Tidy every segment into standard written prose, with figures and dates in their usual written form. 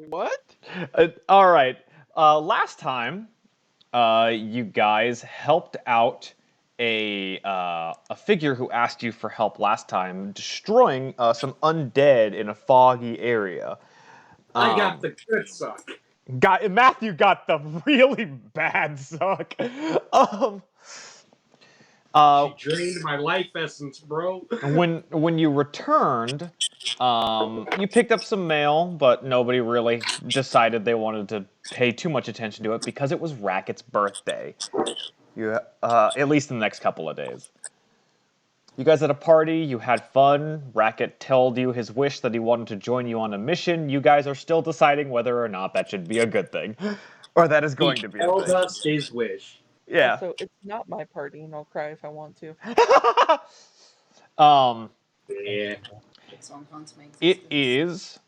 What? All right. Last time, you guys helped out a figure who asked you for help last time, destroying some undead in a foggy area. I got the good suck. Matthew got the really bad suck. Um, She drained my life essence, bro. when you returned, you picked up some mail, but nobody really decided they wanted to pay too much attention to it because it was Racket's birthday. At least in the next couple of days. You guys had a party, you had fun. Racket told you his wish that he wanted to join you on a mission. You guys are still deciding whether or not that should be a good thing. Or that is going to be a Told thing. us his wish. Yeah. Also, it's not my party, and I'll cry if I want to. Yeah. It is.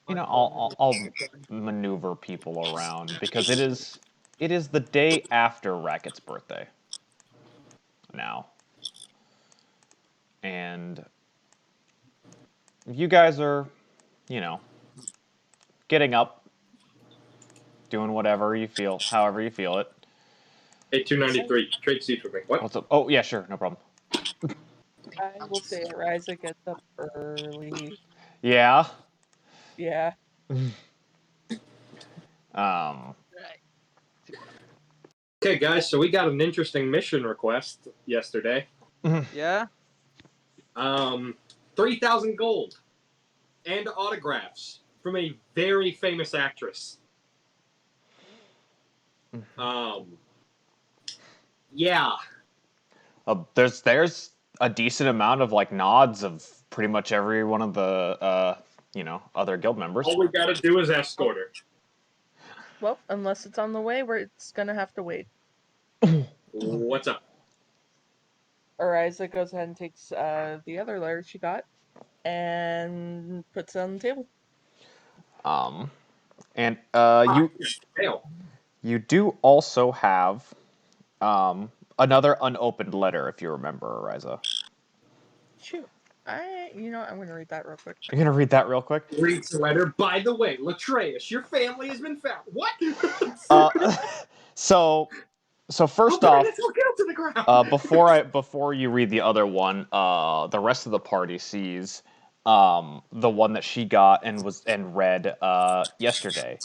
I'll maneuver people around because it is the day after Racket's birthday. Now. And you guys are, getting up, doing whatever you feel, however you feel it. 8293. Trade seat for me. What? What's up? Oh, yeah, sure, no problem. I will say Ariza gets up early. Yeah. Yeah. Okay, guys, so we got an interesting mission request yesterday. Yeah? 3,000 gold and autographs from a very famous actress. Yeah. There's a decent amount of nods of pretty much every one of the other guild members. All we gotta do is escort her. Well, unless it's on the way, where it's gonna have to wait. What's up? Ariza goes ahead and takes the other letter she got and puts it on the table. And Fail. you do also have another unopened letter, if you remember, Ariza. Shoot. I'm gonna read that real quick. You're gonna read that real quick? Reads the letter. By the way, Latreus, your family has been found. What? So first off, we'll get to the ground. before you read the other one, the rest of the party sees the one that she got and read yesterday.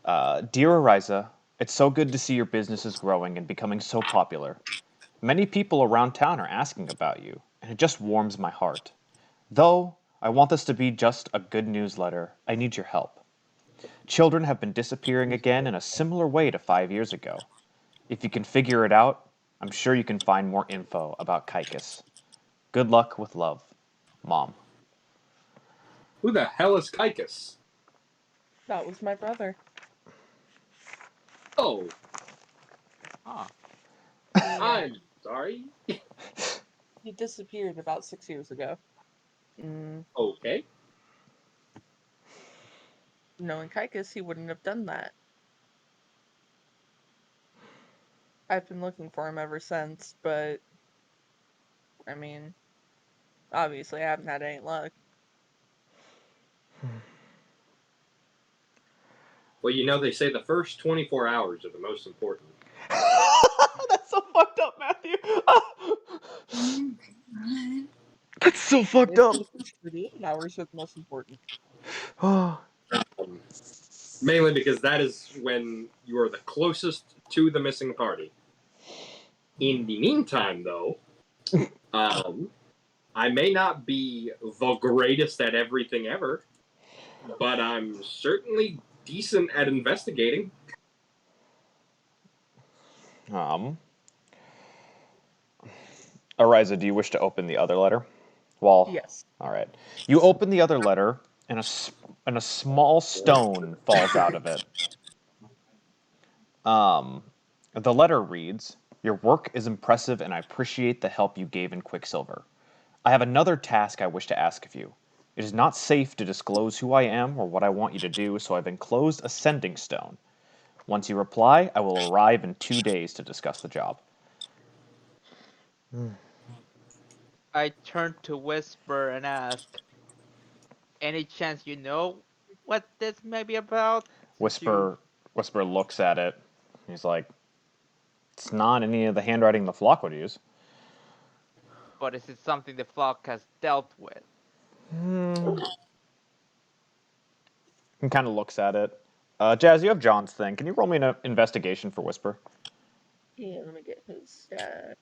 Dear Ariza, it's so good to see your business is growing and becoming so popular. Many people around town are asking about you, and it just warms my heart. Though I want this to be just a good newsletter, I need your help. Children have been disappearing again in a similar way to 5 years ago. If you can figure it out, I'm sure you can find more info about Kaikus. Good luck with love, Mom. Who the hell is Kaikus? That was my brother. Oh. I'm sorry. He disappeared about 6 years ago. Okay. Knowing Kaikus, he wouldn't have done that. I've been looking for him ever since, but obviously I haven't had any luck. Well, they say the first 24 hours are the most important. That's so fucked up, Matthew. That's so fucked up. 48 hours are the most important. Mainly because that is when you are the closest to the missing party. In the meantime, though, I may not be the greatest at everything ever, but I'm certainly decent at investigating. Ariza, do you wish to open the other letter? Well, yes. All right. You open the other letter, and a small stone falls out of it. The letter reads, "Your work is impressive, and I appreciate the help you gave in Quicksilver. I have another task I wish to ask of you. It is not safe to disclose who I am or what I want you to do, so I've enclosed a sending stone. Once you reply, I will arrive in 2 days to discuss the job." I turn to Whisper and ask, "Any chance you know what this may be about? Whisper looks at it. He's like, it's not any of the handwriting the flock would use. But is it something the flock has dealt with? He kind of looks at it. Jazz, you have John's thing. Can you roll me an investigation for Whisper? Yeah, let me get his stat.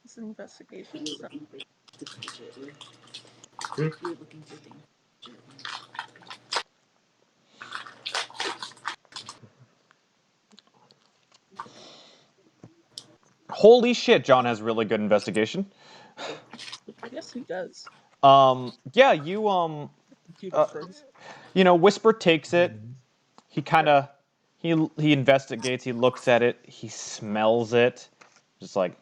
It's an investigation, so. Holy shit, John has really good investigation. Yes, he does. Yeah, you Computer froze. Whisper takes it. He kind of he investigates. He looks at it. He smells it. Just like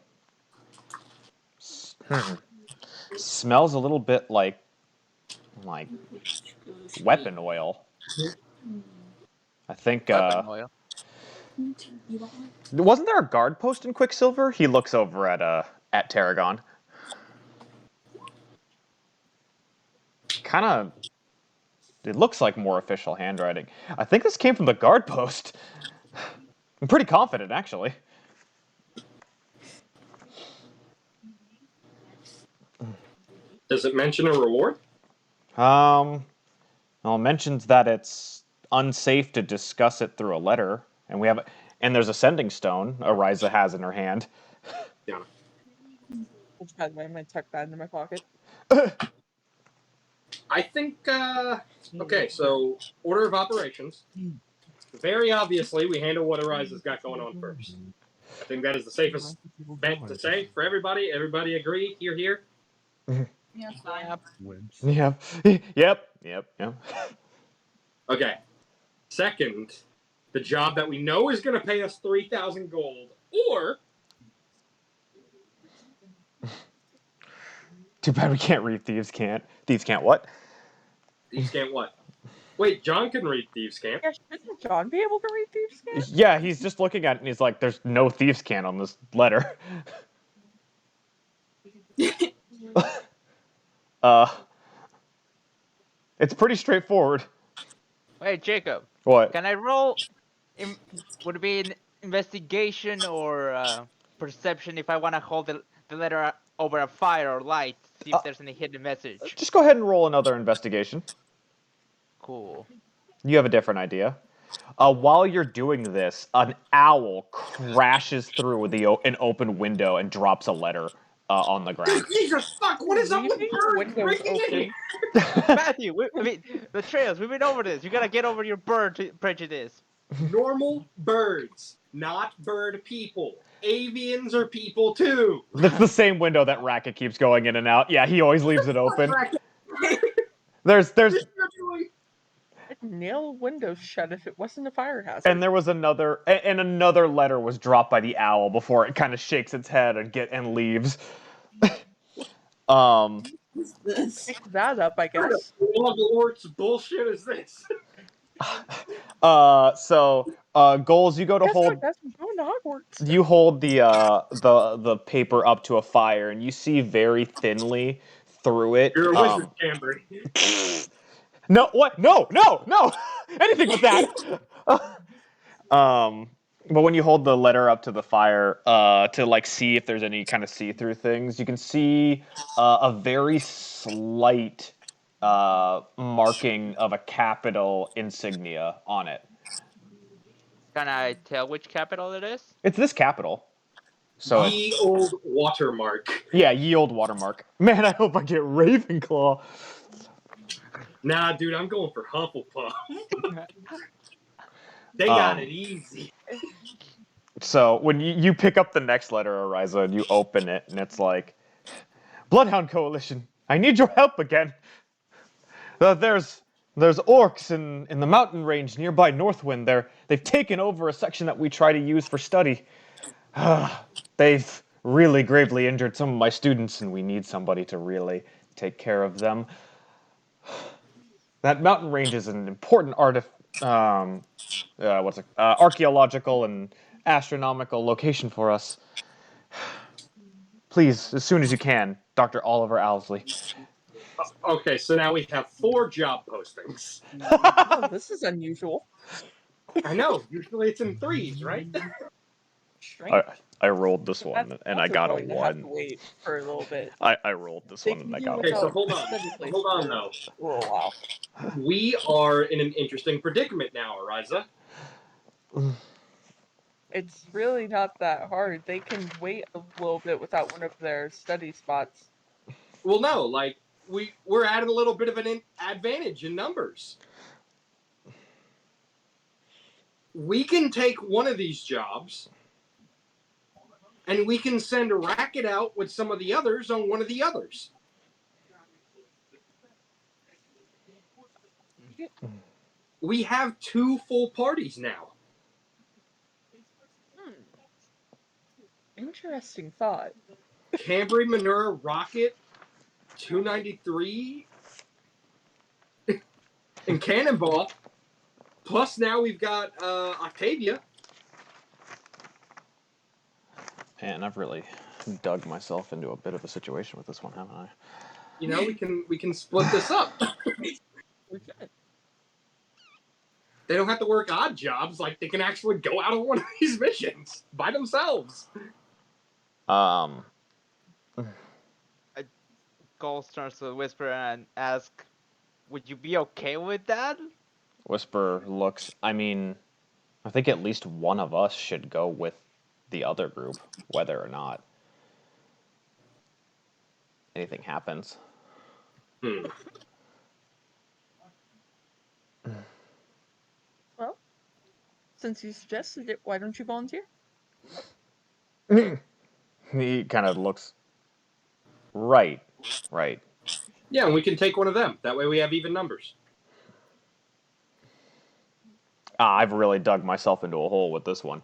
smells a little bit like weapon oil. I think. Weapon oil. Wasn't there a guard post in Quicksilver? He looks over at Tarragon. Kind of. It looks like more official handwriting. I think this came from the guard post. I'm pretty confident, actually. Does it mention a reward? Well, it mentions that it's unsafe to discuss it through a letter, and there's a sending stone Ariza has in her hand. Yeah. Which, by the way, I'm gonna tuck that into my pocket. I think, okay, so order of operations. Very obviously, we handle what Ariza's got going on first. I think that is the safest bet to say for everybody. Everybody agree? Here. Yes, Yep. Okay. Second, the job that we know is going to pay us 3,000 gold, or Too bad we can't read Thieves Can't. Thieves Can't what? Thieves Can't what? Wait, John can read Thieves Can't. Yeah, shouldn't John be able to read Thieves' Can't? Yeah, he's just looking at it and he's like, there's no Thieves Can't on this letter. It's pretty straightforward. Wait, Jacob. What? Can I roll? Would it be an investigation or perception if I want to hold the letter over a fire or light, see if there's any hidden message? Just go ahead and roll another investigation. Cool. You have a different idea. While you're doing this, an owl crashes through an open window and drops a letter on the ground. Jesus fuck! What is up with Leaving birds windows breaking in open. here? Matthew, Latreus, we've been over this. You gotta get over your bird prejudice. Normal birds, not bird people. Avians are people too. That's the same window that Racket keeps going in and out. Yeah, he always leaves it open. There's I'd nail a window shut if it wasn't a fire hazard. and there was another letter was dropped by the owl before it kind of shakes its head and leaves. Pick that up, I guess. What the Lord's bullshit is this? Golz, you go to Guess hold. what, guys? I'm going to Hogwarts. You hold the paper up to a fire, and you see very thinly through it. You're a wizard, Camber. No, what? No! Anything but that. But when you hold the letter up to the fire to like see if there's any kind of see-through things, you can see a very slight marking of a capital insignia on it. Can I tell which capital it is? It's this capital. So Ye old watermark. yeah, ye old watermark. Man, I hope I get Ravenclaw. Nah, dude, I'm going for Hufflepuff. They got it easy. So when you pick up the next letter, Ariza, and you open it, and it's like, Bloodhound Coalition, I need your help again. There's orcs in the mountain range nearby Northwind. They've taken over a section that we try to use for study. They've really gravely injured some of my students, and we need somebody to really take care of them. That mountain range is an important archaeological and astronomical location for us. Please, as soon as you can, Dr. Oliver Owlsley. Okay, so now we have 4 job postings. Oh, this is unusual. I know. Usually it's in 3s, right? Strange. I rolled this one and I Also got a going to have 1. to wait for a little bit. I rolled this They one can and I do got a Okay, so 1. hold on. study place Hold on, for though. a little while. We are in an interesting predicament now, Ariza. It's really not that hard. They can wait a little bit without one of their study spots. Well, no, like we're at a little bit of an advantage in numbers. We can take one of these jobs, and we can send a racket out with some of the others on one of the others. We have 2 full parties now. Interesting thought. Cambry, Manura, Rocket, 293, and Cannonball. Plus now we've got Octavia. Man, I've really dug myself into a bit of a situation with this one, haven't I? You know, we can split this up. We could. They don't have to work odd jobs. Like, they can actually go out on one of these missions by themselves. Golz turns to the Whisper and asks, "Would you be okay with that?" Whisper looks. I mean, I think at least one of us should go with the other group, whether or not anything happens. Well, since you suggested it, why don't you volunteer? He kind of looks. Right. Yeah, and we can take one of them. That way we have even numbers. I've really dug myself into a hole with this one.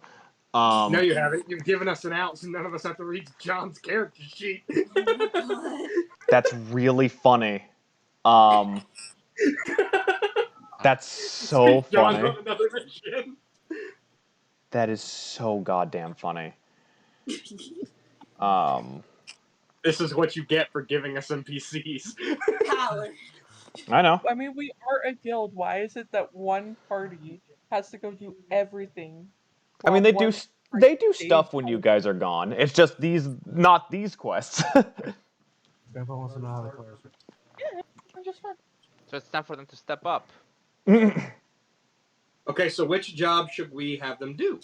No, you haven't. You've given us an out, so none of us have to read John's character sheet. That's really funny. That's so John's funny. on another mission. That is so goddamn funny. This is what you get for giving us NPCs. Power. I know. I mean, we are a guild. Why is it that one party has to go do everything? I mean, while they do one party stuff stays when you home? guys are gone. It's just not these quests. Yeah, just fine. So it's time for them to step up. Okay, so which job should we have them do?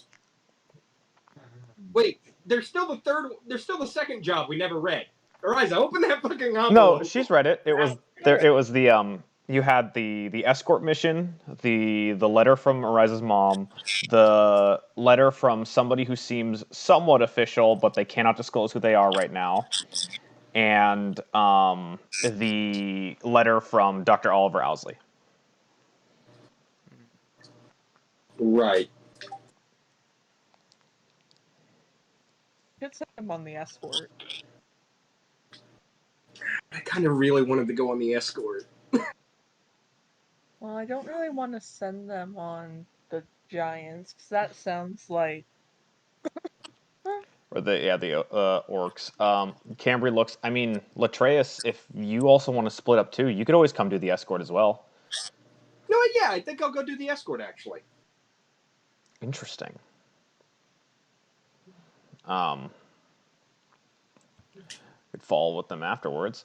Wait, there's still the second job we never read. Ariza, open that fucking envelope. No, she's read it. It was there. It was the You had the escort mission, the letter from Ariza's mom, the letter from somebody who seems somewhat official, but they cannot disclose who they are right now, and the letter from Dr. Oliver Owsley. Right. Could send them on the escort. I kind of really wanted to go on the escort. Well, I don't really want to send them on the giants, because that sounds like... Or the orcs. Cambry looks. I mean, Latreus. If you also want to split up too, you could always come do the escort as well. No, yeah, I think I'll go do the escort actually. Interesting. Could fall with them afterwards.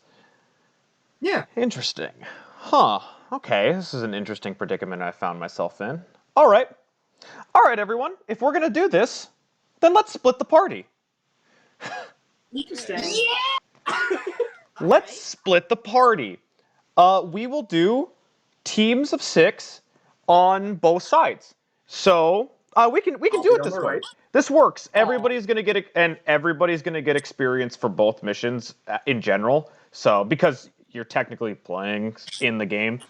Yeah. Interesting. Huh. Okay, this is an interesting predicament I found myself in. All right, everyone. If we're gonna do this, then let's split the party. Interesting. Let's split the party. We will do teams of 6 on both sides. So we can do it this way. Right. This works. Everybody's gonna get experience for both missions in general. So because you're technically playing in the game,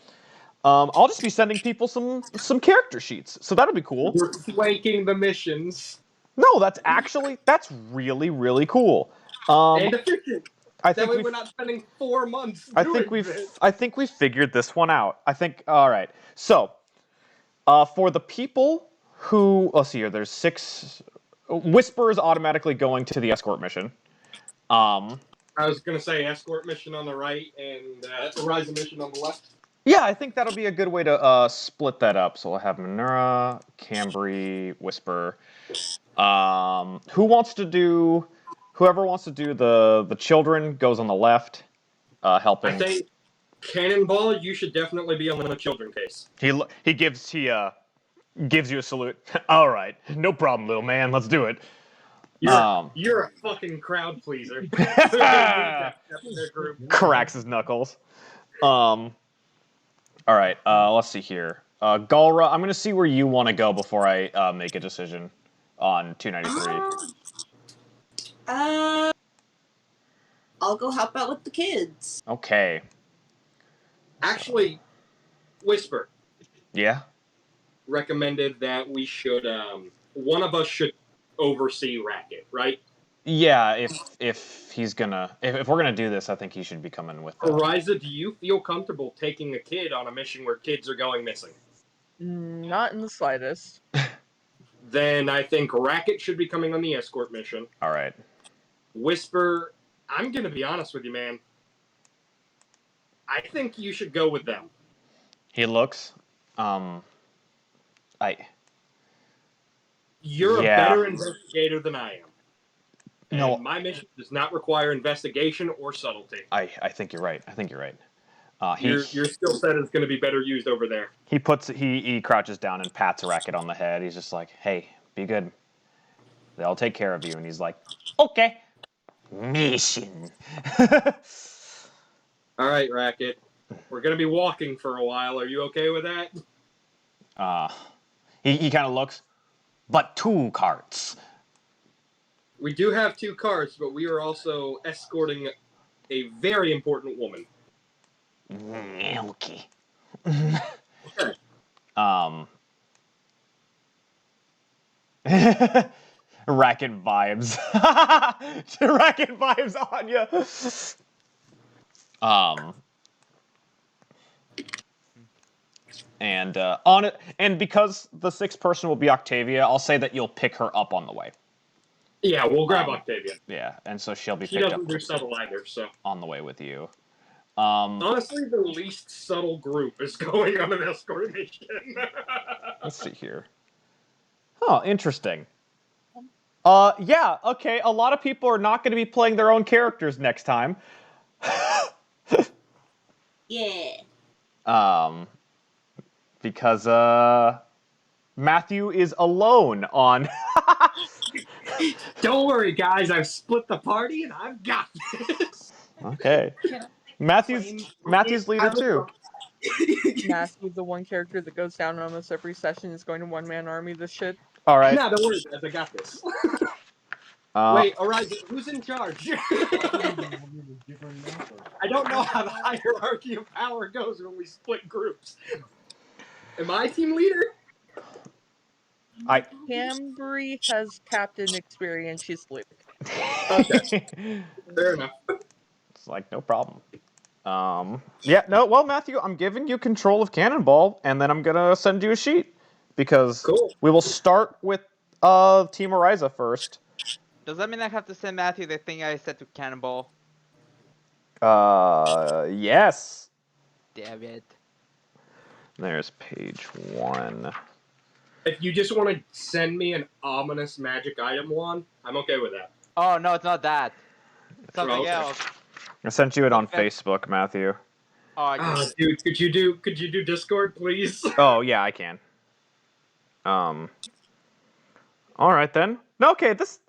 I'll just be sending people some character sheets. So that'll be cool. We're flanking the missions. No, that's really really cool. And efficient. I That think way we're not spending 4 months doing this. I think we've figured this one out. All right. So, for the people who, let's see here, there's 6 Whisper is automatically going to the escort mission. I was gonna say escort mission on the right and Ariza mission on the left. Yeah, I think that'll be a good way to split that up. So we'll have Manura, Cambry, Whisper. Whoever wants to do the children goes on the left, helping. I think Cannonball, you should definitely be on the children case. He gives you a salute. All right, no problem, little man. Let's do it. You're a fucking crowd pleaser. Cracks his knuckles. All right, let's see here. Galrah, I'm going to see where you want to go before I make a decision on 293. I'll go help out with the kids. Okay. Actually, Whisper. Yeah? Recommended that we should, one of us should oversee Racket, right? Yeah, if he's gonna, if we're gonna do this, I think he should be coming with. Ariza, do you feel comfortable taking a kid on a mission where kids are going missing? Not in the slightest. Then I think Racket should be coming on the escort mission. All right. Whisper, I'm gonna be honest with you, man. I think you should go with them. He looks. You're a better investigator than I am. And no, my mission does not require investigation or subtlety. I think you're right. I think you're right. Your skill set is going to be better used over there. He crouches down and pats Racket on the head. He's just like, "Hey, be good. They'll take care of you." And he's like, "Okay, mission." All right, Racket. We're going to be walking for a while. Are you okay with that? He kind of looks, but 2 carts. We do have 2 carts, but we are also escorting a very important woman. Okay. Okay. Racket vibes. Racket vibes on you. And on it, and because the 6th person will be Octavia, I'll say that you'll pick her up on the way. Yeah, we'll grab Octavia. Yeah, and so she'll be She picked up. doesn't do subtle either, so. On the way with you. Honestly, the least subtle group is going on an escort mission. Let's see here. Oh, interesting. Yeah, okay, a lot of people are not going to be playing their own characters next time. Yeah. Because, Matthew is alone on... Don't worry, guys. I've split the party and I've got this. Okay. Matthew's leader too. Matthew, the one character that goes down almost every session, is going to one-man army this shit. All right. No, don't worry, guys. I got this. Wait, Ariza, who's in charge? I don't know how the hierarchy of power goes when we split groups. Am I team leader? Cambry has captain experience. She's leader. Okay. Fair enough. It's like, no problem. Yeah, no, well, Matthew, I'm giving you control of Cannonball, and then I'm gonna send you a sheet. Because we will start with Team Ariza first. Does that mean I have to send Matthew the thing I said to Cannonball? Yes. Damn it. There's page 1. If you just want to send me an ominous magic item, Juan, I'm okay with that. Oh, no, it's not that. It's something else. I sent you it on Facebook, Matthew. Oh, dude, could you do Discord, please? Oh, yeah, I can. All right, then. Okay, this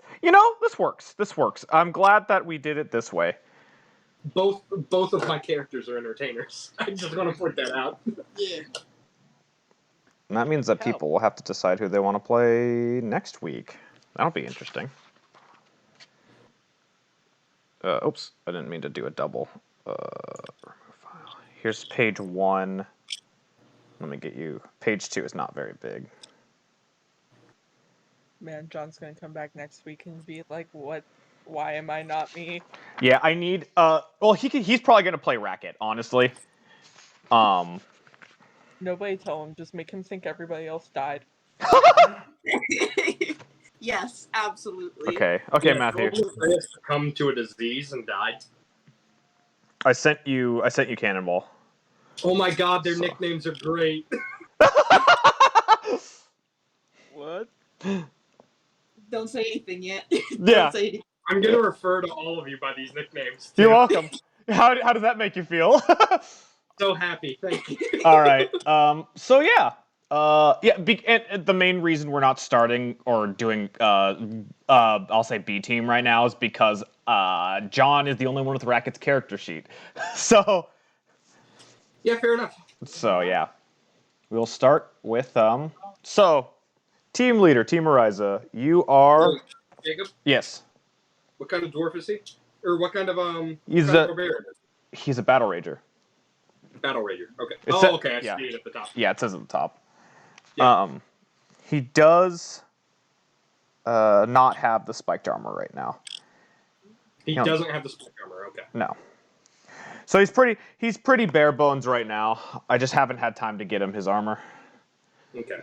works. This works. I'm glad that we did it this way. Both of my characters are entertainers. I just want to point that out. Yeah. And that means that people will have to decide who they want to play next week. That'll be interesting. Oops, I didn't mean to do a double. Remove file. Here's page 1. Let me get you. Page 2 is not very big. Man, John's gonna come back next week and be like, "What? Why am I not me?" Yeah, I need. Well, he's probably gonna play Racket, honestly. Nobody tell him. Just make him think everybody else died. Yes, absolutely. Okay, Matthew. Come to a disease and died. I sent you Cannonball. Oh my god, their So. nicknames are great. What? Don't say anything yet. Yeah. Don't say anything. I'm gonna refer to all of you by these nicknames. Too. You're welcome. How does that make you feel? So happy, thank you. All right. So yeah. And the main reason we're not starting or doing I'll say B team right now is because John is the only one with Racket's character sheet. So Yeah, fair enough. yeah. We'll start with so team leader, Team Ariza, you are Jacob, yes. what kind of dwarf is he? Or what kind of He's what kind a- of barbarian? He's a battle rager. Battle Rager. Okay. It's Okay. I yeah. see it at the top. Yeah, it says at the top. Yeah. He does not have the spiked armor right now. He doesn't have the spike armor. Okay. No. So he's pretty bare bones right now. I just haven't had time to get him his armor. Okay.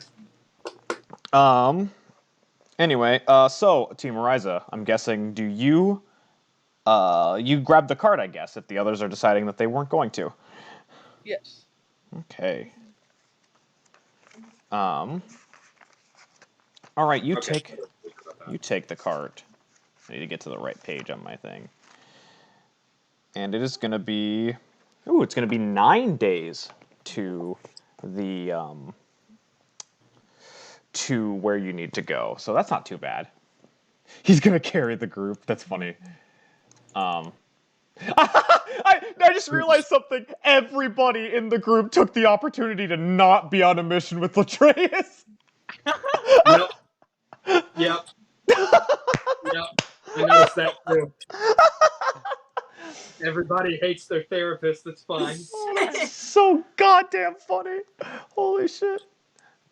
Anyway, so Team Ariza, I'm guessing you grab the card, I guess, if the others are deciding that they weren't going to. Yes. Okay. All right, you take the card. I need to get to the right page on my thing. And it is going to be it's going to be 9 days to the to where you need to go. So that's not too bad. He's going to carry the group. That's funny. I just realized something. Everybody in the group took the opportunity to not be on a mission with Latreus. Yep. Yep. Yep. I noticed that too. Everybody hates their therapist. It's fine. That's so goddamn funny. Holy shit.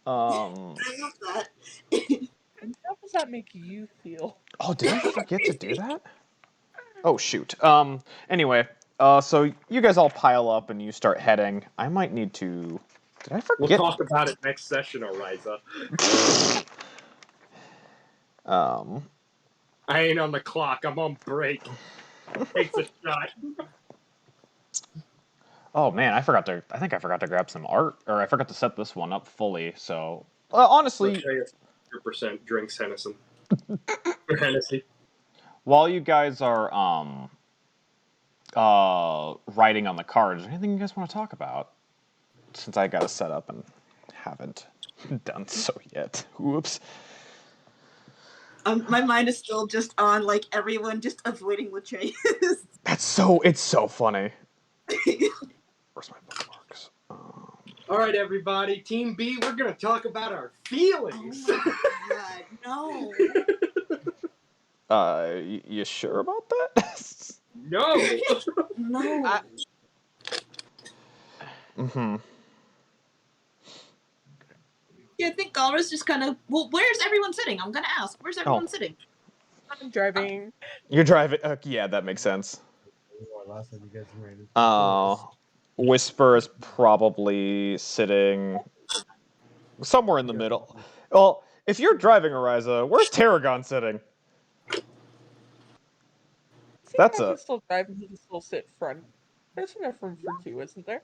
I love that. And how does that make you feel? Oh, did I forget to do that? Oh shoot. Anyway, so you guys all pile up and you start heading. I might need to. Did I We'll forget? talk about it next session, Ariza. I ain't on the clock. I'm on break. Takes a shot. Oh man, I think I forgot to grab some art, or I forgot to set this one up fully. So honestly, 100% drinks Hennessy. Or Hennessy. while you guys are writing on the card, is there anything you guys want to talk about? Since I got it set up and haven't done so yet. Whoops. My mind is still just on like everyone just avoiding Latreus. It's so funny. Where's my bookmarks? All right, everybody. Team B, we're going to talk about our feelings. Oh my god, no. You sure about that? No. No. Mm-hmm. Yeah, I think Galrah's just kind of. Well, where's everyone sitting? I'm gonna ask. Where's everyone sitting? I'm driving. You're driving. Yeah, that makes sense. Whisper is probably sitting somewhere in the middle. Well, if you're driving, Ariza, where's Tarragon sitting? That's He can still drive and he can still sit front. There's enough room for two, isn't there?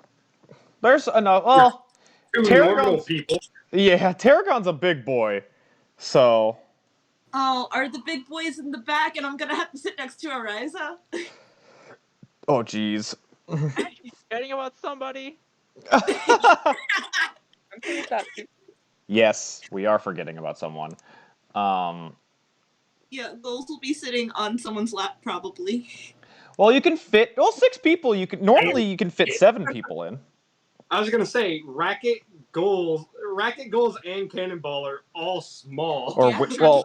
There's enough. Well, Two normal people. Yeah, Tarragon's a big boy, so. Oh, are the big boys in the back, and I'm gonna have to sit next to Ariza? Oh, jeez. Caring about somebody? I'm good with that too. Yes, we are forgetting about someone. Yeah, Golz will be sitting on someone's lap probably. Well, you can fit. Well, 6 people. Normally you can fit 7 people in. I was going to say, Racket, Golz, and Cannonball are all small. Or Yeah.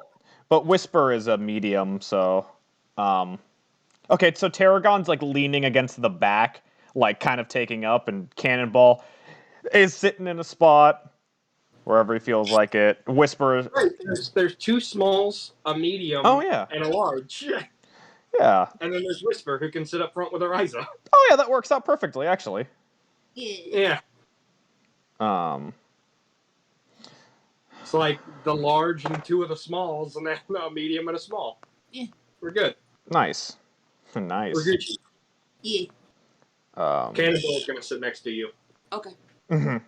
but Whisper is a medium, so. Okay, so Tarragon's like leaning against the back, like kind of taking up, and Cannonball is sitting in a spot wherever he feels like it. Whisper. Right, there's 2 smalls, a medium, Oh, yeah. and a large. Yeah. And then there's Whisper, who can sit up front with Ariza. Oh yeah, that works out perfectly, actually. Yeah. Yeah. It's like the large and 2 of the smalls, and then a medium and a small. Yeah. We're good. Nice. Nice. We're good. Yeah. Cannonball's gonna sit next to you. Okay. Mhm.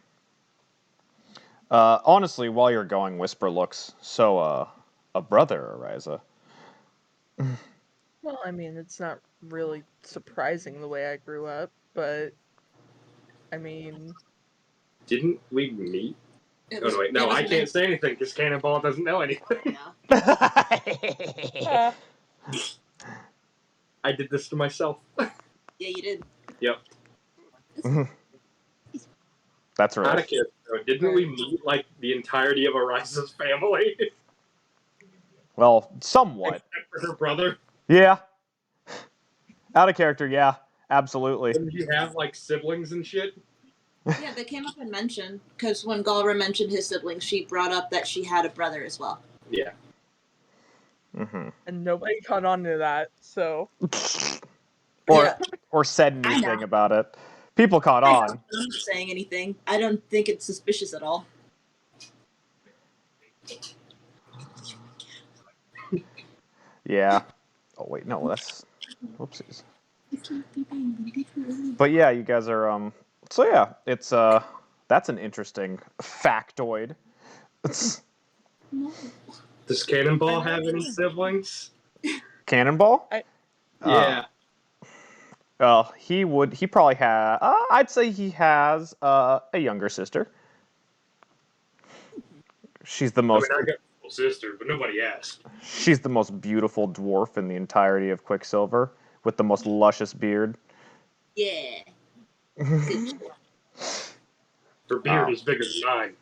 Honestly, while you're going, Whisper looks so, a brother, Ariza. Well, I mean, it's not really surprising the way I grew up, but I mean, Didn't we meet? It Oh, no, wait. No, I can't say anything because Cannonball doesn't know anything. Yeah. I did this to myself. Yeah, you did. Yep. That's Out right. of character, though, didn't we meet like the entirety of Ariza's family? Well, somewhat. Except for her brother? Yeah. Out of character, yeah. Absolutely. Didn't you have like siblings and shit? Yeah, they came up and mentioned, because when Galrah mentioned his siblings, she brought up that she had a brother as well. Yeah. Mm-hmm. and nobody caught on to that, so. Or said I anything know. about it. People caught I'm on. not saying anything. I don't think it's suspicious at all. Yeah. Oh wait, no, that's whoopsies. But yeah, you guys are so yeah, it's that's an interesting factoid. Does Cannonball have any siblings? Cannonball? Yeah. Well, he probably have I'd say he has a younger sister. She's the most I got a little sister, but nobody asked. she's the most beautiful dwarf in the entirety of Quicksilver with the most luscious beard. Yeah. Her beard is bigger than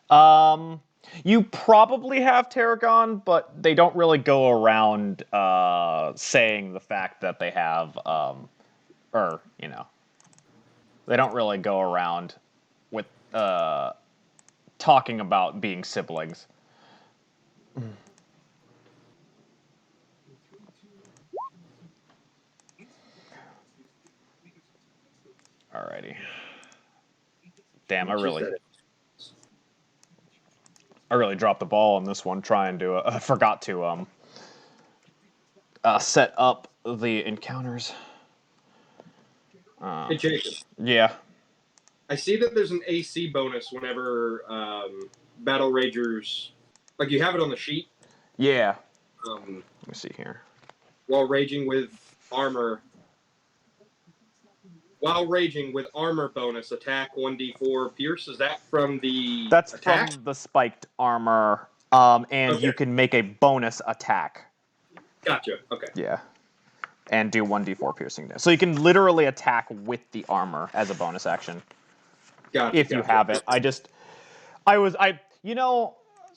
mine. You probably have Tarragon, but they don't really go around saying the fact that they have, or they don't really go around with talking about being siblings. Alrighty. Damn, I really dropped the ball on this one trying to forgot to set up the encounters. Hey, Jacob. Yeah. I see that there's an AC bonus whenever Battle Ragers, like you have it on the sheet. Yeah. Let me see here. While raging with armor bonus, attack 1d4 pierce. Is that from the attack? From the spiked armor, and you can make a bonus attack. Gotcha. Okay. Yeah. And do 1d4 piercing damage. So you can literally attack with the armor as a bonus action. Gotcha. If you have it.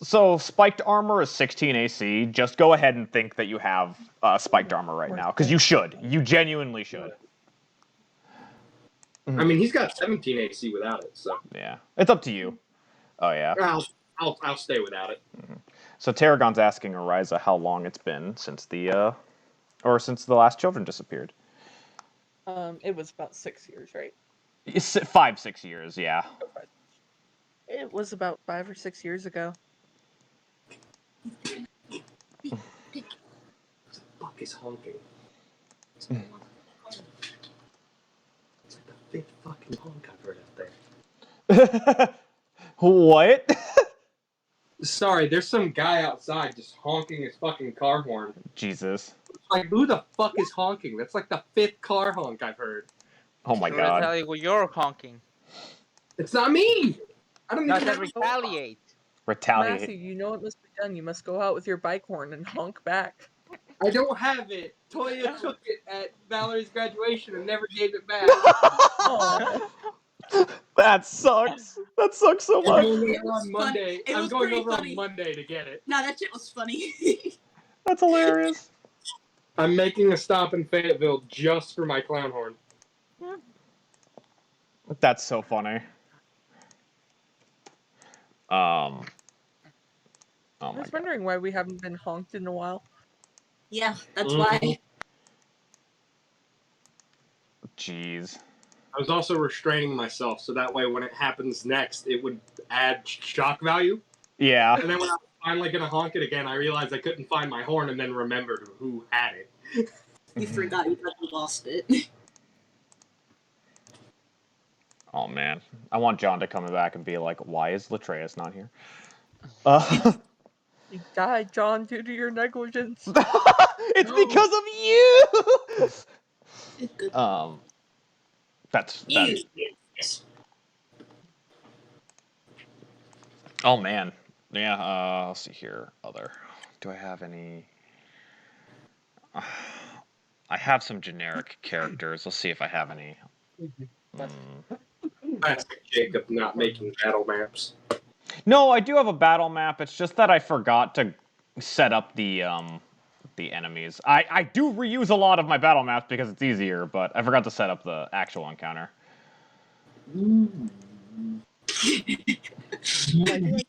So spiked armor is 16 AC. Just go ahead and think that you have spiked armor right now, because you should. You genuinely should. I mean, he's got 17 AC without it, so. Yeah. It's up to you. Oh, yeah. I'll stay without it. So Tarragon's asking Ariza how long it's been since the last children disappeared. It was about 6 years, right? 5-6 years, yeah. It was about 5 or 6 years ago. What the fuck is honking? It's like the fifth fucking honk I've heard out there. What? Sorry, there's some guy outside just honking his fucking car horn. Jesus. Like, who the fuck is honking? That's like the fifth car honk I've heard. Oh my god. Retaliate, you're honking. It's not me! I don't Not even that have retaliate. Retaliate. Matthew, you know what must be done. You must go out with your bike horn and honk back. I don't have it. Toya took it at Valerie's graduation and never gave it back. Oh. That sucks. That sucks so much. On Monday. I'm going over funny. on Monday to get it. No, that shit was funny. That's hilarious. I'm making a stop in Fayetteville just for my clown horn. That's so funny. Oh I was wondering why we haven't been honked in a while. Yeah, that's why. Jeez. I was also restraining myself, so that way when it happens next, it would add shock value. Yeah. And then when I was finally gonna honk it again, I realized I couldn't find my horn and then remembered who had it. You forgot you lost it. Oh man, I want John to come back and be like, "Why is Latreus not here?" You died, John, due to your negligence. It's No. because of you. Good. That's You. Oh man, yeah. Let's see here. Do I have any? I have some generic characters. Let's see if I have any. Classic Jacob not making battle maps. No, I do have a battle map. It's just that I forgot to set up the enemies. I do reuse a lot of my battle maps because it's easier, but I forgot to set up the actual encounter. I do like sitting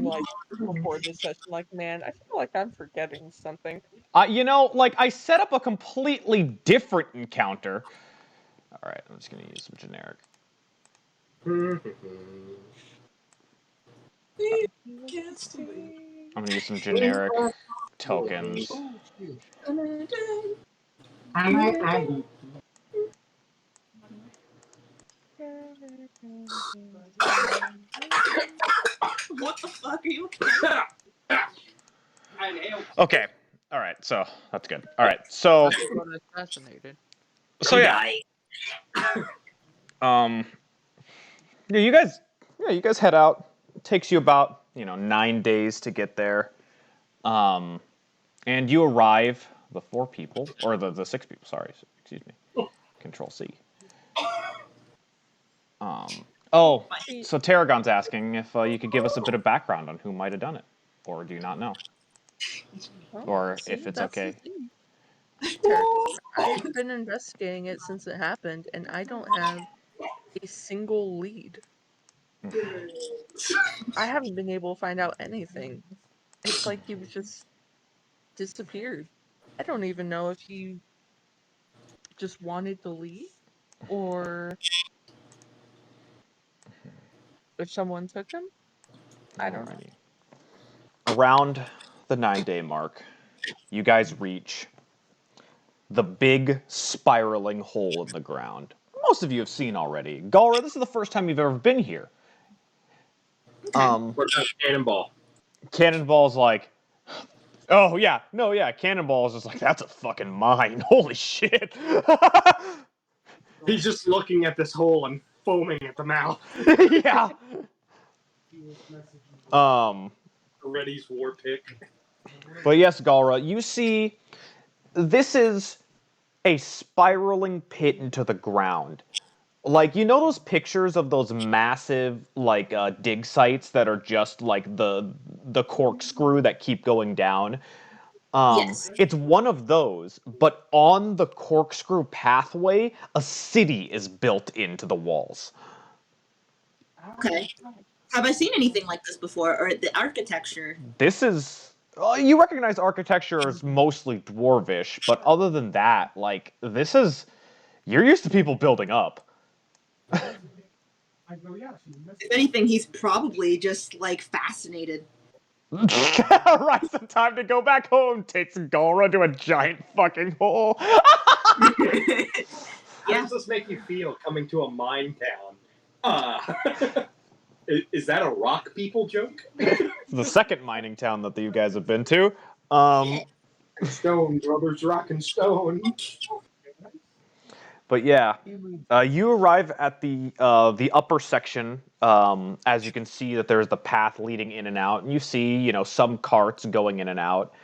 like before this session, like, man, I feel like I'm forgetting something. Like I set up a completely different encounter. All right, I'm just gonna use some generic. I'm gonna use some generic tokens. What the fuck are you? Okay. All right. So that's good. All right. So. Assassinated. So yeah. Yeah, you guys head out. It takes you about 9 days to get there. And you arrive. The 4 people, or the 6 people. Sorry, excuse me. Control C. So Tarragon's asking if you could give us a bit of background on who might have done it, or do you not know, or if it's okay. I've been investigating it since it happened, and I don't have a single lead. I haven't been able to find out anything. It's like he was just disappeared. I don't even know if he just wanted to leave, or if someone took him. I don't know. Around the 9-day mark, you guys reach the big spiraling hole in the ground. Most of you have seen already. Galrah, this is the first time you've ever been here. What about Cannonball? Cannonball's like, oh yeah, no yeah, Cannonball's just like, that's a fucking mine. Holy shit. He's just looking at this hole and foaming at the mouth. Yeah. Reddy's war pick. But yes, Galrah, you see, this is a spiraling pit into the ground. Like, those pictures of those massive, like, dig sites that are just, like, the corkscrew that keep going down? Yes. It's one of those, but on the corkscrew pathway, a city is built into the walls. Okay. Have I seen anything like this before, or the architecture? This is... you recognize architecture as mostly dwarvish, but other than that, like, this is... You're used to people building up. If anything, he's probably just, like, fascinated. Right, some time to go back home. Takes Galrah to a giant fucking hole. How does this make you feel coming to a mine town? Is that a rock people joke? It's the second mining town that you guys have been to. Stone, brothers, rock and stone. But yeah, you arrive at the upper section. As you can see that there's the path leading in and out, and you see some carts going in and out.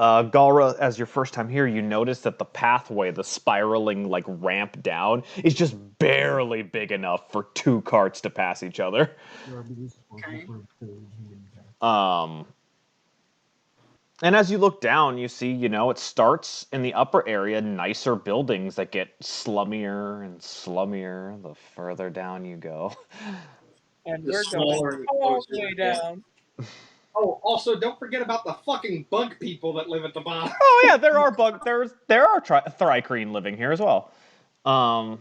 Galrah, as your first time here, you notice that the pathway, the spiraling like ramp down, is just barely big enough for 2 carts to pass each other. Okay. And as you look down, you see, it starts in the upper area, nicer buildings that get slummier and slummier the further down you go. And The we're smaller going and all closer the way it gets. down. Oh, also, don't forget about the fucking bug people that live at the bottom. Oh yeah, there are Thrycreen living here as well. But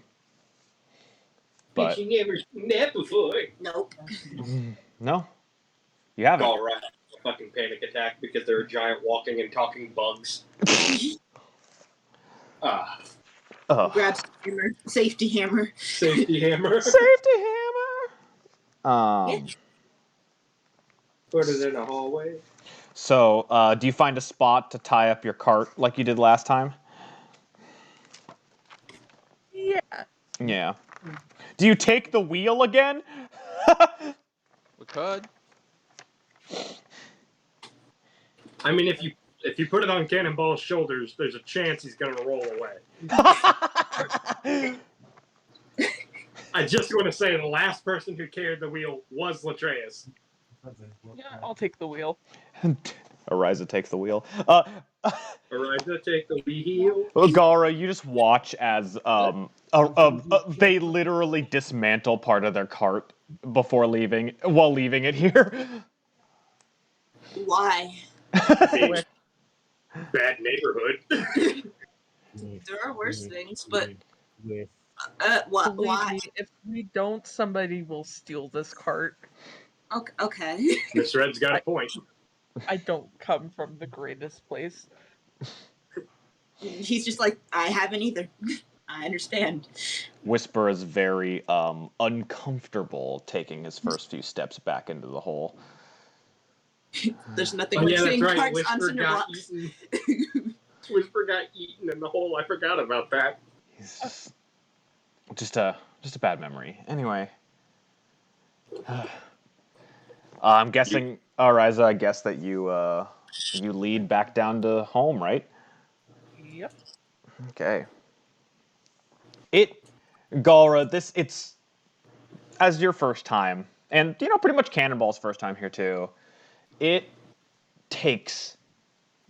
Bitch, you never seen that before. Nope. no, you haven't. All right. a fucking panic attack because they're a giant walking and talking bugs. Grabs the hammer. Safety hammer. Safety hammer. Safety hammer. Put it in a hallway. So, do you find a spot to tie up your cart like you did last time? Yeah. Yeah. Do you take the wheel again? We could. I mean, if you put it on Cannonball's shoulders, there's a chance he's gonna roll away. I just want to say the last person who carried the wheel was Latreus. Yeah, I'll take the wheel. Ariza takes the wheel. Ariza, take the wheel. Galrah, you just watch as they literally dismantle part of their cart before leaving it here. Why? Bad neighborhood. There are worse things, but Believe why? me, if we don't, somebody will steal this cart. Okay. Miss Red's got a point. I don't come from the greatest place. He's just like, I haven't either. I understand. Whisper is very uncomfortable taking his first few steps back into the hole. There's nothing Oh, like yeah, seeing that's right. carts Whisper on cinder got blocks. eaten. Whisper got eaten in the hole. I forgot about that. He's just a bad memory. Anyway, I'm guessing, Ariza. I guess that you lead back down to home, right? Yep. Okay. Galrah, it's as your first time, and pretty much Cannonball's first time here too. It takes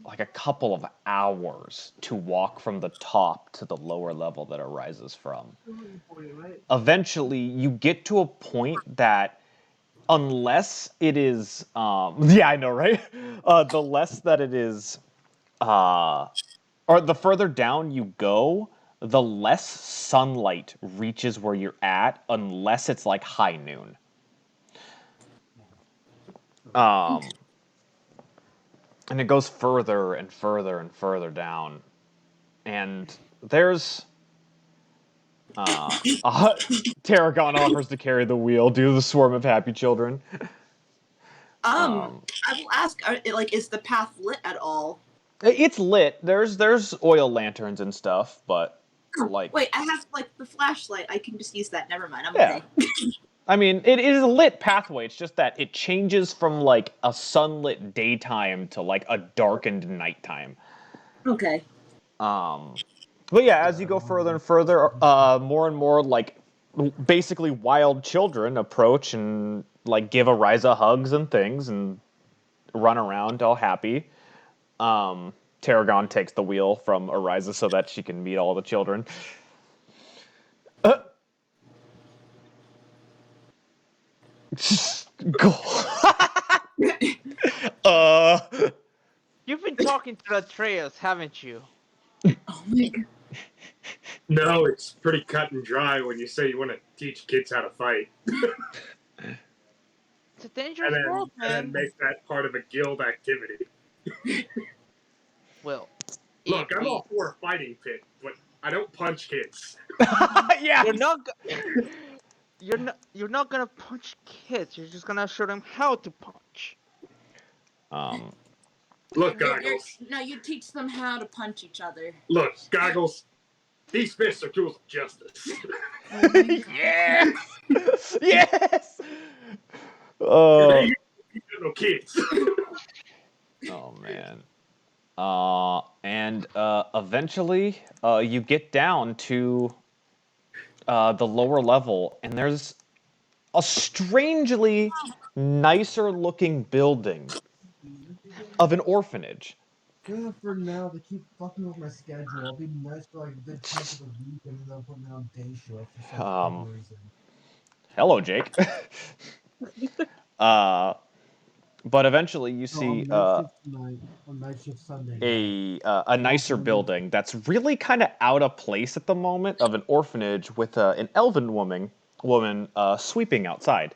like a couple of hours to walk from the top to the lower level that Ariza's from. Eventually, you get to a point that, unless it is, yeah, I know, right? The less that it is, or the further down you go, the less sunlight reaches where you're at, unless it's like high noon. And it goes further and further and further down. And there's... Tarragon offers to carry the wheel due to the swarm of happy children. I will ask, is the path lit at all? It's lit. There's oil lanterns and stuff, but like... Wait, I have, the flashlight. I can just use that. Never mind. I'm Yeah. okay. I mean, it is a lit pathway. It's just that it changes from, like, a sunlit daytime to, like, a darkened nighttime. Okay. But yeah, as you go further and further, more and more, like, basically wild children approach and, like, give Ariza hugs and things and run around all happy. Tarragon takes the wheel from Ariza so that she can meet all the children. You've been talking to Latreus, haven't you? Oh my god. No, it's pretty cut and dry when you say you want to teach kids how to fight. It's a dangerous world, man. And then make that part of a guild activity. Well, Look, I'm all for a fighting pit, but I don't punch kids. Yeah. You're not gonna punch kids. You're just gonna show them how to punch. Look, Goggles. No, you teach them how to punch each other. Look, Goggles. These fists are tools of justice. Yes! Yes! No kids. Oh, man. And eventually, you get down to the lower level, and there's a strangely nicer looking building of an orphanage. Good for now. They keep fucking with my schedule. I'll be nice for like a good chunk of the week, and then they'll put me on day shift for some reason. Hello, Jake. But eventually you see on night shift Sunday. a nicer building that's really kind of out of place at the moment, of an orphanage with an elven woman sweeping outside.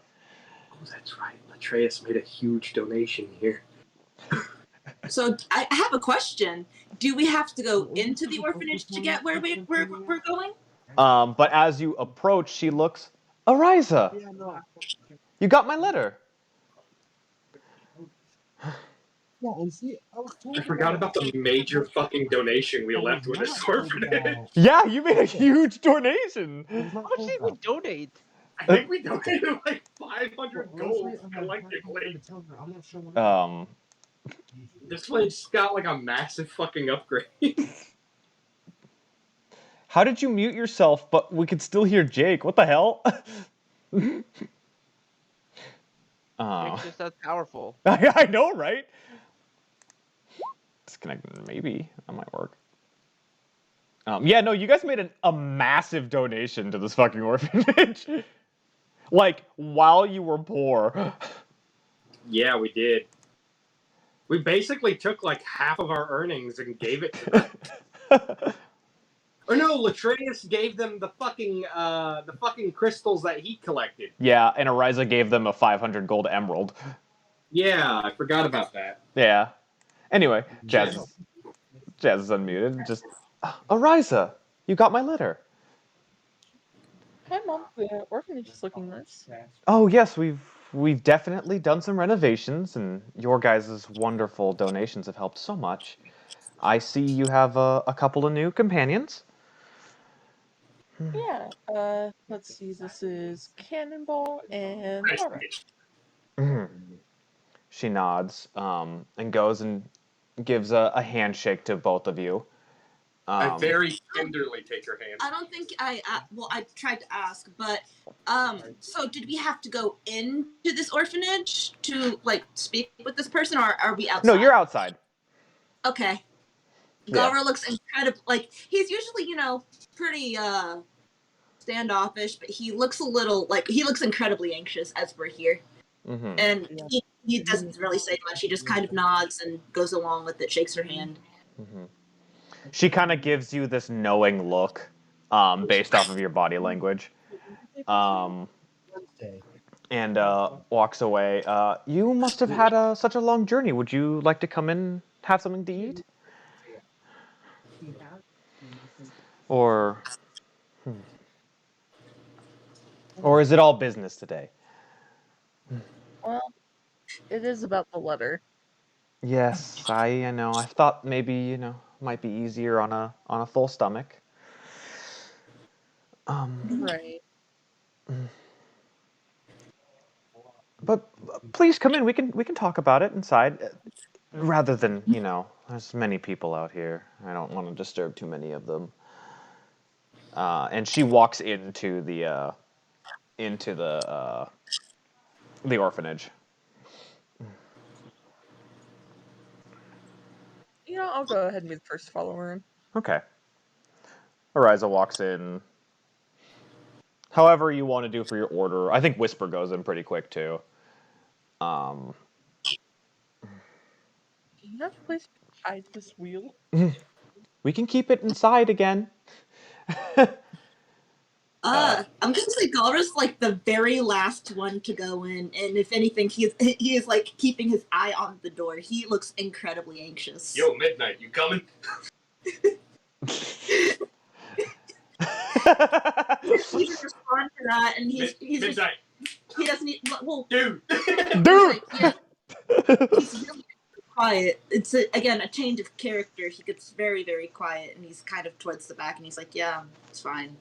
Oh, that's right. Latreus made a huge donation here. So I have a question. Do we have to go into the orphanage to get where we're going? But as you approach, she looks, Ariza, Yeah, no. you got my letter. Yeah, and see, I was told I forgot about the major fucking donation we left with this orphanage. Yeah, you made a huge donation. I was not How much told did we that. donate? I think we donated like 500 Well, honestly, gold I had collectively. to tell her. I'm not sure what This place got like a massive fucking upgrade. How did you mute yourself, but we could still hear Jake? What the hell? Jake's just that powerful. I know, right? Disconnect, maybe. That might work. Yeah, no, you guys made a massive donation to this fucking orphanage. Like, while you were poor. Yeah, we did. We basically took like half of our earnings and gave it to them. Or no, Latreus gave them the fucking crystals that he collected. Yeah, and Ariza gave them a 500 gold emerald. Yeah, I forgot about that. Yeah. Anyway, Jazz is unmuted. Just, Ariza, you got my letter. Hi, Mom. The orphanage is looking nice. Oh yes, we've definitely done some renovations, and your guys' wonderful donations have helped so much. I see you have a couple of new companions. Yeah. Let's see. This is Cannonball and Laura. She nods, and goes and gives a handshake to both of you. I very tenderly take her hand. I don't think well, I tried to ask, but so did we have to go into this orphanage to like speak with this person, or are we outside? No, you're outside. Okay. Galrah looks incredible. Like he's usually, pretty standoffish, but he looks a little like he looks incredibly anxious as we're here. Mm-hmm. And he doesn't really say much. He just kind of nods and goes along with it, shakes her hand. Mm-hmm. She kind of gives you this knowing look, based off of your body language, and walks away. You must have had such a long journey. Would you like to come in, have something to eat? Or is it all business today? Well, it is about the letter. Yes, I know. I thought maybe might be easier on a full stomach. Right. But please come in. We can talk about it inside, rather than There's many people out here. I don't want to disturb too many of them. And she walks into the orphanage. I'll go ahead and be the first follower in. Okay. Ariza walks in. However you want to do for your order. I think Whisper goes in pretty quick too. Do you have a place to hide this wheel? We can keep it inside again. I'm gonna say Galrah's like the very last one to go in, and if anything, he is like keeping his eye on the door. He looks incredibly anxious. Yo, Midnight, you coming? He doesn't respond to that, and he's Midnight. He doesn't. Well, Dude. Like, yeah, he's really quiet. It's again a change of character. He gets very, very quiet, and he's kind of towards the back, and he's like, "Yeah, it's fine."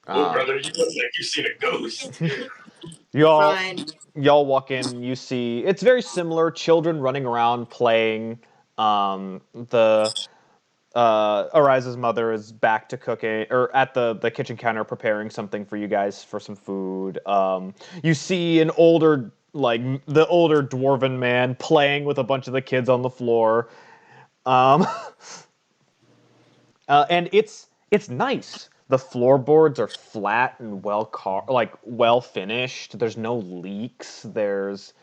Oh, brother, you look like you've seen a ghost. Y'all walk in. You see it's very similar. Children running around playing. Ariza's mother is back to cooking, or at the kitchen counter preparing something for you guys for some food. You see the older dwarven man playing with a bunch of the kids on the floor. And it's nice. The floorboards are flat and well finished. There's no leaks. There's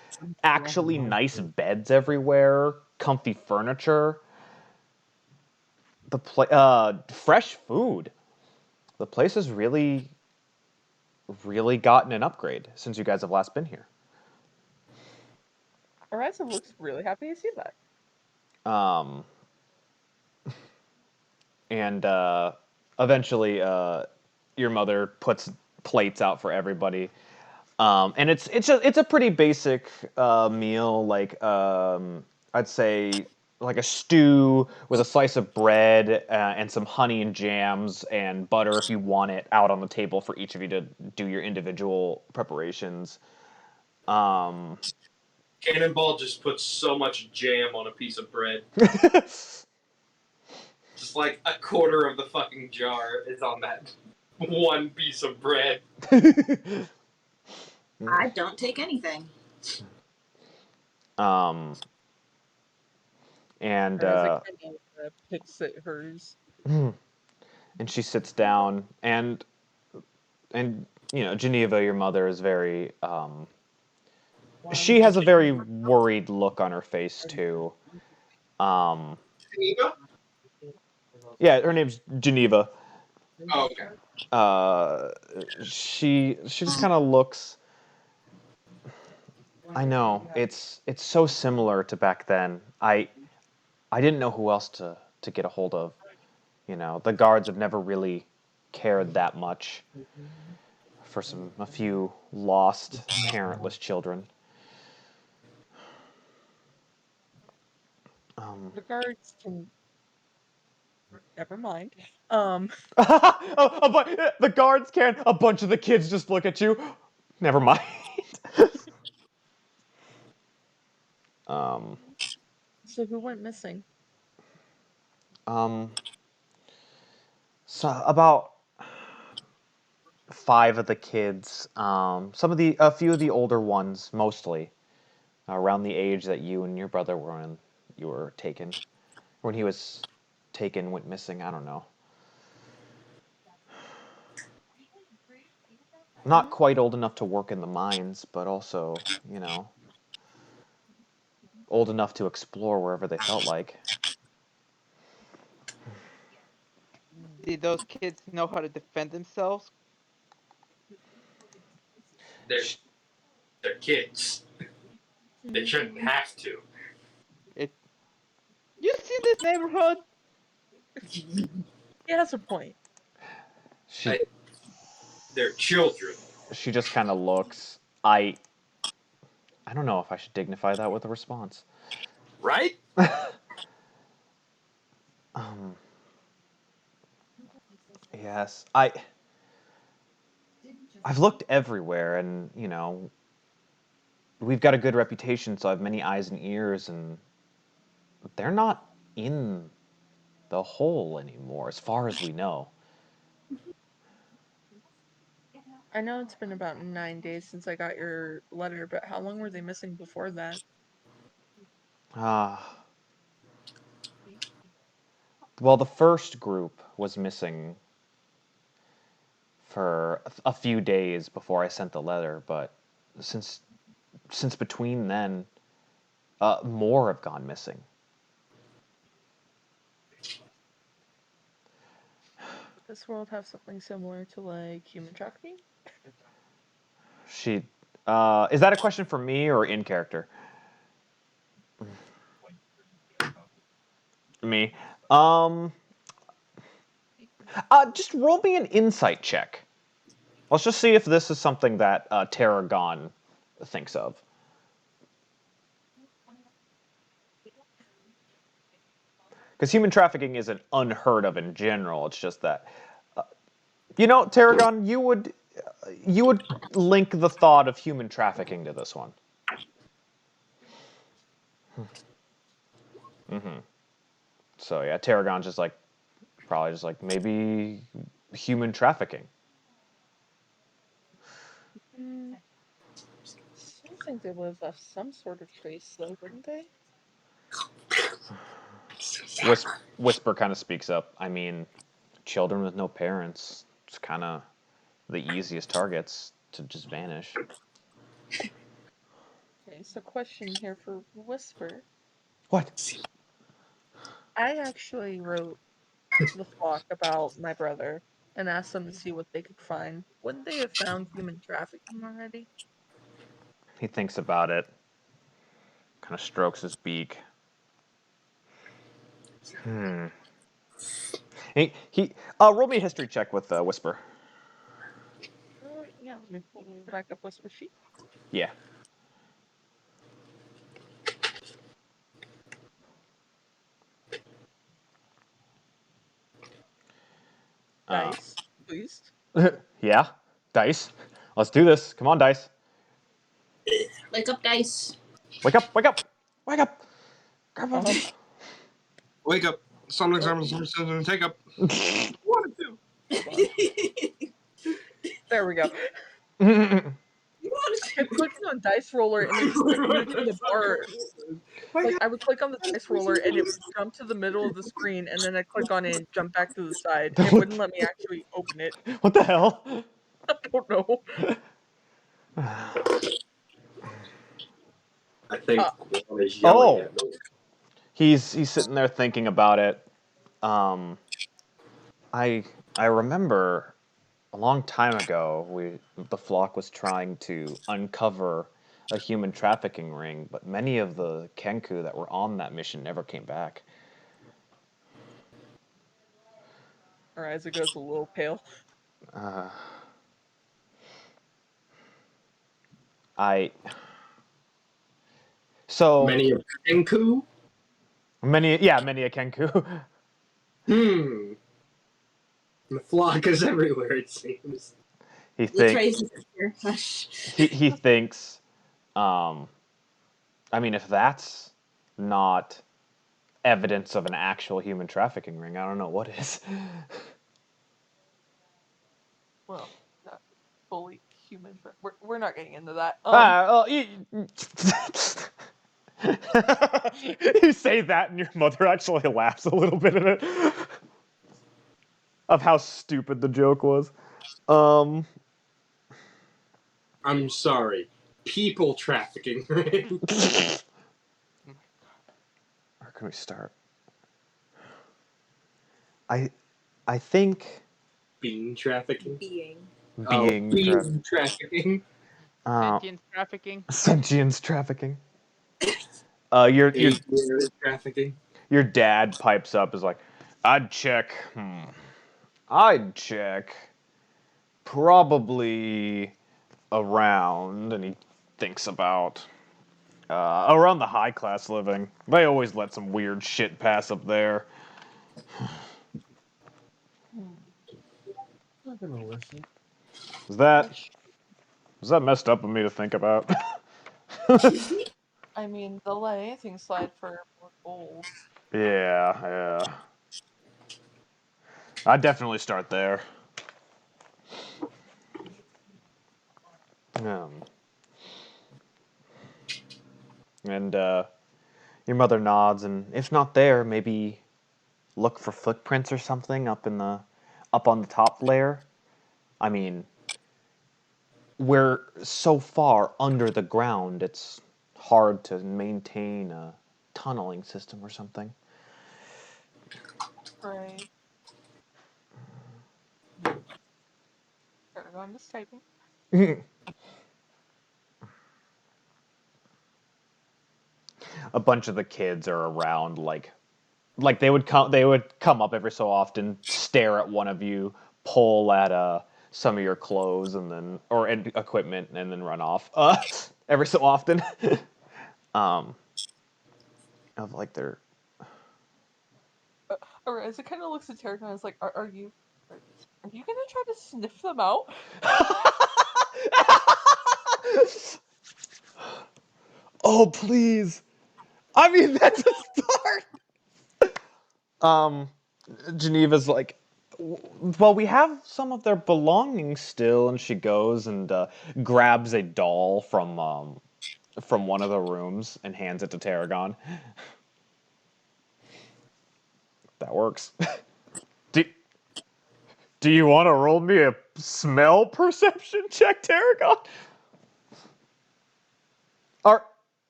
actually nice beds everywhere. Comfy furniture. Fresh food. The place has really, really gotten an upgrade since you guys have last been here. Ariza looks really happy to see that. Um, and eventually, your mother puts plates out for everybody. And it's a pretty basic meal, like I'd say like a stew with a slice of bread and some honey and jams and butter if you want it out on the table for each of you to do your individual preparations. Cannonball just puts so much jam on a piece of bread. Just like a quarter of the fucking jar is on that one piece of bread. I don't take anything. And Ariza kind of picks at hers. and she sits down and Geneva, your mother, is very she has a very worried look on her face too. Geneva? Yeah, her name's Geneva. Oh, okay. She just kind of looks. I know it's so similar to back then. I didn't know who else to get a hold of. The guards have never really cared that much for a few lost parentless children. The guards can. Never mind. The guards can. A bunch of the kids just look at you. Never mind. So who went missing? So about 5 of the kids, a few of the older ones, mostly around the age that you and your brother were when you were taken, when he was taken, went missing. I don't know. Not quite old enough to work in the mines, but also, old enough to explore wherever they felt like. Did those kids know how to defend themselves? They're kids. They shouldn't have to. You see this neighborhood? He has a point. They're children. She just kind of looks. I don't know if I should dignify that with a response. Right? Yes, I've looked everywhere, and we've got a good reputation, so I have many eyes and ears, and they're not in the hole anymore, as far as we know. I know it's been about 9 days since I got your letter, but how long were they missing before that? Well, the first group was missing for a few days before I sent the letter, but since between then, more have gone missing. Does this world have something similar to like human trafficking? Is that a question for me or in character? Me. Just roll me an insight check. Let's just see if this is something that Tarragon thinks of. Because human trafficking isn't unheard of in general. It's just that, Tarragon, you would link the thought of human trafficking to this one. So yeah, Tarragon's probably just like maybe human trafficking. I think they would have left some sort of trace, though, wouldn't they? Whisper kind of speaks up. I mean, children with no parents, it's kind of the easiest targets to just vanish. Okay, so question here for Whisper. What? I actually wrote the flock about my brother and asked them to see what they could find. Wouldn't they have found human trafficking already? He thinks about it, kind of strokes his beak. Roll me a history check with Whisper. Yeah, let me pull back up Whisper sheet. Yeah. Dice, please. Yeah. Dice. Let's do this. Come on, Dice. Wake up, Dice. Wake up, wake up, wake up. Grab up. Wake up. Something's take up. 1 and 2. There we go. I kept clicking on dice roller and it was moving the bar. Like I would click on the dice roller and it would jump to the middle of the screen, and then I click on it and jump back to the side. It wouldn't let me actually open it. What the hell? I don't know. I think Juan is yelling at me. He's sitting there thinking about it. I remember a long time ago the flock was trying to uncover a human trafficking ring, but many of the Kenku that were on that mission never came back. Ariza goes a little pale. So Many of Kenku? many a Kenku. The flock is everywhere, it seems. He thinks. Latreus is here. Hush. He thinks. I mean, if that's not evidence of an actual human trafficking ring, I don't know what is. Well, not fully human, but we're not getting into that. You say that, and your mother actually laughs a little bit at it of how stupid the joke was. I'm sorry. People trafficking ring. Where can we start? I think Bean trafficking? Being. being trafficking. Sentience trafficking. Sentience trafficking. Your trafficking. Your dad pipes up is like, I'd check. I'd check. Probably around, and he thinks about around the high class living. They always let some weird shit pass up there. I'm not gonna listen. Is that messed up of me to think about? I mean, they'll let anything slide for more gold. Yeah. I'd definitely start there. And your mother nods, and if not there, maybe look for footprints or something up on the top layer. I mean, we're so far under the ground, it's hard to maintain a tunneling system or something. Right. Tarragon is typing. A bunch of the kids are around, like they would come up every so often, stare at one of you, pull at some of your clothes and equipment, and then run off every so often. Of like their. Ariza kind of looks at Tarragon and is like, "Are you gonna try to sniff them out?" Oh please! I mean, that's a start. Geneva's like, well, we have some of their belongings still, and she goes and grabs a doll from one of the rooms and hands it to Tarragon. That works. Do you want to roll me a smell perception check, Tarragon?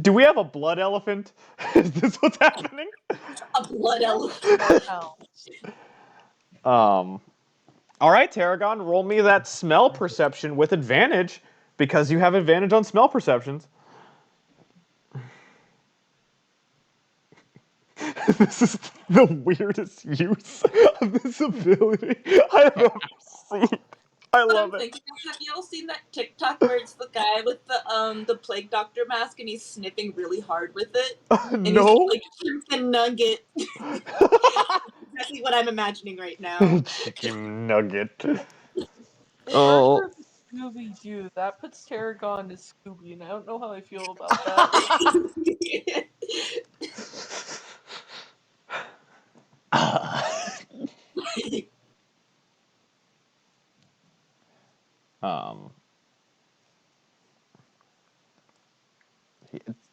Do we have a blood elephant? Is this what's happening? A blood elephant. Bloodhounds. All right, Tarragon, roll me that smell perception with advantage, because you have advantage on smell perceptions. This is the weirdest use of this ability I've ever seen. I What I'm love it. thinking is, have you all seen that TikTok where it's the guy with the plague doctor mask and he's sniffing really hard with it? And he's No. like chicken nugget. Exactly what I'm imagining right now. Chicken nugget. In Oh. Murder of the Scooby-Doo, that puts Tarragon as Scooby, and I don't know how I feel about that.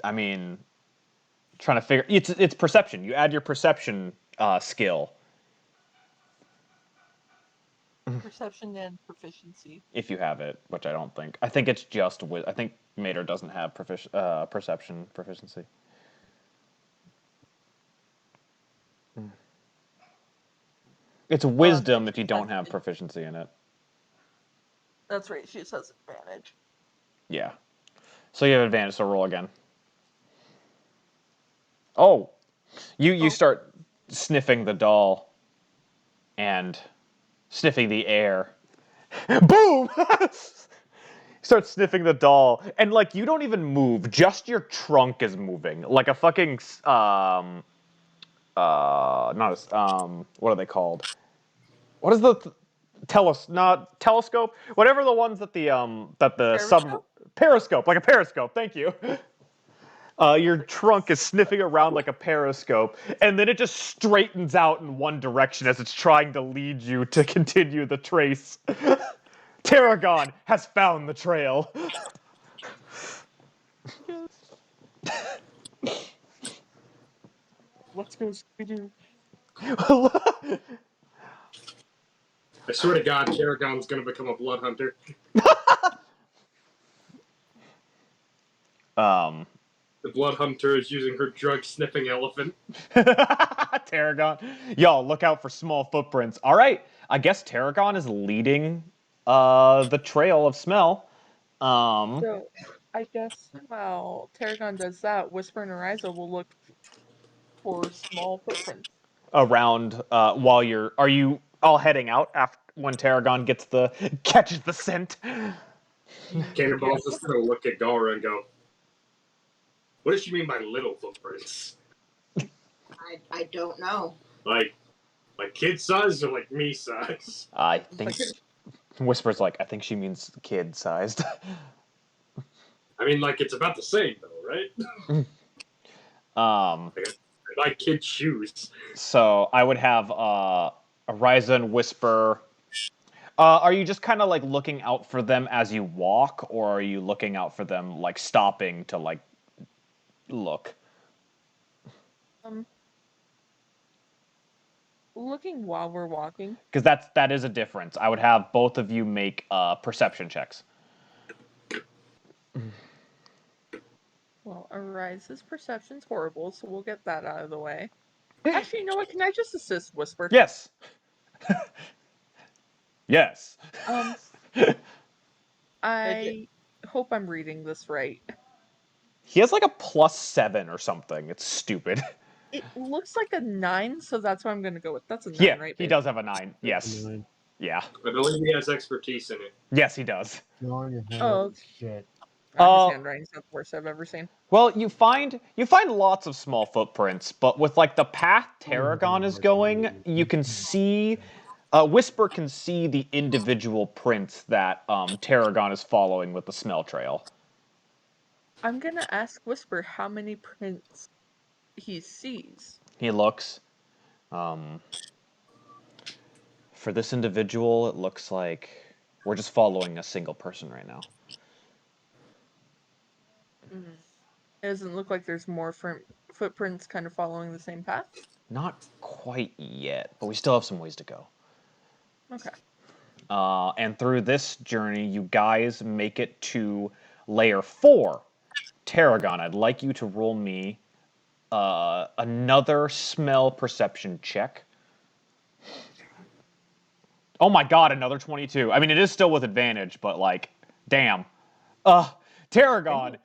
I mean, trying to figure it's perception. You add your perception skill Perception and proficiency. if you have it, which I don't think. I think it's just I think Maider doesn't have perception proficiency. It's wisdom if you don't have proficiency in it. That's right, she just has advantage. Yeah. So you have advantage, so roll again. Oh. You start sniffing the doll and sniffing the air. Boom! Start sniffing the doll, and like you don't even move, just your trunk is moving. Like a fucking not a, what are they called? What is the not telescope? Whatever the ones that the Periscope? periscope, like a periscope. Thank you. Your trunk is sniffing around like a periscope, and then it just straightens out in one direction as it's trying to lead you to continue the trace. Tarragon has found the trail. Let's go, Scooby-Doo. I swear to God, Tarragon's gonna become a blood hunter. The blood hunter is using her drug sniffing elephant. Tarragon. Y'all, look out for small footprints. All right, I guess Tarragon is leading the trail of smell. So, I guess while Tarragon does that, Whisper and Ariza will look for small footprints. Around while are you all heading out after when Tarragon catches the scent? Cannonball's just gonna look at Galrah and go, "What does she mean by little footprints? I don't know. Like kid size or like me size?" I think Whisper's like, I think she means kid-sized. I mean, like it's about the same though, right? Like kid shoes. So I would have Ariza and Whisper. Are you just kind of like looking out for them as you walk, or are you looking out for them like stopping to like look? Looking while we're walking. Because that is a difference. I would have both of you make perception checks. Well, Ariza's perception's horrible, so we'll get that out of the way. Actually, you know what? Can I just assist Whisper? Yes. Yes. I hope I'm reading this right. He has like a +7 or something. It's stupid. It looks like a 9, so that's what I'm gonna go with. That's a 9, Yeah, right? he does have a 9. Yes. Yeah. I believe he has expertise in it. Yes, he does. Oh, shit. His handwriting's not the worst I've ever seen. Well, you find lots of small footprints, but with like the path Tarragon is going, you can see Whisper can see the individual prints that Tarragon is following with the smell trail. I'm gonna ask Whisper how many prints he sees. He looks. For this individual, it looks like we're just following a single person right now. It doesn't look like there's more footprints kind of following the same path. Not quite yet, but we still have some ways to go. Okay. And through this journey, you guys make it to layer 4. Tarragon, I'd like you to roll me another smell perception check. Oh my god, another 22. I mean, it is still with advantage, but like, damn. Tarragon,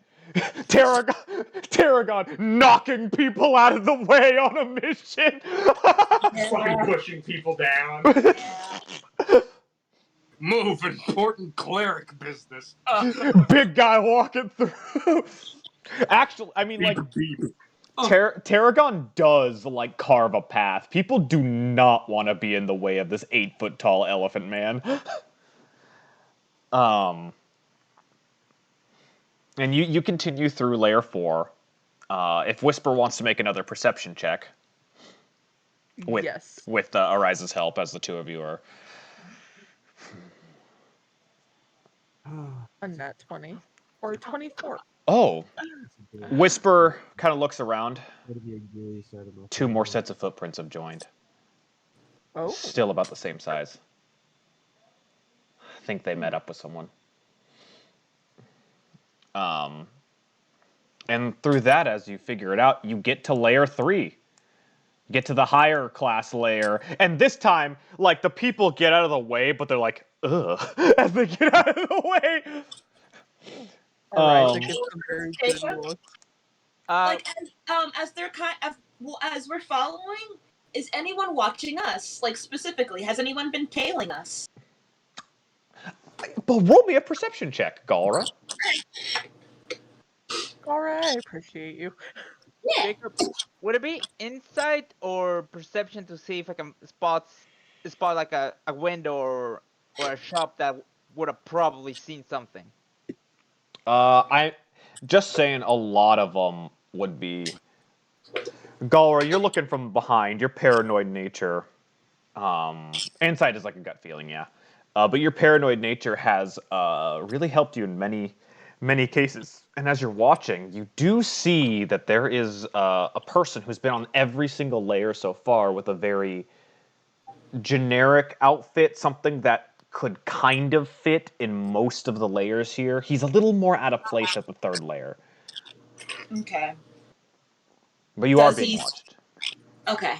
Tarragon knocking people out of the way on a mission. Fucking pushing people down. Move, important cleric business. Big guy walking through. Actually, I mean, like, beep. Tarragon does, like, carve a path. People do not want to be in the way of this 8-foot-tall elephant man. And you continue through layer 4. If Whisper wants to make another perception check. With Ariza's help, as the two of you are. A nat 20. Or 24. Oh. Whisper kind of looks around. 2 more sets of footprints have joined. Oh. Still about the same size. I think they met up with someone. And through that, as you figure it out, you get to layer 3. Get to the higher class layer. And this time, like, the people get out of the way, but they're like, ugh, as they get out of the way. Alright, gets some very good looks. Like, as they're as we're following, is anyone watching us? Like, specifically, has anyone been tailing us? But roll me a perception check, Galrah. Alright, I appreciate you. Yeah. Jacob, would it be insight or perception to see if I can spot like a window or a shop that would have probably seen something? I just saying a lot of them would be. Galrah, you're looking from behind. Your paranoid nature. Insight is like a gut feeling, yeah. But your paranoid nature has really helped you in many cases. And as you're watching, you do see that there is a person who's been on every single layer so far with a very generic outfit, something that could kind of fit in most of the layers here. He's a little more out of place at the 3rd layer. Okay. But you are being watched. Okay.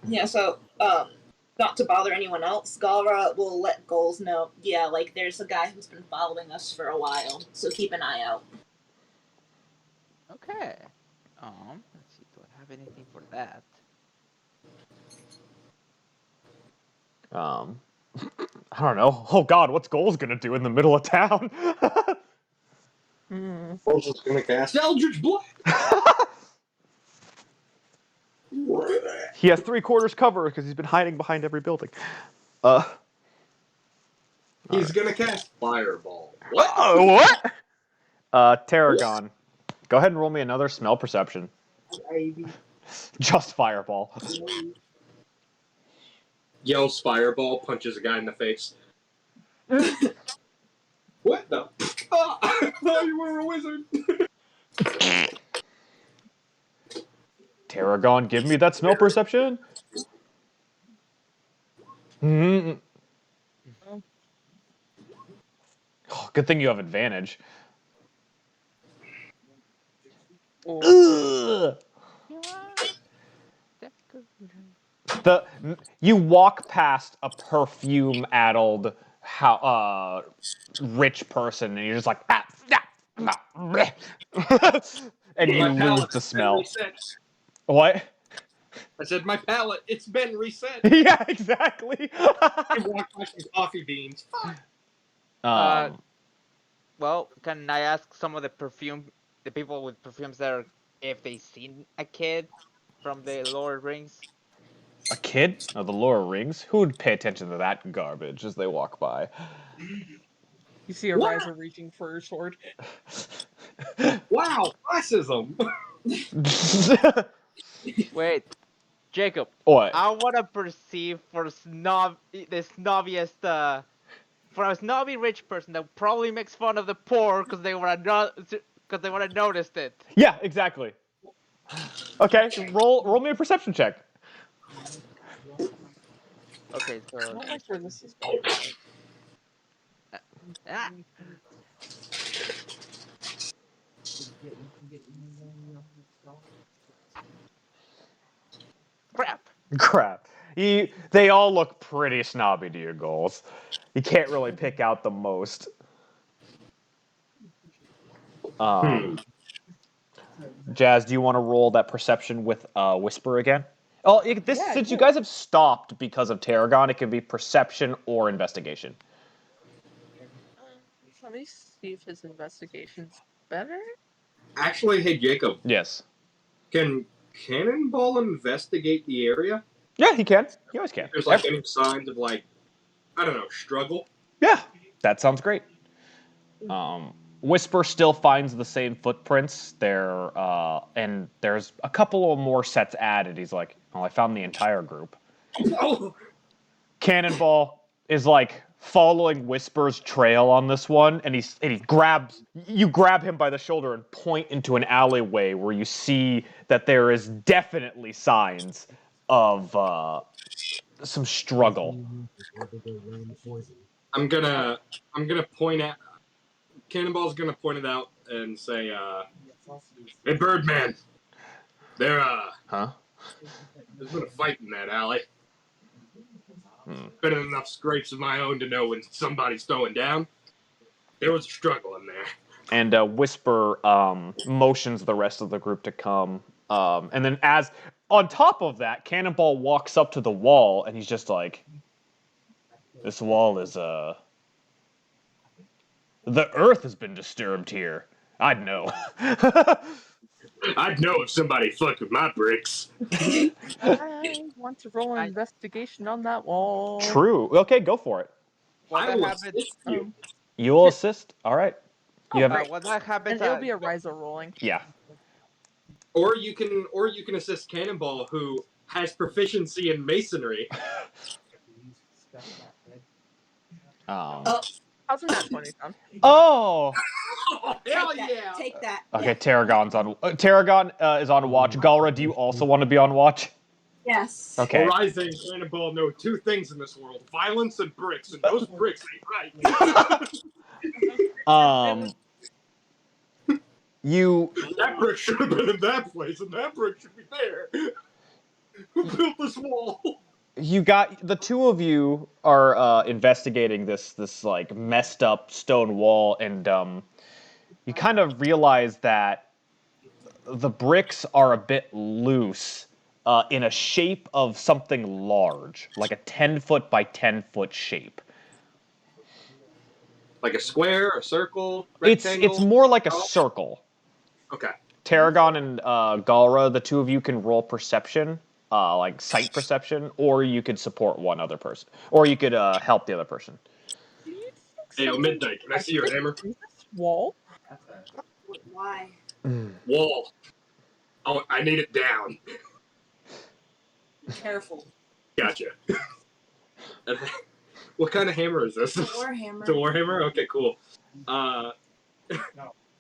Yeah, so, not to bother anyone else, Galrah will let Golz know, yeah, like, there's a guy who's been following us for a while, so keep an eye out. Okay. Let's see, do I have anything for that? I don't know. Oh God, what's Golz gonna do in the middle of town? Golz is gonna cast Eldritch Blast. He has 3/4 cover because he's been hiding behind every building. He's gonna cast Fireball. What? What? Tarragon. Go ahead and roll me another smell perception. Just Fireball. Yells Fireball, punches a guy in the face. What the? Oh, I thought you were a wizard. Tarragon, give me that smell perception. Oh, good thing you have advantage. Ugh. You walk past a perfume-addled rich person, and you're just like, and you lose the smell. What? I said my palate, it's been reset. Yeah, exactly. I walked by some coffee beans. Well, can I ask some of the people with perfumes there, if they seen a kid from the lower rings? A kid? Oh, the lower rings? Who would pay attention to that garbage as they walk by? You see Ariza reaching for her sword. Wow, classism. Wait, Jacob. What? I want to perceive for a snobby rich person that probably makes fun of the poor because they would have noticed it. Yeah, exactly. Okay, roll me a perception check. Okay, so. I don't like where this is going. Crap. They all look pretty snobby to you, Golz. You can't really pick out the most. Jazz, do you want to roll that perception with Whisper again? Oh, since you guys have stopped because of Tarragon, it can be perception or investigation. Let me see if his investigation's better. Actually, hey Jacob, Yes. can Cannonball investigate the area? Yeah, he can. He always can. There's like any signs of like, I don't know, struggle? Yeah, that sounds great. Whisper still finds the same footprints there, and there's a couple of more sets added. He's like, "Oh, I found the entire group." Oh! Cannonball is like following Whisper's trail on this one, and he grabs him by the shoulder and point into an alleyway where you see that there is definitely signs of some struggle. I'm gonna point at Cannonball's gonna point it out and say, "Hey, Birdman, there's been a fight in that alley. Been enough scrapes of my own to know when somebody's throwing down. There was a struggle in there." And Whisper motions the rest of the group to come. And then on top of that, Cannonball walks up to the wall, and he's just like, "This wall is, the earth has been disturbed here. I'd know." I'd know if somebody fucked with my bricks. I want to roll an investigation on that wall. True. Okay, go for it. I will assist you. You will assist? All right. You have what happens? And it'll be Ariza rolling. Yeah. Or you can assist Cannonball, who has proficiency in masonry. How's that 20 sound? Oh! Hell Take yeah! Take that. Okay, Tarragon's on. Tarragon is on watch. Galrah, do you also want to be on watch? Yes. Okay. Ariza and Cannonball know two things in this world: violence and bricks, and those bricks ain't right. That brick should have been in that place, and that brick should be there. Who built this wall? The two of you are investigating this like messed up stone wall, and you kind of realize that the bricks are a bit loose, in a shape of something large, like a 10-foot by 10-foot shape. Like a square, a circle, rectangle? It's more like a circle. Okay. Tarragon and Galrah, the two of you can roll perception, like sight perception, or you could support one other person, or you could help the other person. Hey, Midnight, can I see your hammer? Wall? Why? Wall. Oh, I need it down. Careful. Gotcha. What kind of hammer is this? Warhammer. It's a Warhammer? Okay, cool.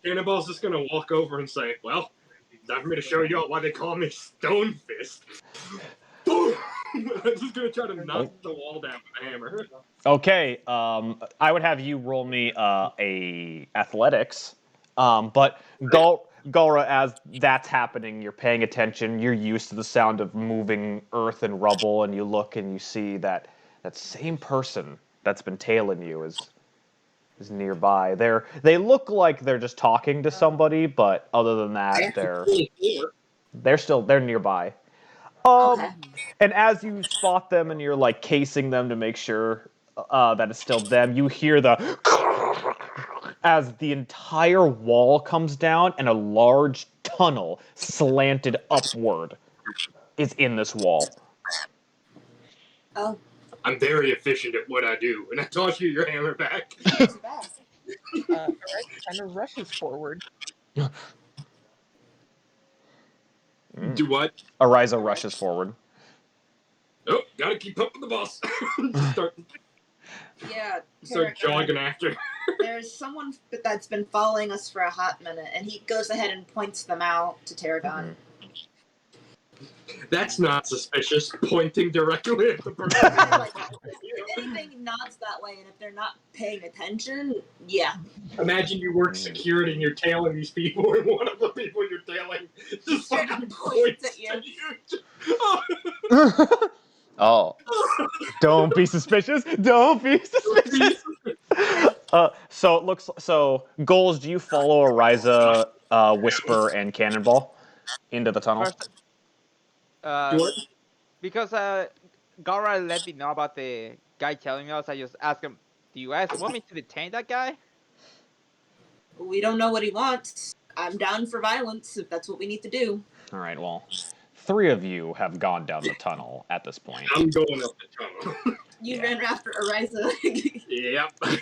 Cannonball's just gonna walk over and say, "Well, time for me to show you all why they call me Stone Fist." I'm just gonna try to knock the wall down with a hammer. Okay, I would have you roll me a athletics, but Galrah, as that's happening, you're paying attention. You're used to the sound of moving earth and rubble, and you look and you see that same person that's been tailing you is nearby. They look like they're just talking to somebody, but other than that, they're nearby. Okay. And as you spot them and you're like casing them to make sure that it's still them, you hear as the entire wall comes down and a large tunnel slanted upward is in this wall. Oh. I'm very efficient at what I do, and I toss you your hammer back. Ariza kind of rushes forward. Do what? Ariza rushes forward. Oh, gotta keep up with the boss. Start jogging after. There's someone that's been following us for a hot minute, and he goes ahead and points them out to Tarragon. That's not suspicious. Pointing directly at the person. If anything nods that way, and if they're not paying attention, yeah. Imagine you work security and you're tailing these people, and one of the people you're tailing just fucking points at you. Oh. Don't be suspicious. Don't be suspicious. So it looks so. Golz, do you follow Ariza, Whisper, and Cannonball into the tunnel? First, Do uh, what? because Galrah let me know about the guy telling us, I just asked him, "Do you guys want me to detain that guy?" We don't know what he wants. I'm down for violence if that's what we need to do. All right. Well, 3 of you have gone down the tunnel at this point. I'm going up the tunnel. You Yeah. ran after Ariza. Yep. The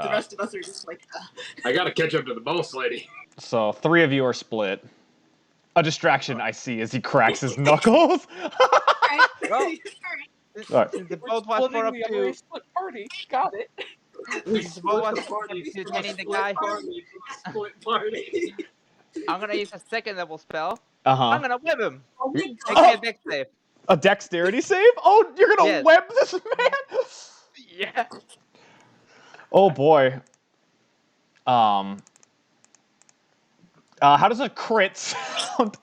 rest of us are just like, I gotta catch up to the boss lady. So 3 of you are split. A distraction I see as he cracks his knuckles. alright. Well, Alright. since the We're boat was for splitting up the to already split party. Got it. We Since the boat was split the party. to Split detaining the guy, party. Split party. I'm gonna use a second level spell. Uh-huh. I'm gonna whip him. Oh my Make god. me a dex save. A dexterity save? Oh, you're gonna Yes. web this man? Yeah. Oh boy. How does a crit sound?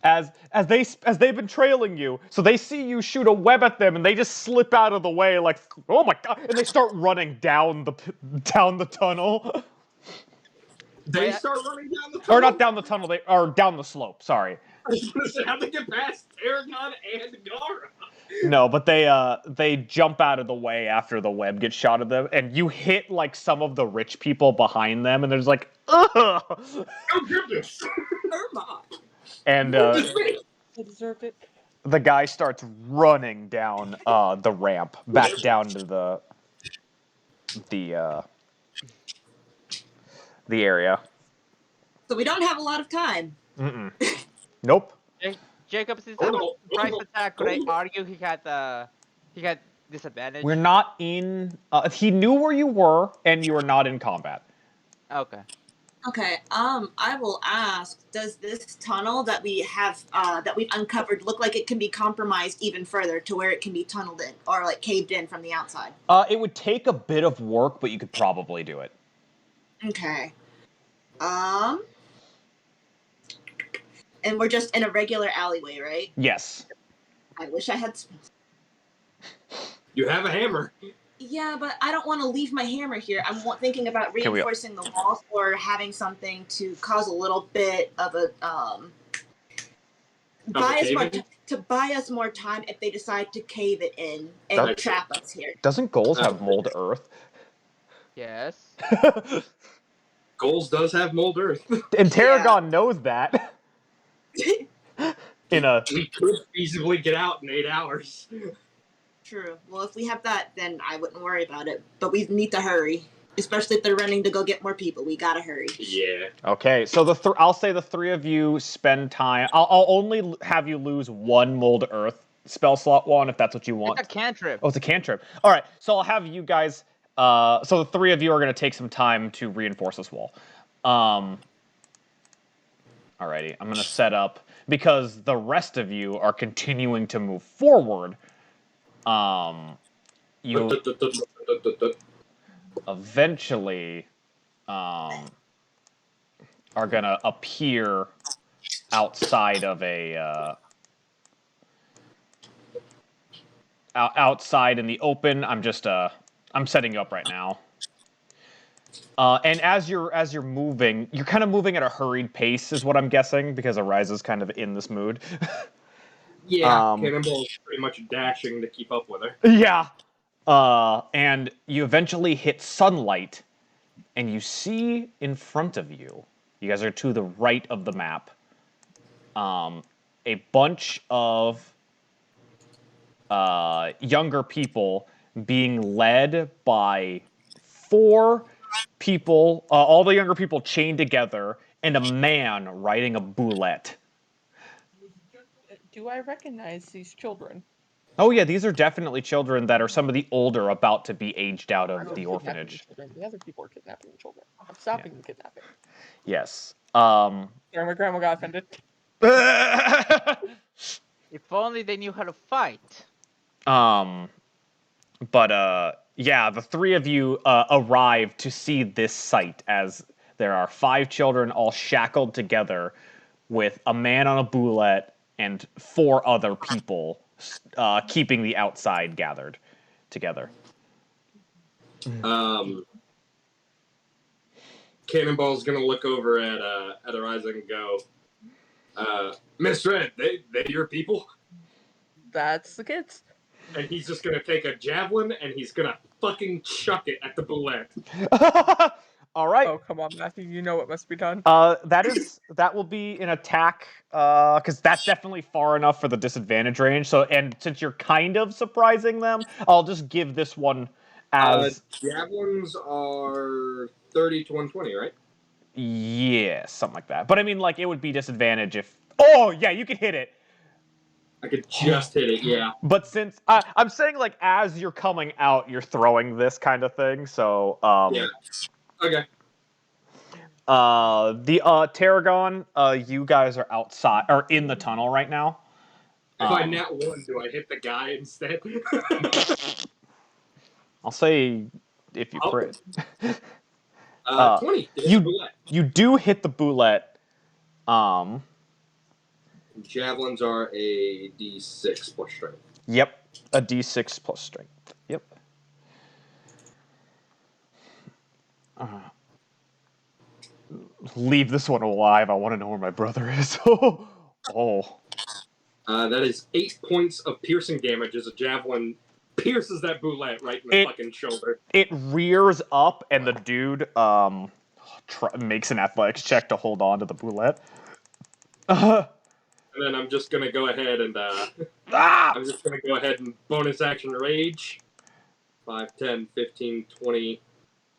As they've been trailing you, so they see you shoot a web at them, and they just slip out of the way, like, oh my god, and they start running down the tunnel, They Wait, start running down the tunnel. or not down the tunnel, they are down the slope. Sorry, I was gonna say, how'd they get past Tarragon and Galrah? no, but they jump out of the way after the web gets shot at them, and you hit like some of the rich people behind them, and there's like, ugh, Oh goodness! Irma. and They deserved it. the guy starts running down the ramp back down to the area. So we don't have a lot of time. Mm-mm. Nope. Jacob, since Oh, that was no. surprise Oh, no. attack, could I Oh. argue he had disadvantage? We're not in. He knew where you were, and you are not in combat. Okay. Okay, I will ask, does this tunnel that we have, that we've uncovered look like it can be compromised even further to where it can be tunneled in, or like caved in from the outside? It would take a bit of work, but you could probably do it. Okay. And we're just in a regular alleyway, right? Yes. I wish I had... You have a hammer. Yeah, but I don't want to leave my hammer here. I'm thinking about Can we- reinforcing the walls or having something to cause a little bit of a buy us more time if they decide to cave it in and That's- trap us here. Doesn't Golz have mold earth? Yes. Golz does have mold earth. And Tarragon knows that. In a We could feasibly get out in 8 hours. True. Well, if we have that, then I wouldn't worry about it. But we need to hurry, especially if they're running to go get more people. We gotta hurry. Yeah. okay. So I'll say the 3 of you spend time. I'll only have you lose 1 mold earth spell slot 1 if that's what you want. It's a cantrip. Oh, it's a cantrip. All right, so I'll have you guys. So the 3 of you are going to take some time to reinforce this wall. Alrighty, I'm going to set up because the rest of you are continuing to move forward. You eventually are going to appear outside of a. Outside in the open. I'm setting you up right now. And as you're moving, you're kind of moving at a hurried pace, is what I'm guessing, because Ariza's kind of in this mood. Yeah, Cannonball's pretty much dashing to keep up with her. Yeah. And you eventually hit sunlight, and you see in front of you, you guys are to the right of the map, a bunch of younger people being led by 4 people, all the younger people chained together, and a man riding a boulette. Do I recognize these children? Oh yeah, these are definitely children that are some of the older about to be aged out I of don't the kidnapping orphanage. children. The other people are kidnapping the children. I'm stopping the kidnapping. Yes. Sorry, my grandma got offended. If only they knew how to fight. But yeah, the 3 of you arrive to see this sight as there are 5 children all shackled together with a man on a boulette and 4 other people keeping the outside gathered together. Cannonball's gonna look over at Ariza and go, Miss Red, they your people? That's the kids. And he's just gonna take a javelin and he's gonna fucking chuck it at the bullet. All right. Oh, come on, Matthew. You know what must be done. That will be an attack, because that's definitely far enough for the disadvantage range. So, and since you're kind of surprising them, I'll just give this one as Javelins are 30 to 120, right? yeah, something like that. But I mean, like, it would be disadvantage if. Oh yeah, you could hit it. I could just hit it, yeah. But since I'm saying, like, as you're coming out, you're throwing this kind of thing. So Yeah. Okay. the Tarragon, you guys are outside or in the tunnel right now. If I nat 1, do I hit the guy instead? I'll say if you crit. 20. You do hit the boulette. Javelins are a D6 plus strength. Yep, a D6 plus strength. Yep. Leave this one alive. I want to know where my brother is. Oh. That is 8 points of piercing damage as a javelin pierces that boulette right in the fucking shoulder. It rears up, and the dude makes an athletics check to hold on to the boulette. And then I'm just gonna go ahead and bonus action rage. 5, 10, 15, 20,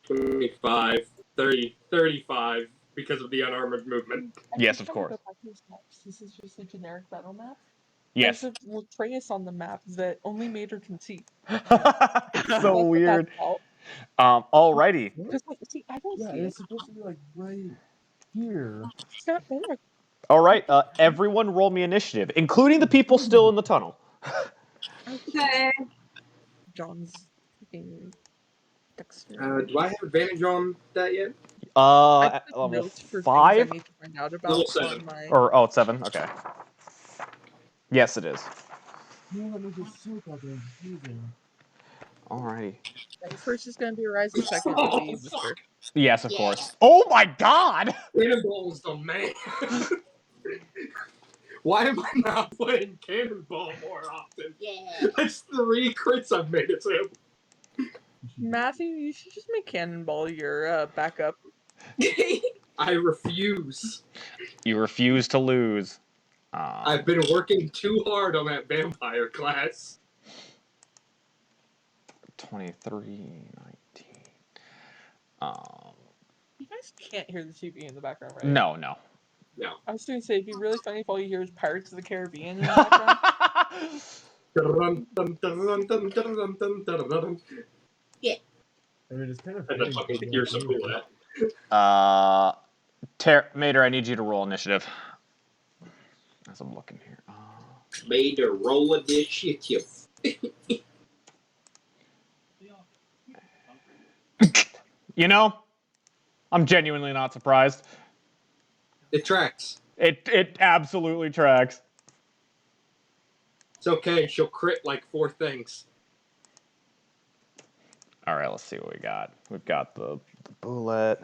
25, 30, 35 because of the unarmored movement. Yes, of course. This is just a generic battle map. Yes. There's a Latreus on the map that only Maider can see. So weird. Alrighty. See, I don't see it's supposed to be like right here. It's not there. All right, everyone roll me initiative, including the people still in the tunnel. Okay. John's fucking dexterity. Do I have advantage on that yet? I took Level notes for 5 things I need to find out about Level 7. on my... or 7. Okay. Yes, it is. No, let me just see what they're using. Alrighty. First is going to be Ariza, second will be Whisper. Yes, of course. Oh my god! Cannonball is the man. Why am I not playing Cannonball more often? Yeah. That's 3 crits I've made it to. Matthew, you should just make Cannonball your backup. I refuse. You refuse to lose. I've been working too hard on that vampire class. 23, 19. You guys can't hear the TV in the background, right? No. No. I was going to say, it'd be really funny if all you hear is Pirates of the Caribbean in the background. Yeah. I mean, it's kind of And then fucking hear some of that. Maider, I need you to roll initiative. As I'm looking here. Maider, roll initiative. You know, I'm genuinely not surprised. It tracks. It absolutely tracks. It's okay. She'll crit like 4 things. All right, let's see what we got. We've got the bullet.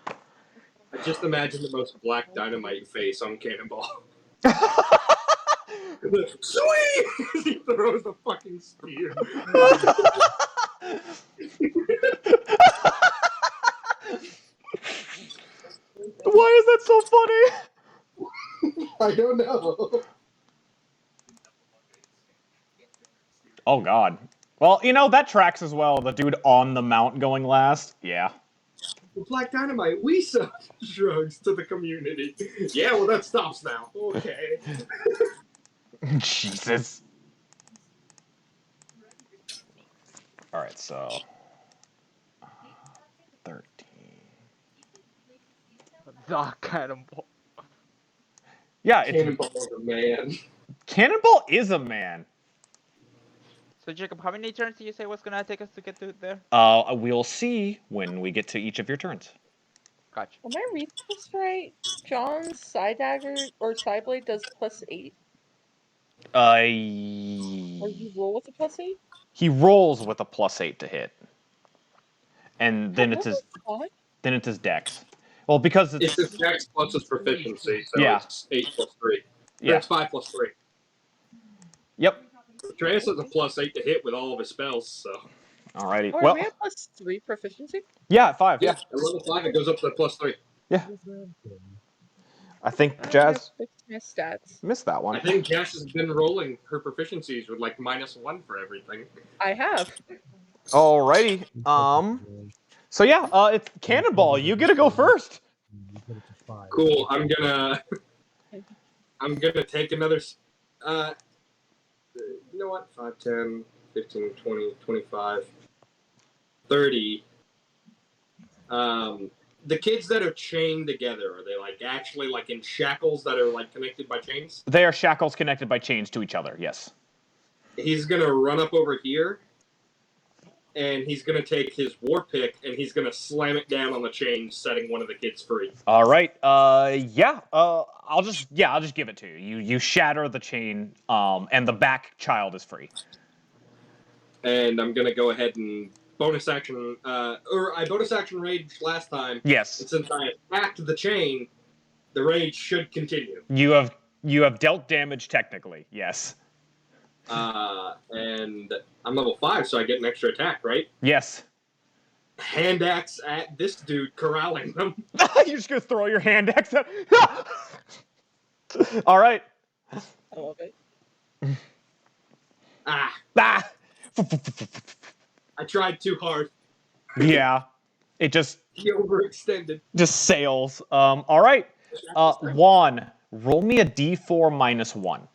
I just imagine the most Black Dynamite face on Cannonball. Sweet! He throws the fucking spear. Why is that so funny? I don't know. Oh god. Well, you know, that tracks as well. The dude on the mount going last. Yeah. Black Dynamite, we sell drugs to the community. Yeah, well, that stops now. Okay. Jesus. Alright, so... 13. The Cannonball. Yeah, Cannonball is a man. Cannonball is a man. So Jacob, how many turns did you say was gonna take us to get to there? We'll see when we get to each of your turns. Gotcha. Am I reading this right? John's side dagger or side blade does +8? Or you roll with a +8? He rolls with a +8 to hit. and then it's his dex. Well, because It's his dex plus his proficiency, so Yeah. it's 8 plus 3. Yeah. Or it's 5 plus 3. Yep. Latreus has a plus 8 to hit with all of his spells, so. Alrighty. Or Well, we have +3 proficiency? yeah, at 5. Yeah. At level 5, it goes up to plus 3. Yeah. I think I Jazz have fixed my stats. missed that one. I think Jess has been rolling her proficiencies with like -1 for everything. I have. Alrighty. So yeah, it's Cannonball. You get to go first. Cool. I'm gonna take another. You know what? 5, 10, 15, 20, 25, 30. The kids that are chained together, are they like actually like in shackles that are like connected by chains? They are shackles connected by chains to each other. Yes. He's gonna run up over here, and he's gonna take his war pick and he's gonna slam it down on the chain, setting one of the kids free. All right. Yeah. I'll just give it to you. You shatter the chain. And the back child is free. And I'm gonna go ahead and bonus action. Or I bonus action rage last time. Yes. And since I attacked the chain, the rage should continue. You have dealt damage technically. Yes. And I'm level 5, so I get an extra attack, right? Yes. Hand axe at this dude, corralling them. You're just gonna throw your hand axe at. All right. I love it. Ah, Ah. I tried too hard. Yeah. It just He overextended. sails. All right. Juan, roll me a d4 minus 1.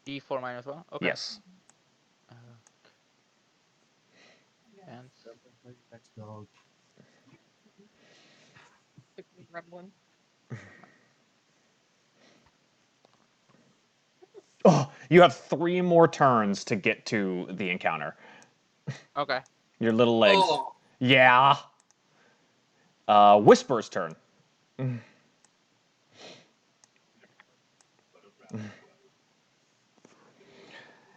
D4 minus 1? Okay. Yes. And Gremlin. Oh, you have 3 more turns to get to the encounter. okay. Your little legs. Oh, Yeah. Whisper's turn.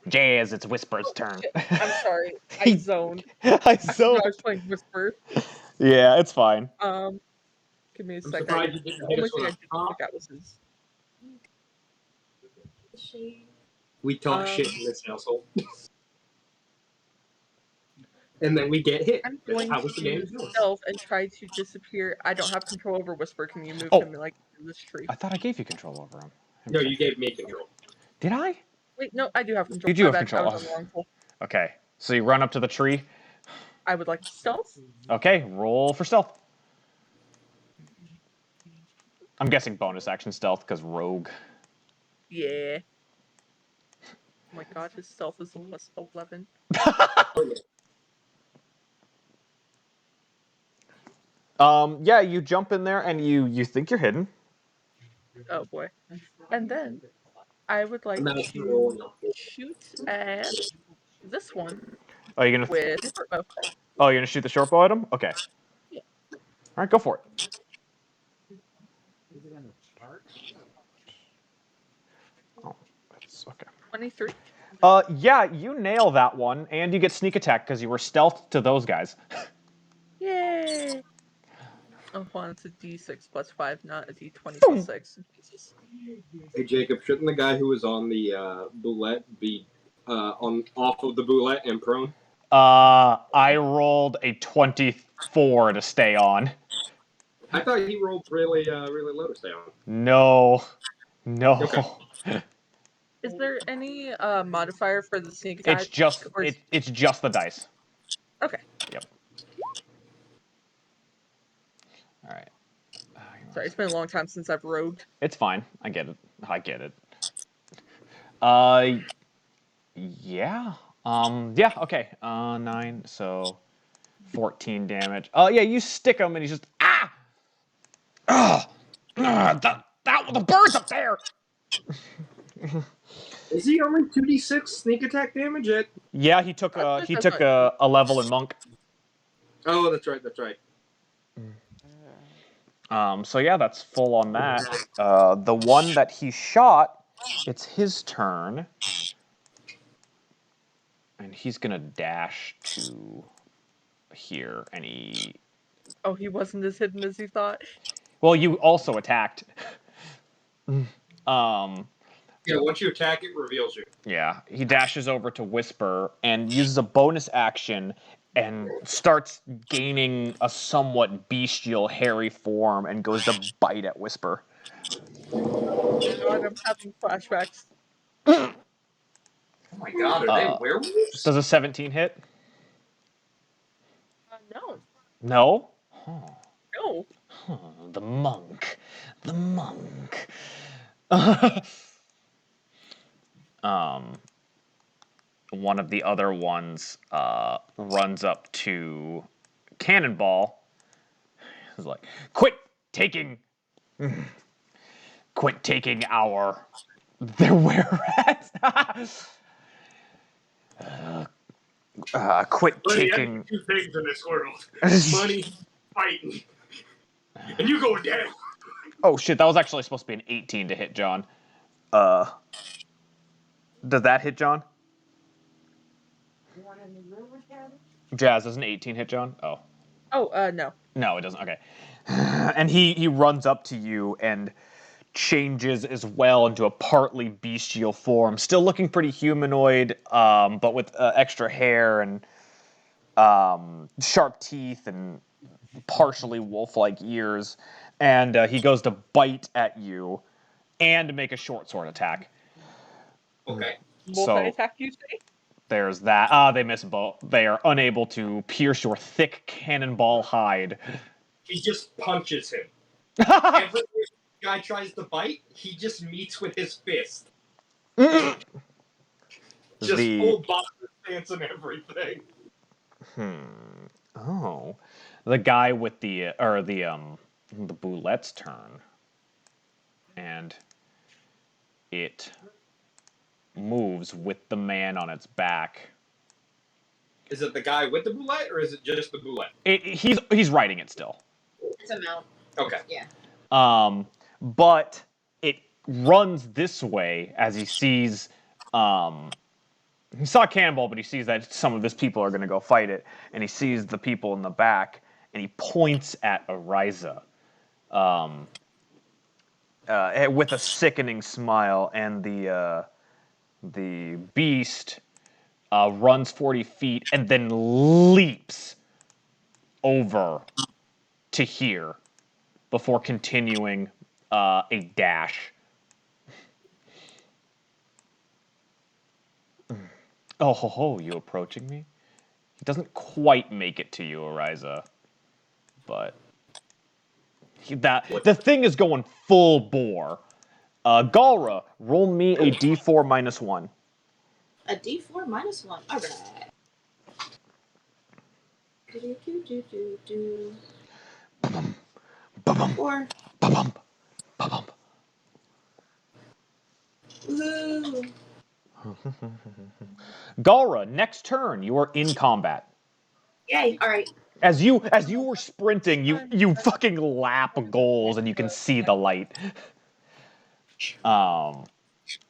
Jazz, it's Whisper's turn. I'm sorry. I zoned. I I zoned. was playing Whisper. Yeah, it's fine. Give me a I'm second. surprised you didn't The hit only us thing with I a didn't pop. think that was his. We talk shit in this household. And then we get hit. I'm That's going how the game to goes. stealth and try to disappear. I don't have control over Whisper. Can you move Oh. him like in this tree? I thought I gave you control over him. No, you gave me control. Did I? Wait, no, I do have control. You do My have bad, control. I was on the wrong pole. Okay, so you run up to the tree. I would like to stealth. Okay, roll for stealth. I'm guessing bonus action stealth because rogue. Yeah. Oh my god, his stealth is a +11. Yeah, you jump in there and you think you're hidden. Oh boy. And then I would like Imagine to rolling up. shoot at this one Oh, you're gonna. with short bow. Oh, you're gonna shoot the short bow at him. Okay. Yeah. All right, go for it. Oh, that's okay. 23. Yeah, you nail that one, and you get sneak attack because you were stealth to those guys. Yay! Oh, Juan, it's a d6 plus 5, not a d20 plus 6. Jesus. Hey Jacob, shouldn't the guy who was on the boulette be off of the boulette and prone? I rolled a 24 to stay on. I thought he rolled really low to stay on. No. Okay. Is there any modifier for the sneak attack? It's just or is- it's just the dice. Okay. Yep. All right. Sorry, it's been a long time since I've rogued. It's fine. I get it. Yeah. Yeah. Okay. 9. So 14 damage. Oh yeah, you stick him and he's just the bird's up there. Is he only 2d6 sneak attack damage at? Yeah, he took a level in monk. Oh, that's right. So yeah, that's full on that. The one that he shot, it's his turn. And he's gonna dash to here, and he... Oh, he wasn't as hidden as he thought. Well, you also attacked. Yeah, once you attack, it reveals you. Yeah, he dashes over to Whisper and uses a bonus action and starts gaining a somewhat bestial, hairy form and goes to bite at Whisper. God, I'm having flashbacks. Oh my god, are they werewolves? Does a 17 hit? No. No? No. The monk. The monk. One of the other ones runs up to Cannonball. He's like, quit taking our... They're were-rats. Quit Buddy, taking... two things in this world. Money, fighting. And you going down. Oh shit, that was actually supposed to be an 18 to hit, John. Does that hit, John? Jazz, does an 18 hit, John? Oh. Oh, no. No, it doesn't. Okay. And he runs up to you and changes as well into a partly bestial form, still looking pretty humanoid, but with extra hair and sharp teeth and partially wolf-like ears. And he goes to bite at you and make a short sword attack. Okay. Multi-attack, you say? There's that. They miss both. They are unable to pierce your thick cannonball hide. He just punches him. Every guy tries to bite, he just meets with his fist. Just full boxer stance and everything. Oh. The guy with the boulette's turn. And it moves with the man on its back. Is it the guy with the boulette, or is it just the boulette? He's riding it still. It's a mount. Okay. Yeah. But it runs this way as he sees... he saw Cannonball, but he sees that some of his people are going to go fight it, and he sees the people in the back, and he points at Ariza with a sickening smile, and the beast runs 40 feet and then leaps over to here before continuing a dash. Oh ho ho, you approaching me? He doesn't quite make it to you, Ariza. But the thing is going full bore. Galrah, roll me a d4 minus 1. A D4 minus 1. All right. Four. Woohoo. Galrah, next turn, you are in combat. Yay. All right. As you were sprinting, you fucking lap Golz and you can see the light.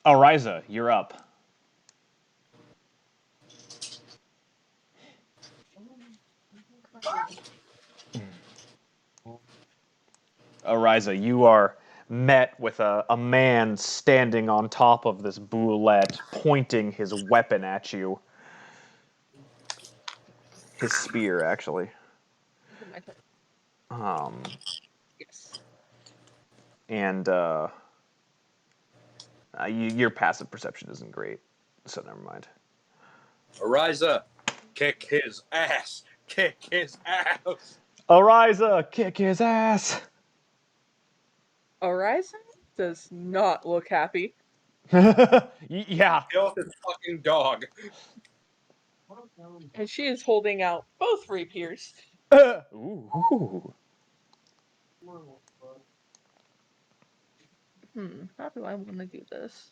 Ariza, you're up. Ariza, you are met with a man standing on top of this boulette, pointing his weapon at you. His spear, actually. Yes. And your passive perception isn't great, so never mind. Ariza, kick his ass. Kick his ass. Ariza, kick his ass. Ariza does not look happy. Yeah. Kill his fucking dog. And she is holding out both rapiers. Ooh. How do I want to do this?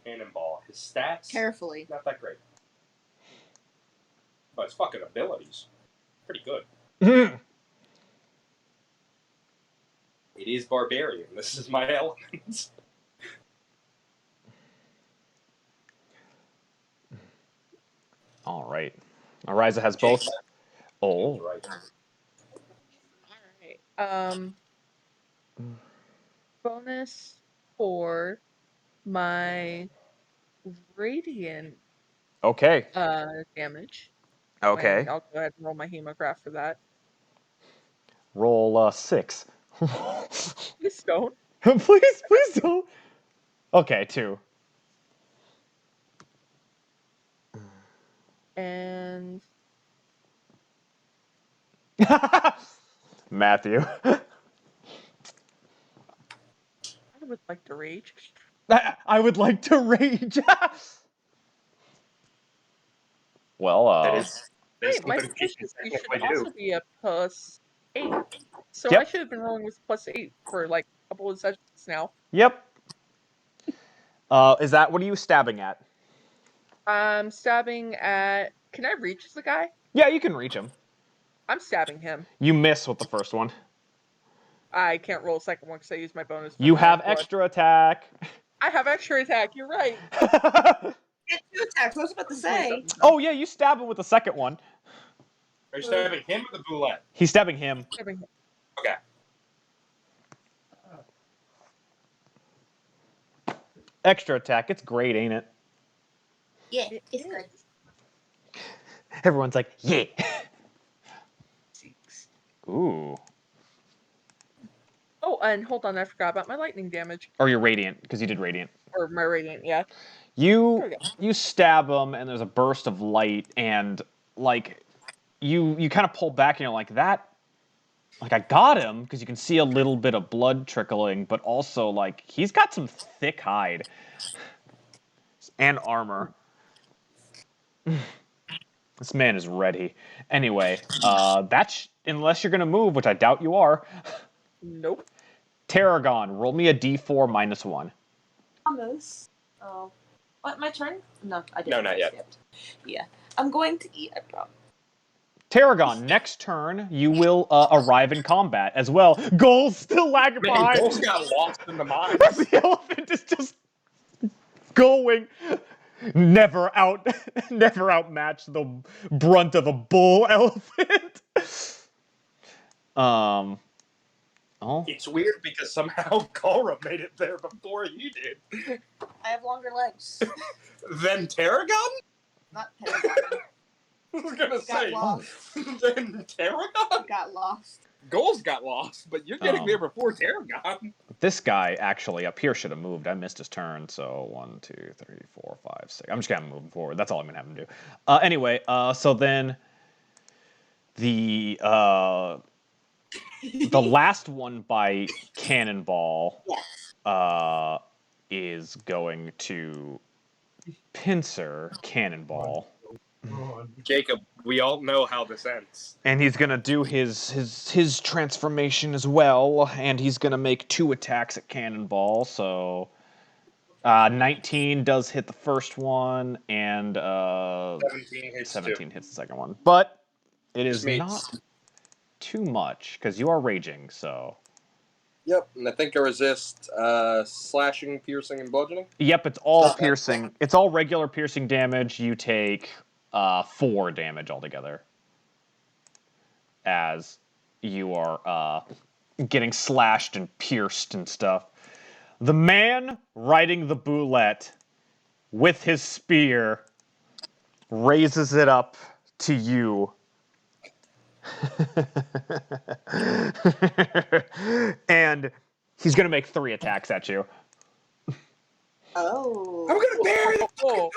Cannonball. His stats, Carefully. not that great. But his fucking abilities, pretty good. It is barbarian. This is my element. All right. Ariza has both Oh. Right. Alright. Bonus for my radiant Okay. damage. Okay. I'll go ahead and roll my hemograph for that. Roll 6. Please don't. Please don't. Okay, 2. And Matthew. I would like to rage. I would like to rage. Well, That is Wait, my something she can proficiency should technically do. also be a +8. So Yep. I should have been rolling with +8 for like a couple of sessions now. Yep. Is that, what are you stabbing at? I'm stabbing at. Can I reach the guy? Yeah, you can reach him. I'm stabbing him. You miss with the first one. I can't roll a second one because I used my bonus. For You my have blood. extra attack. I have extra attack. You're right. Get 2 attacks. I was about to say. Oh yeah, you stab him with the second one. Are you stabbing him or the boulette? He's stabbing him. Stabbing him. Okay. Extra attack. It's great, ain't it? Yeah, It it's is. good. Everyone's like, yeah. Ooh. Oh, and hold on, I forgot about my lightning damage. Or you're radiant, because you did radiant. Or my radiant, yeah. You stab him, and there's a burst of light, and like you kind of pull back, and you're like, that. Like, I got him because you can see a little bit of blood trickling, but also like he's got some thick hide and armor. This man is ready. Anyway, that's unless you're gonna move, which I doubt you are. Nope. Tarragon, roll me a d4 -1. Thomas. Oh. What, my turn? No, I didn't. No, not yet. Skipped. Yeah. I'm going to eat, I promise. Tarragon, next turn you will arrive in combat as well. Golz still lagging Man, behind. Golz got lost in the mines. The elephant is just going. Never outmatch the brunt of a bull elephant. Oh. It's weird because somehow Galrah made it there before you did. I have longer legs. Then Tarragon? Not Tarragon. I was gonna Got say. lost. Then Tarragon? Got lost. Golz got lost, but you're getting Oh. there before Tarragon. This guy actually up here should have moved. I missed his turn, so 1, 2, 3, 4, 5, 6. I'm just gonna move him forward. That's all I'm gonna have him do. Anyway, so then the last one by Cannonball is going to pincer Cannonball. Jacob, we all know how this ends. And he's gonna do his transformation as well, and he's gonna make 2 attacks at Cannonball. So 19 does hit the first one, and 17 hits the second one. But it is not too much because you are raging. So. Yep, and I think I resist slashing, piercing, and bludgeoning. Yep, it's all piercing. It's all regular piercing damage. You take 4 damage altogether as you are getting slashed and pierced and stuff. The man riding the boulette with his spear raises it up to you. And he's going to make 3 attacks at you. Oh. I'm gonna bury the Oh,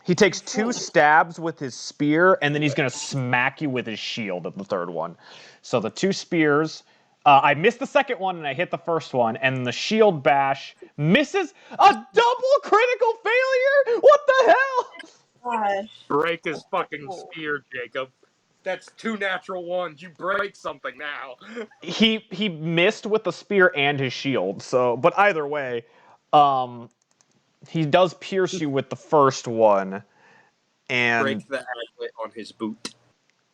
He takes 2 stabs with his spear, and then he's going to smack you with his shield at the third one. So the 2 spears, I missed the second one, and I hit the first one, and the shield bash misses a double critical failure? What the hell? Gosh. break his fucking spear, Jacob. That's 2 natural ones. You break something now. He missed with the spear and his shield, so, but either way, he does pierce you with the first one, and Break the aglet on his boot.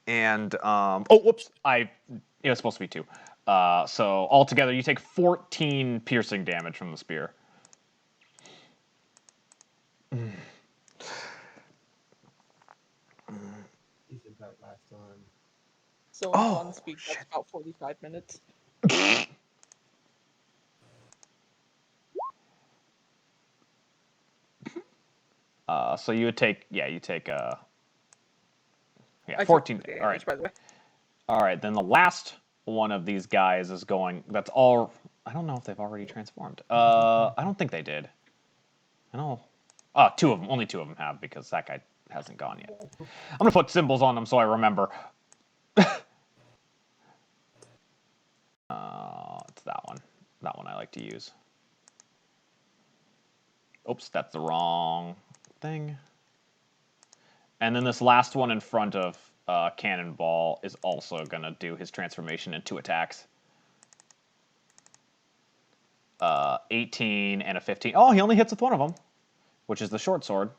and oh whoops, it was supposed to be 2. So altogether you take 14 piercing damage from the spear. last time. So in Oh, Juan speak, that's shit. about 45 minutes. So you would take, I 14. took the All right. damage, by the way. All right, then the last one of these guys is going. That's all. I don't know if they've already transformed. I don't think they did. I know. Two of them. Only two of them have because that guy hasn't gone yet. I'm gonna put symbols on them so I remember. It's that one. That one I like to use. Oops, that's the wrong thing. And then this last one in front of Cannonball is also gonna do his transformation in 2 attacks. 18 and a 15. Oh, he only hits with one of them, which is the short sword.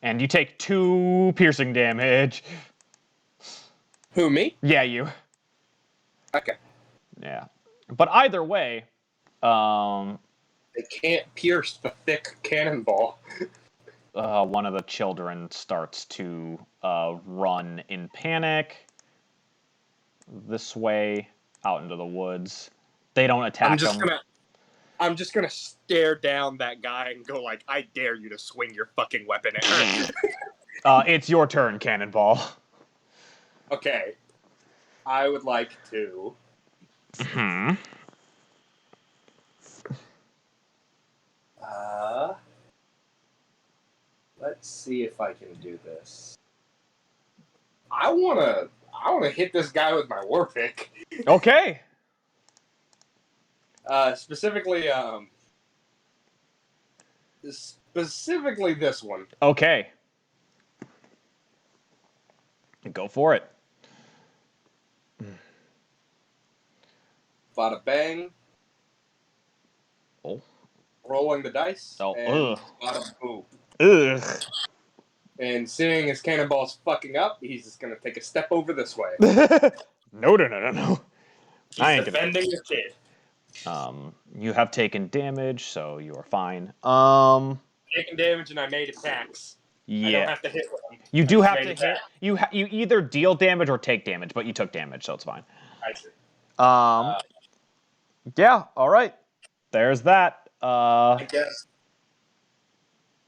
And you take 2 piercing damage. Who, me? Yeah, you. Okay. Yeah. But either way, They can't pierce the thick cannonball. one of the children starts to run in panic this way out into the woods. They don't attack him. I'm just gonna stare down that guy and go like, I dare you to swing your fucking weapon at her. It's your turn, Cannonball. Okay. I would like to. Let's see if I can do this. I wanna hit this guy with my war pick. Okay. Specifically this one. Okay. Go for it. Bada bang. Oh. Rolling the dice. Oh, And ugh. bada boom. Ugh. And seeing his cannonball's fucking up, he's just gonna take a step over this way. No. He's defending the kid. You have taken damage, so you are fine. Taking damage and I made attacks. Yeah. I don't have to hit with him. You I do just have made to attack. hit. You either deal damage or take damage, but you took damage, so it's fine. I see. Yeah. All right. There's that. I guess.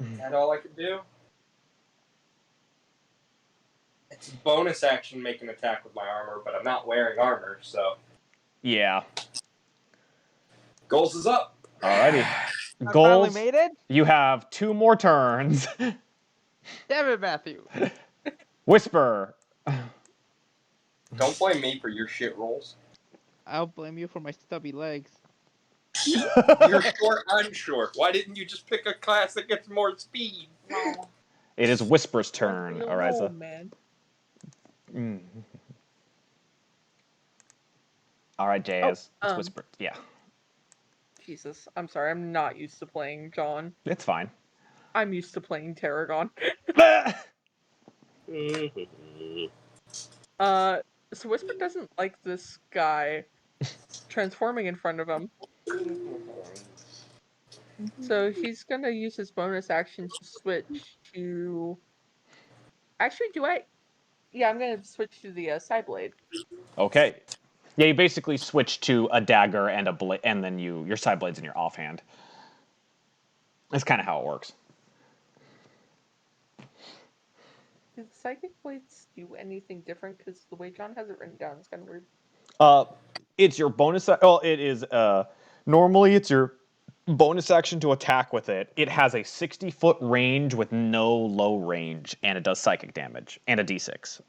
Is that all I can do? It's a bonus action make an attack with my armor, but I'm not wearing armor, so. Yeah. Golz is up. Alrighty. I finally Golz, made it. you have 2 more turns. Damn it, Matthew. Whisper. Don't blame me for your shit rolls. I'll blame you for my stubby legs. You're short, I'm short. Why didn't you just pick a class that gets more speed? No. It is Whisper's turn, Real Ariza. roll, man. All right, Jazz. Oh, It's Whisper. Yeah. Jesus, I'm sorry. I'm not used to playing John. It's fine. I'm used to playing Tarragon. So Whisper doesn't like this guy transforming in front of him. So he's gonna use his bonus action to switch to. Actually, do I? Yeah, I'm gonna switch to the side blade. Okay. Yeah, you basically switch to a dagger and a blade, and then your side blade's in your offhand. That's kind of how it works. Do the psychic blades do anything different? Because the way John has it written down is kind of weird. It's your bonus. Oh, it is. Normally, it's your bonus action to attack with it. It has a 60-foot range with no low range, and it does psychic damage and a d6.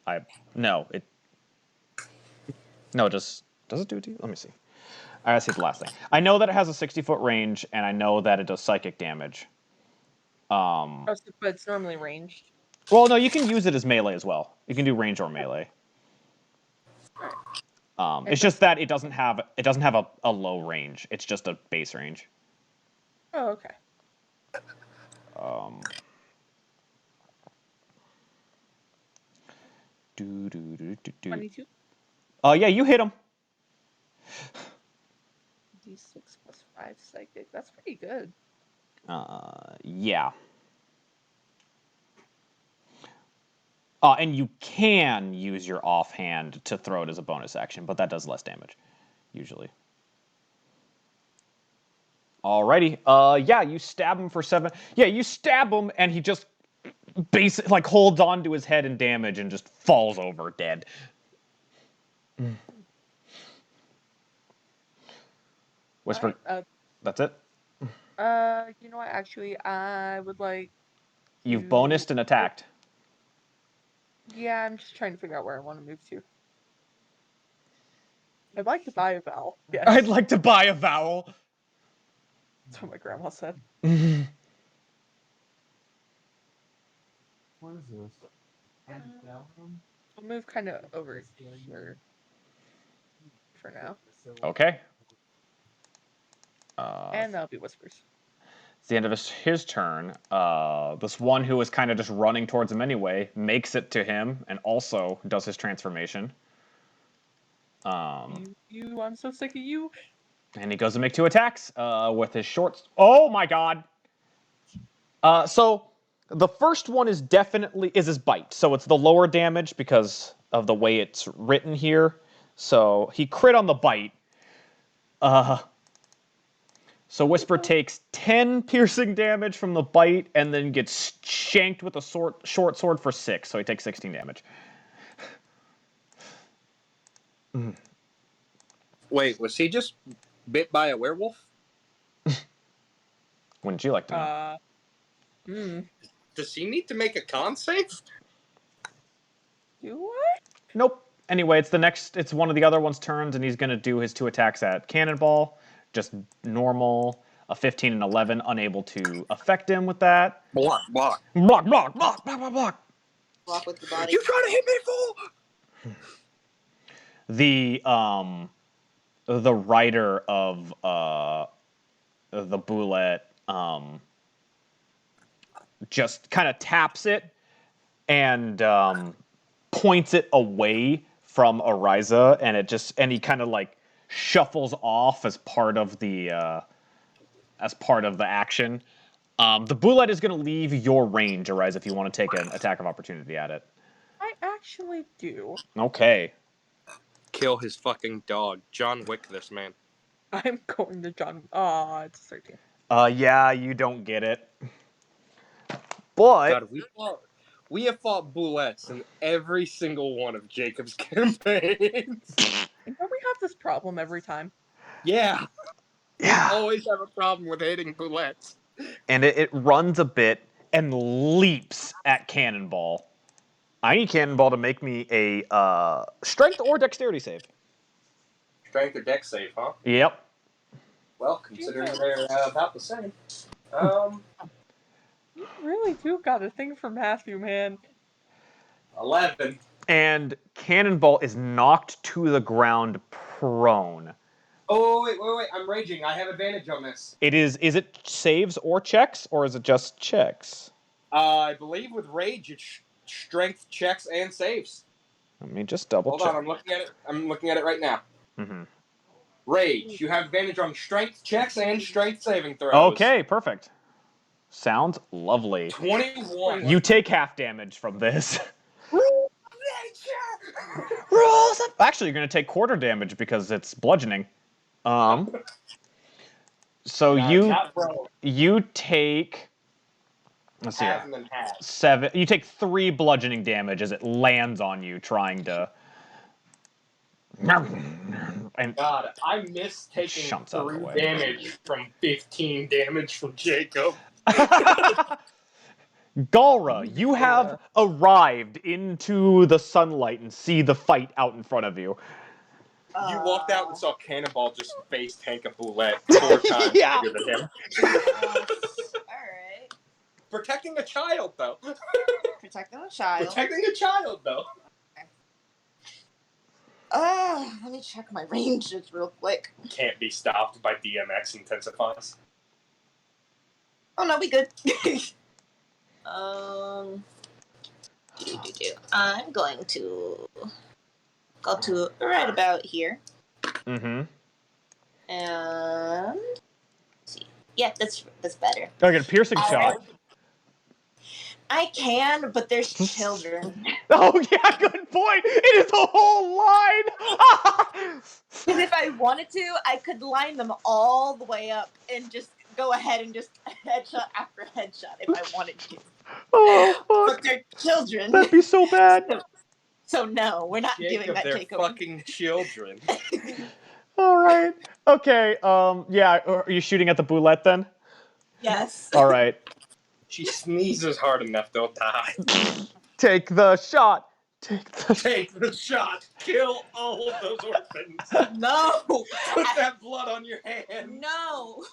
No, it does it do a d? Let me see. I gotta see the last thing. I know that it has a 60-foot range, and I know that it does psychic damage. But it's normally ranged. Well, no, you can use it as melee as well. You can do range or melee. It's just that it doesn't have a low range. It's just a base range. Oh, okay. 22. Yeah, you hit him. D6 plus 5 psychic. That's pretty good. Yeah. And you can use your offhand to throw it as a bonus action, but that does less damage, usually. Alrighty. Yeah, you stab him for 7. Yeah, you stab him, and he just basically like holds on to his head in damage and just falls over dead. Whisper. Alright, That's it. you know what? Actually, I would like. You've bonused and attacked. Yeah, I'm just trying to figure out where I want to move to. I'd like to buy a vowel. Yes. I'd like to buy a vowel. That's what my grandma said. What is this? I'll move kind of over here for now. Okay. And that'll be whispers. It's the end of his turn. This one who was kind of just running towards him anyway makes it to him and also does his transformation. I'm so sick of you. And he goes to make 2 attacks with his shorts. Oh my god! So the first one is definitely his bite. So it's the lower damage because of the way it's written here. So he crit on the bite. So Whisper takes 10 piercing damage from the bite and then gets shanked with a short sword for 6. So he takes 16 damage. Wait, was he just bit by a werewolf? Wouldn't you like to know? Does he need to make a con save? Do what? Nope. Anyway, it's one of the other one's turns, and he's going to do his 2 attacks at Cannonball. Just normal, a 15 and 11, unable to affect him with that. Block. Block, block, block, block, block, block. Block with the body. You trying to hit me, fool? The writer of the bullet just kind of taps it and points it away from Ariza, and he kind of like shuffles off as part of the action. The bullet is going to leave your range, Ariza, if you want to take an attack of opportunity at it. I actually do. Okay. Kill his fucking dog. John Wick this man. I'm going to John. Aw, it's 13. Yeah, you don't get it. But God, we have fought bullets in every single one of Jacob's campaigns. You know, we have this problem every time. Yeah. yeah. We always have a problem with hitting bullets. And it runs a bit and leaps at Cannonball. I need Cannonball to make me a strength or dexterity save. Strength or dex save, huh? Yep. Well, considering they're about the same. You really do got a thing for Matthew, man. 11. And Cannonball is knocked to the ground prone. Oh, wait. I'm raging. I have advantage on this. Is it saves or checks, or is it just checks? I believe with rage, it's strength checks and saves. Let me just double Hold check. on, I'm looking at it right now. Mm-hmm. Rage. You have advantage on strength checks and strength saving throws. Okay, perfect. Sounds lovely. 21. You take half damage from this. Rules Rules. Actually, you're going to take quarter damage because it's bludgeoning. So you take. Let's see. Half and then half. 7. You take 3 bludgeoning damage as it lands on you, trying to. And God, I miss taking Shumps out of the 3 way. damage from 15 damage from Jacob. Galrah, you have arrived into the sunlight and see the fight out in front of you. You walked out and saw Cannonball just face tank a bullet 4 times Yeah. bigger than him. Alright. Protecting a child, though. Protecting a child. Protecting a child, though. Let me check my ranges real quick. Can't be stopped by DMX intensifies. Oh no, we good. I'm going to go to right about here. Mm-hmm. And let's see. Yeah, that's better. I get a piercing shot. Right. I can, but there's children. Oh yeah, good point. It is a whole line. Because if I wanted to, I could line them all the way up and just go ahead and just headshot after headshot if I wanted to. Oh But fuck. they're children. That'd be so bad. So no, we're not doing that, they're Jacob. fucking children. All right. Okay. Yeah. Are you shooting at the boulette then? Yes. All right. She sneezes hard enough, they'll die. Take the shot. Take the shot. Kill all of those orphans. No. Put that blood on your hand. No.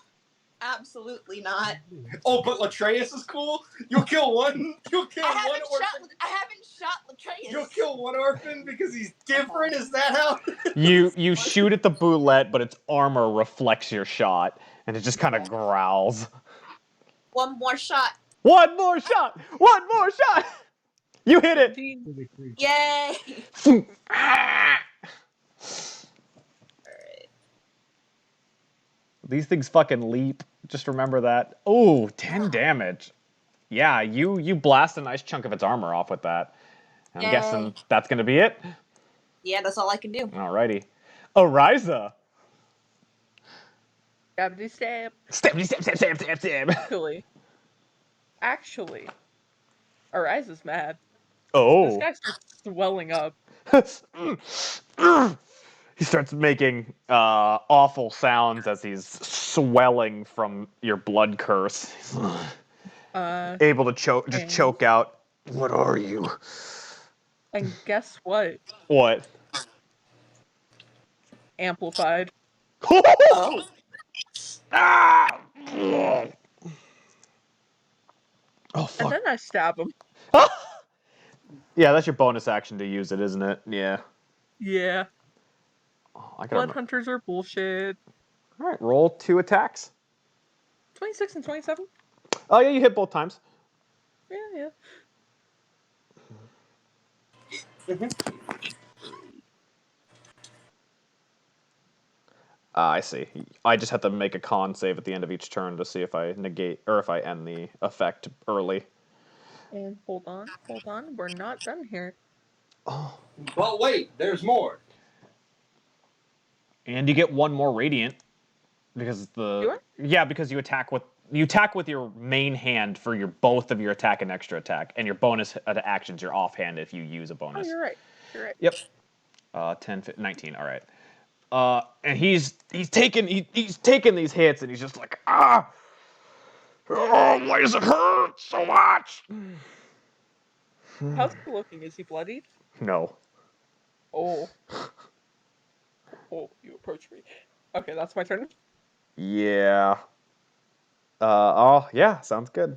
Absolutely not. Oh, but Latreus is cool. You'll kill one. You'll kill one orphan. I haven't shot Latreus. You'll kill one orphan because he's different. Is that how? You shoot at the boulette, but its armor reflects your shot, and it just kind of growls. One more shot. One more shot. One more shot. You hit it. Yay. These things fucking leap. Just remember that. Oh, 10 damage. Yeah, you blast a nice chunk of its armor off with that. I'm Yay. guessing that's gonna be it. Yeah, that's all I can do. Alrighty. Ariza. Gravity stab. Stab. Actually, Ariza's mad. Oh. This guy starts swelling up. He starts making awful sounds as he's swelling from your blood curse. Able to choke out. What are you? And guess what? What? Amplified. Oh. Ah! Oh fuck. And then I stab him. Yeah, that's your bonus action to use it, isn't it? Yeah. Yeah. Oh, I Blood hunters are bullshit. All right, roll 2 attacks. 26 and 27? Oh yeah, you hit both times. Yeah. I see. I just have to make a con save at the end of each turn to see if I negate or if I end the effect early. And hold on. We're not done here. Oh. But wait, there's more. And you get 1 more radiant because because you attack with your main hand for both of your attack and extra attack, and your bonus actions you're offhand if you use a bonus. Oh, you're right. Yep. 10, 15, 19. All right. And he's taking these hits, and he's just like, oh, why does it hurt so much? How's he looking? Is he bloodied? No. Oh. Oh, you approach me. Okay, that's my turn. Yeah. Oh, yeah, sounds good.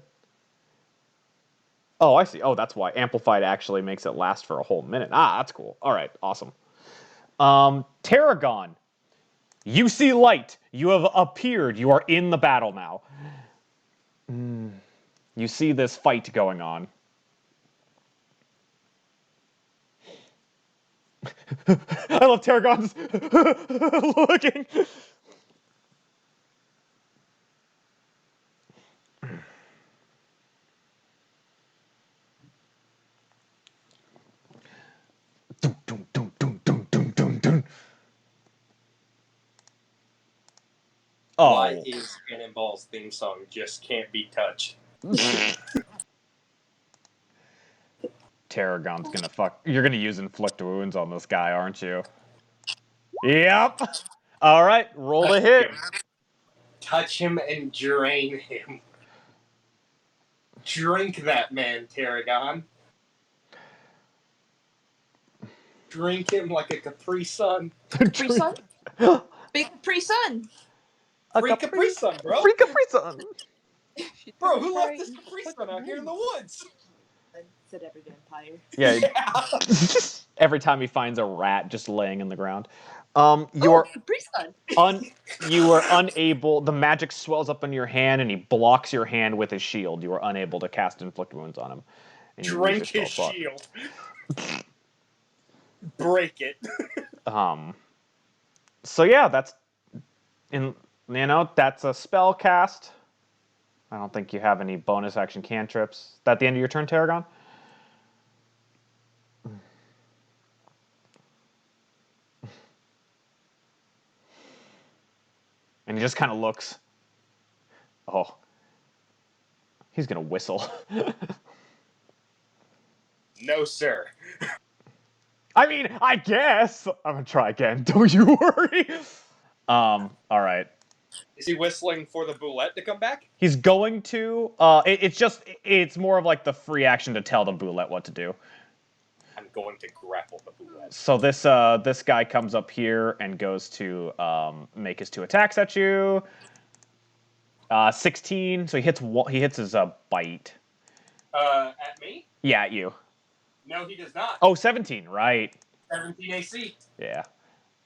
Oh, I see. Oh, that's why. Amplified actually makes it last for a whole minute. Ah, that's cool. All right, awesome. Tarragon. You see light. You have appeared. You are in the battle now. You see this fight going on. I love Tarragon's looking. Oh. Why is Cannonball's theme song just can't be touched? Tarragon's gonna fuck. You're gonna use inflict wounds on this guy, aren't you? Yep. All right, roll the hit. Touch him and drain him. Drink that man, Tarragon. Drink him like a Capri Sun. Capri Sun? Big Capri Sun. Free Capri Sun, bro. Free Capri Sun. Bro, who left this Capri Sun out here in the woods? I said every vampire. Yeah. Every time he finds a rat just laying in the ground. Capri Sun. You are unable. The magic swells up in your hand, and he blocks your hand with his shield. You are unable to cast inflict wounds on him. Drink his shield. Break it. So yeah, that's a spell cast. I don't think you have any bonus action cantrips. Is that the end of your turn, Tarragon? And he just kind of looks. Oh. He's going to whistle. No, sir. I mean, I guess. I'm going to try again. Don't you worry. All right. Is he whistling for the boulette to come back? He's going to. It's more of like the free action to tell the boulette what to do. I'm going to grapple the boulette. So this guy comes up here and goes to make his 2 attacks at you. 16. So he hits his bite. At me? Yeah, at you. No, he does not. Oh, 17. Right. 17 AC. Yeah.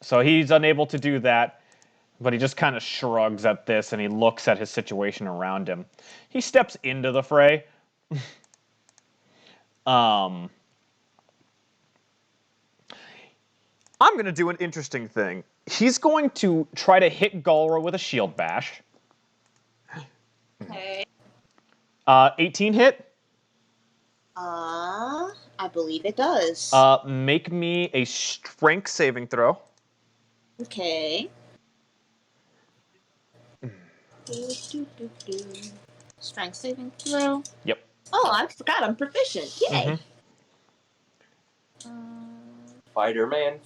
So he's unable to do that. But he just kind of shrugs at this and he looks at his situation around him. He steps into the fray. I'm going to do an interesting thing. He's going to try to hit Galrah with a shield bash. Okay. 18 hit. I believe it does. Make me a strength saving throw. Okay. Strength saving throw. Yep. Oh, I forgot I'm proficient. Yay. Fighter man.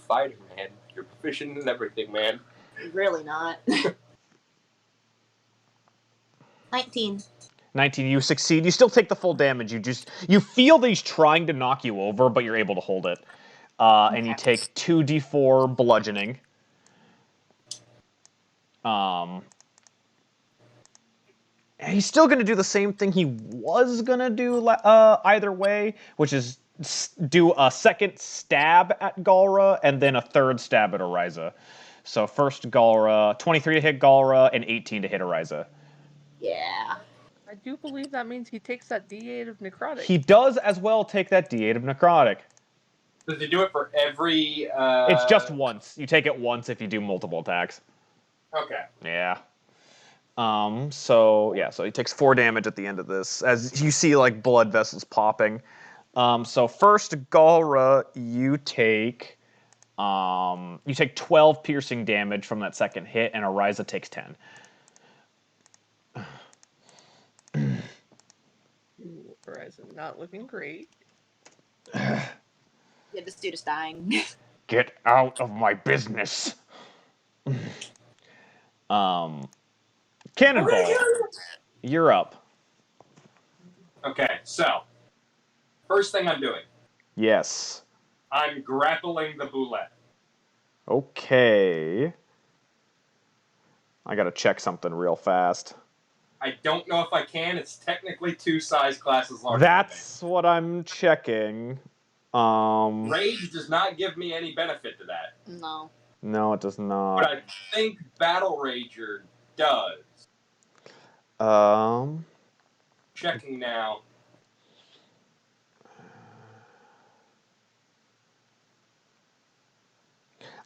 You're proficient in everything, man. Really not. 19. 19, you succeed. You still take the full damage. You feel that he's trying to knock you over, but you're able to hold it. And you take 2d4 bludgeoning. He's still going to do the same thing he was going to do either way, which is do a second stab at Galrah and then a third stab at Ariza. So first Galrah, 23 to hit Galrah and 18 to hit Ariza. Yeah. I do believe that means he takes that D8 of necrotic. He does as well take that D8 of necrotic. Does he do it for every... It's just once. You take it once if you do multiple attacks. Okay. Yeah. So he takes 4 damage at the end of this, as you see like blood vessels popping. So first, Galrah, you take 12 piercing damage from that second hit, and Ariza takes 10. Horizon not looking great. Yeah, this dude is dying. Get out of my business. Cannonball, you're up. Okay, so first thing I'm doing, Yes. I'm grappling the boulette. Okay. I gotta check something real fast. I don't know if I can. It's technically 2 size classes larger. That's what I'm checking. Rage does not give me any benefit to that. No. No, it does not. But I think Battle Rager does. Checking now.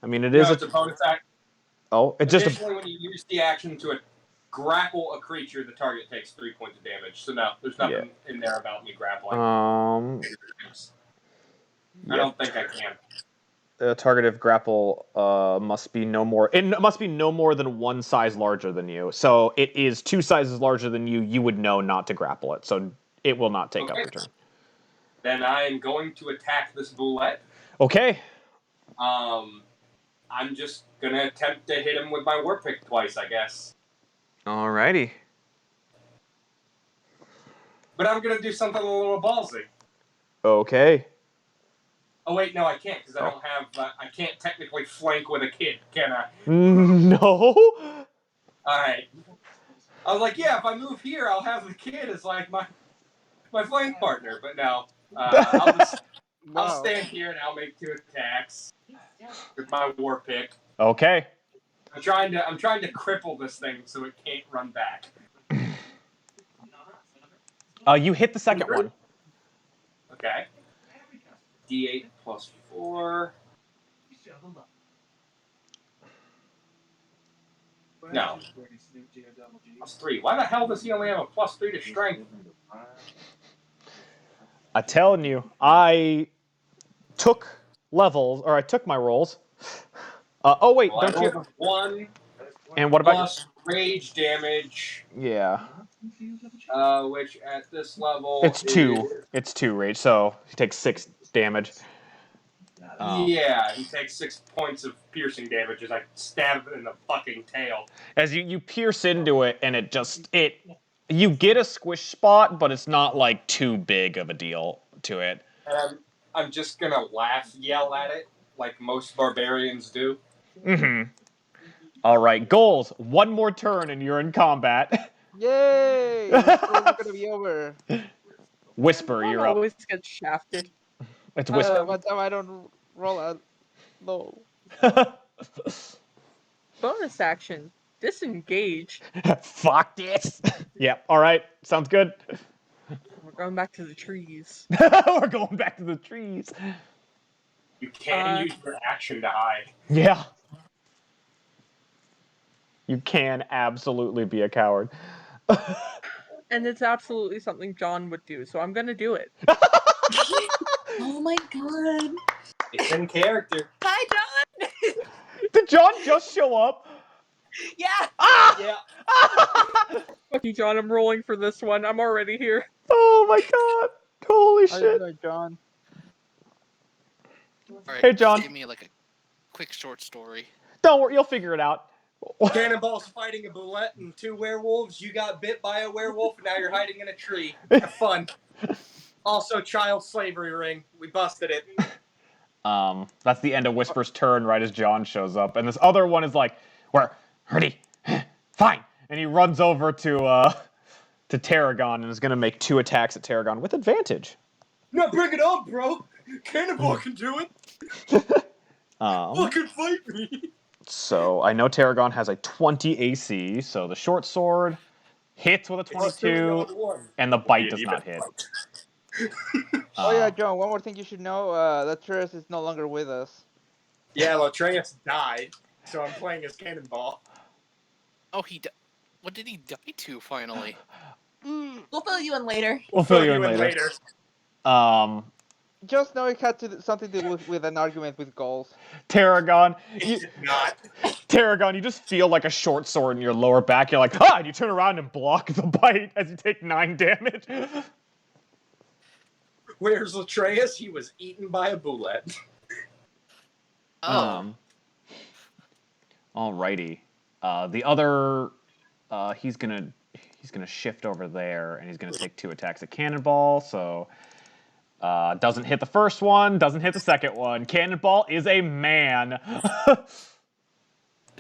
I mean, it No, is it's a bonus action. Oh, it just. Additionally, when you use the action to grapple a creature, the target takes 3 points of damage. So no, there's nothing in there about me grappling. I don't think I can. The targeted grapple must be no more. It must be no more than 1 size larger than you. So it is 2 sizes larger than you. You would know not to grapple it, so it will not take up your turn. Then I am going to attack this boulette. Okay. I'm just gonna attempt to hit him with my war pick twice, I guess. Alrighty. But I'm gonna do something a little ballsy. Okay. Oh wait, no, I can't because I don't have. I can't technically flank with a kid, can I? No. All right. I was like, yeah, if I move here, I'll have the kid as like my flank partner. But no, I'll stand here and I'll make 2 attacks with my war pick. Okay. I'm trying to cripple this thing so it can't run back. You hit the second one. Okay. D8 plus 4. No. +3. Why the hell does he only have a +3 to strength? I'm telling you, I took levels, or I took my rolls. Oh wait, Well, I don't you? rolled a 1 And what about plus rage damage, Yeah, which at this level it's 2. is... It's 2 rage, so he takes 6 damage. Yeah, he takes 6 points of piercing damage as I stab him in the fucking tail. As you pierce into it, and you get a squish spot, but it's not like too big of a deal to it. And I'm just gonna yell at it, like most barbarians do. Mm-hmm. All right, Golz. One more turn, and you're in combat. Yay! It's gonna be over. Whisper, One you're up. always gets shafted. It's Whisper. One time I don't roll a low. Bonus action. Disengage. Fuck this. Yep. All right. Sounds good. We're going back to the trees. We're going back to the trees. You can use your action to hide. Yeah. You can absolutely be a coward. And it's absolutely something John would do, so I'm gonna do it. Oh my god. It's in character. Hi, John. Did John just show up? Yeah. Ah! Yeah. Fuck you, John. I'm rolling for this one. I'm already here. Oh my god. Holy shit. John. Alright, Hey, John. give me like a quick short story. Don't worry, you'll figure it out. Cannonball's fighting a bullet and 2 werewolves. You got bit by a werewolf, and now you're hiding in a tree. Have fun. Also, child slavery ring. We busted it. That's the end of Whisper's turn right as John shows up. And this other one is like, where? Ready? Fine. And he runs over to Tarragon and is going to make 2 attacks at Tarragon with advantage. No, bring it on, bro. Cannonball can do it. Fucking fight me. So I know Tarragon has a 20 AC, so the short sword hits with a 22, and the bite does not hit. Oh yeah, John. One more thing you should know: Latreus is no longer with us. Yeah, Latreus died, so I'm playing as Cannonball. Oh, what did he die to finally? We'll fill you in later. We'll fill you in later. Just know it had something to do with an argument with Golz. Tarragon, It did not. Tarragon, you just feel like a short sword in your lower back. You're like, and you turn around and block the bite as you take 9 damage. Where's Latreus? He was eaten by a bullet. Oh. Alrighty. The other, he's gonna shift over there, and he's gonna take 2 attacks at Cannonball. So, doesn't hit the first one, doesn't hit the second one. Cannonball is a man.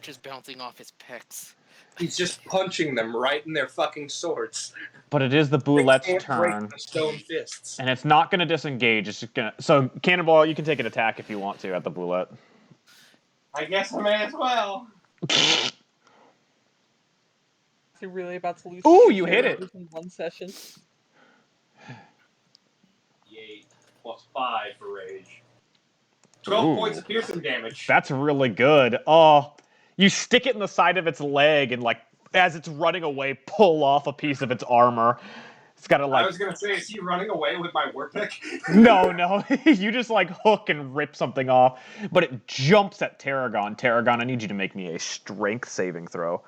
Just bouncing off his pecs. He's just punching them right in their fucking swords. But it is the Boulette's turn, Break the stone fists. and it's not gonna disengage. It's just gonna. So, Cannonball, you can take an attack if you want to at the Boulette. I guess I may as well. Is he really about to lose? Ooh, 2 you hit it. characters in 1 session. 8 plus 5 for rage. 12 points of piercing damage. That's really good. Oh, you stick it in the side of its leg and, like, as it's running away, pull off a piece of its armor. It's got to, like... I was going to say, is he running away with my war pick? No. You just, like, hook and rip something off. But it jumps at Tarragon. Tarragon, I need you to make me a strength saving throw.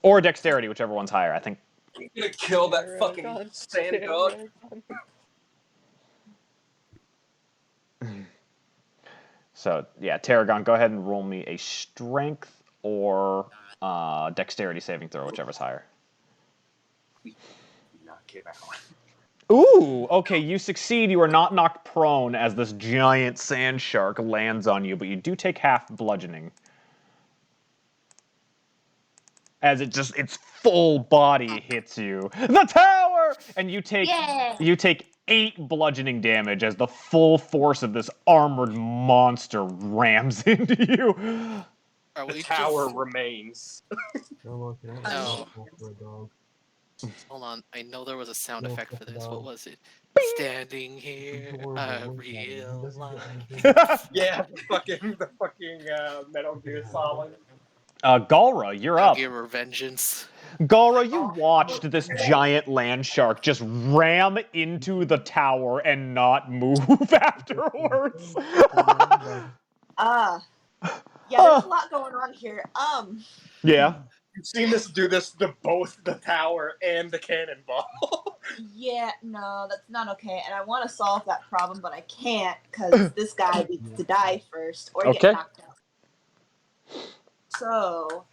Or dexterity, whichever one's higher. I think... I'm going to kill that fucking sand dog. So, yeah, Tarragon, go ahead and roll me a strength or dexterity saving throw, whichever's higher. Not get out. Ooh, okay, you succeed. You are not knocked prone as this giant sand shark lands on you, but you do take half bludgeoning. As its full body hits you. The tower! And you take 8 bludgeoning damage as the full force of this armored monster rams into you. The tower remains. No. Hold on, I know there was a sound effect for this. What was it? Standing here, I realize. Yeah, the fucking Metal Gear Solid. Galrah, you're I'll up. give her vengeance. Galrah, you watched this giant land shark just ram into the tower and not move afterwards. Yeah, there's a lot going on here. Yeah. You've seen this do this to both the tower and the cannonball. Yeah, no, that's not okay. And I want to solve that problem, but I can't because this guy needs to die first or Okay. get knocked out. So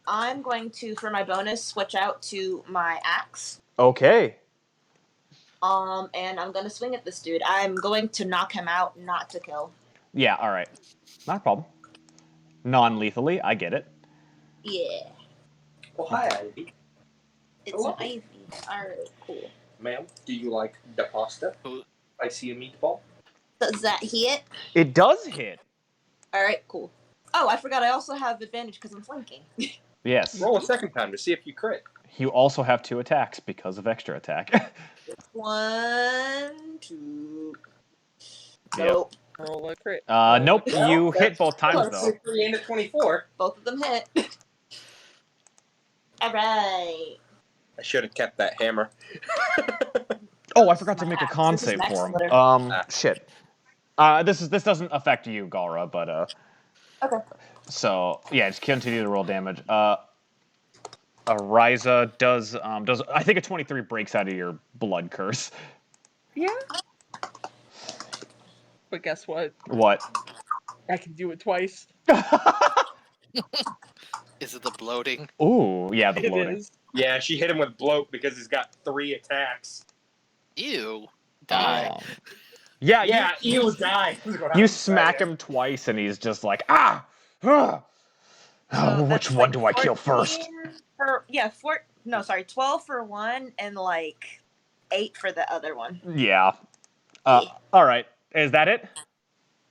I'm going to, for my bonus, switch out to my axe. Okay. And I'm gonna swing at this dude. I'm going to knock him out, not to kill. Yeah, all right. Not a problem. Non-lethally, I get it. Yeah. Oh, hi, Ivy. It's Hello. an ivy. Alright, cool. Ma'am, do you like the pasta? Who- I see a meatball. Does that hit? It does hit. Alright, cool. Oh, I forgot I also have advantage because I'm flanking. Yes. Roll a second time to see if you crit. You also have 2 attacks because of extra attack. 1, 2. Yep. Nope. Roll a crit. Nope. Well, You hit that's both times though. 23 and a 24. Both of them hit. Alright. I should have kept that hammer. Oh, I forgot to My make a axe. con This is save max for him. splitter. Shit. This doesn't affect you, Galrah, but Okay. So yeah, just continue to roll damage. Ariza does I think a 23 breaks out of your blood curse. Yeah. But guess what? What? I can do it twice. Is it the bloating? Ooh, yeah, the It bloating. is. Yeah, she hit him with bloat because he's got 3 attacks. Ew. Die. Yeah, Yeah, you you die. you smack him twice and he's just like, ah! Ah! So Which that's one like do I kill first? 12 for one and like 8 for the other one. Yeah. Yeah. All right. Is that it?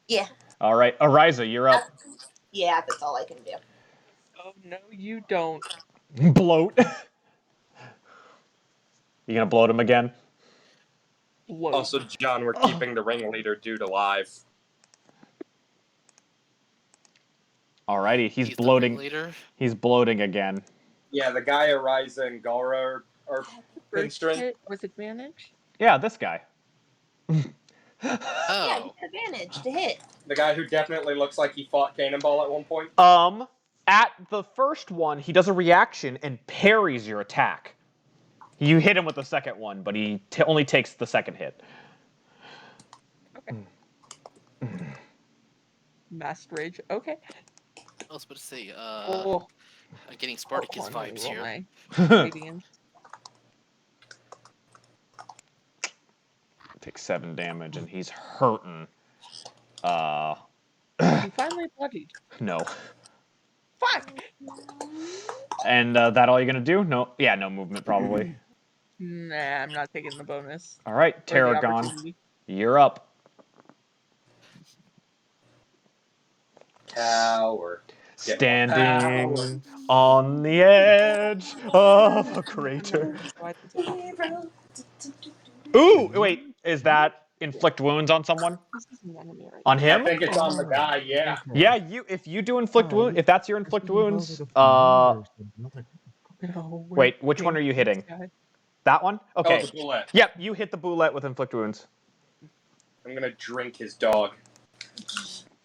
Yeah. All right. Ariza, you're up. Yeah, that's all I can do. Oh no, you don't. Bloat. You gonna bloat him again? Bloat. Also, John, we're keeping the ringleader dude alive. Alrighty, he's the bloating. ringleader? He's bloating again. Yeah, the guy Ariza and Galrah are First pinstring. hit with advantage. Yeah, this guy. Yeah, Oh. you get advantage to hit. The guy who definitely looks like he fought Cannonball at one point. At the first one, he does a reaction and parries your attack. You hit him with the second one, but he only takes the second hit. Masked Rage. Okay. I was about to say, Oh, I'm getting Spartacus hold on, let me vibes roll here. my radiance. Takes 7 damage and he's hurting. He finally bloodied. No. Fuck! And that all you're gonna do? No. Yeah, no movement probably. Nah, I'm not taking the bonus. All right, Or the Tarragon, opportunity. you're up. Tower. Standing on the edge of a crater. Ooh, wait, is that inflict wounds on someone? This is an enemy right On I him? think it's on the guy, yeah. Yeah, if you do inflict wounds, if that's your inflict wounds, now. No, we're wait, which one are you hitting? this guy. That one? Okay. Oh, the bullet. Yep, you hit the boulette with inflict wounds. I'm gonna drink his dog.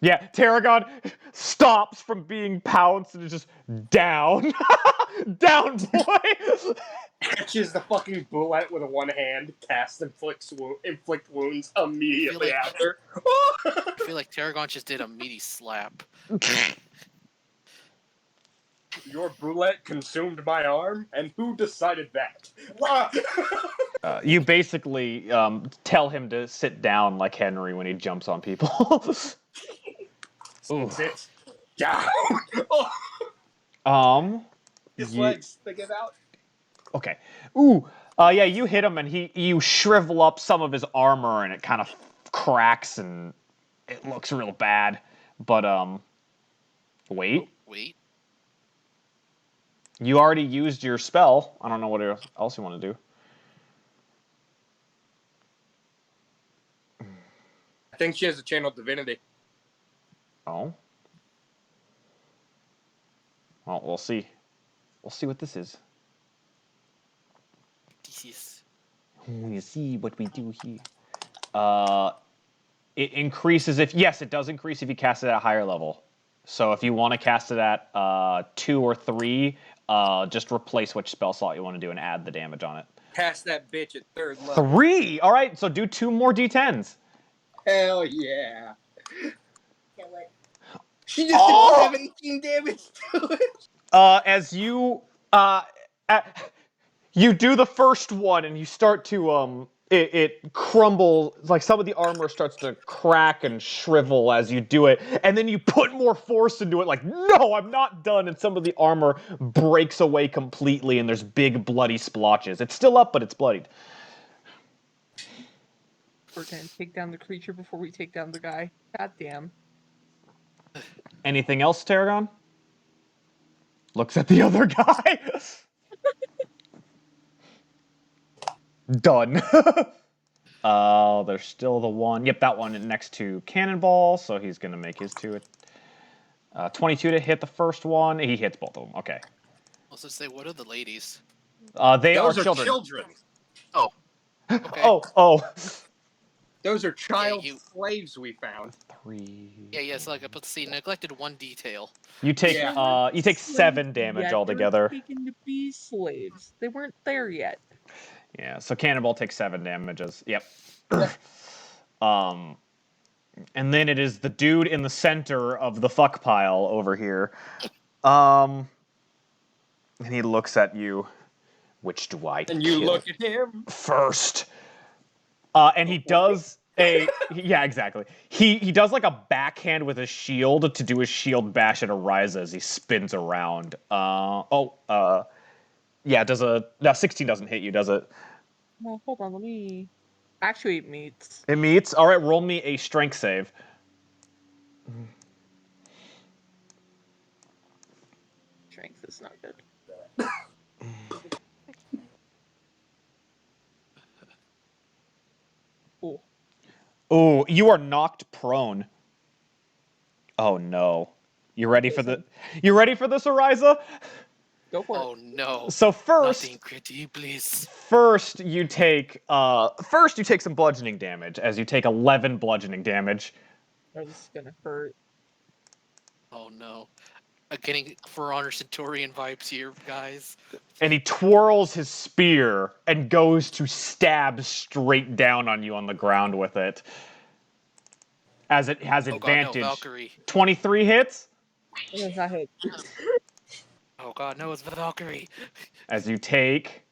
Yeah, Tarragon stops from being pounced and is just down. Down, boy! Catches the fucking bullet with one hand, casts inflict wounds immediately like- after. I feel like Tarragon just did a meaty slap. Your bullet consumed my arm, and who decided that? You basically tell him to sit down like Henry when he jumps on people. Ooh. Sit down. His Ye- legs sticking out. Okay. Ooh. Yeah, you hit him and you shrivel up some of his armor and it kind of cracks and it looks real bad. But wait. Oh, wait. You already used your spell. I don't know what else you want to do. I think she has a channel divinity. Oh. Well, we'll see. We'll see what this is. This is... We'll see what we do here. It increases if... Yes, it does increase if you cast it at a higher level. So if you want to cast it at 2 or 3, just replace which spell slot you want to do and add the damage on it. Cast that bitch at 3rd level. 3? All right, so do 2 more d10s. Hell yeah. Kill it. She just did 17 damage to it. As you you do the first one and you start to it crumbles, like some of the armor starts to crack and shrivel as you do it, and then you put more force into it, like, no, I'm not done, and some of the armor breaks away completely and there's big bloody splotches. It's still up, but it's bloodied. We're gonna take down the creature before we take down the guy. God damn. Anything else, Tarragon? Looks at the other guy. Done. There's still the one. Yep, that one next to Cannonball, so he's going to make his 2. 22 to hit the first one. He hits both of them. Okay. I was going to say, what are the ladies? They Those are children. Oh. Okay. Oh. Those are child you- slaves we found. 3. Yeah, so like, but see, neglected one detail. You take you take 7 damage altogether. They were taken to be slaves. They weren't there yet. Yeah, so Cannonball takes 7 damages. Yep. And then it is the dude in the center of the fuck pile over here. And he looks at you. Which do I And you kill look at him first? And he does yeah, exactly. He does like a backhand with his shield to do his shield bash at Ariza as he spins around. Yeah, does a... No, 16 doesn't hit you, does it? Well, hold on, let me... Actually, it meets. It meets? Alright, roll me a strength save. Strength is not good. Ooh. Ooh, you are knocked prone. Oh no. You ready for this, Ariza? Go for it. Oh no. So Nothing gritty, please. First you take some bludgeoning damage, as you take 11 bludgeoning damage. Oh, this is gonna hurt. Oh no. I'm getting For Honor Centurion vibes here, guys. And he twirls his spear and goes to stab straight down on you on the ground with it. As it has advantage. God, no, Valkyrie. 23 hits? It does not hit. Oh god, no, it's Valkyrie. As you take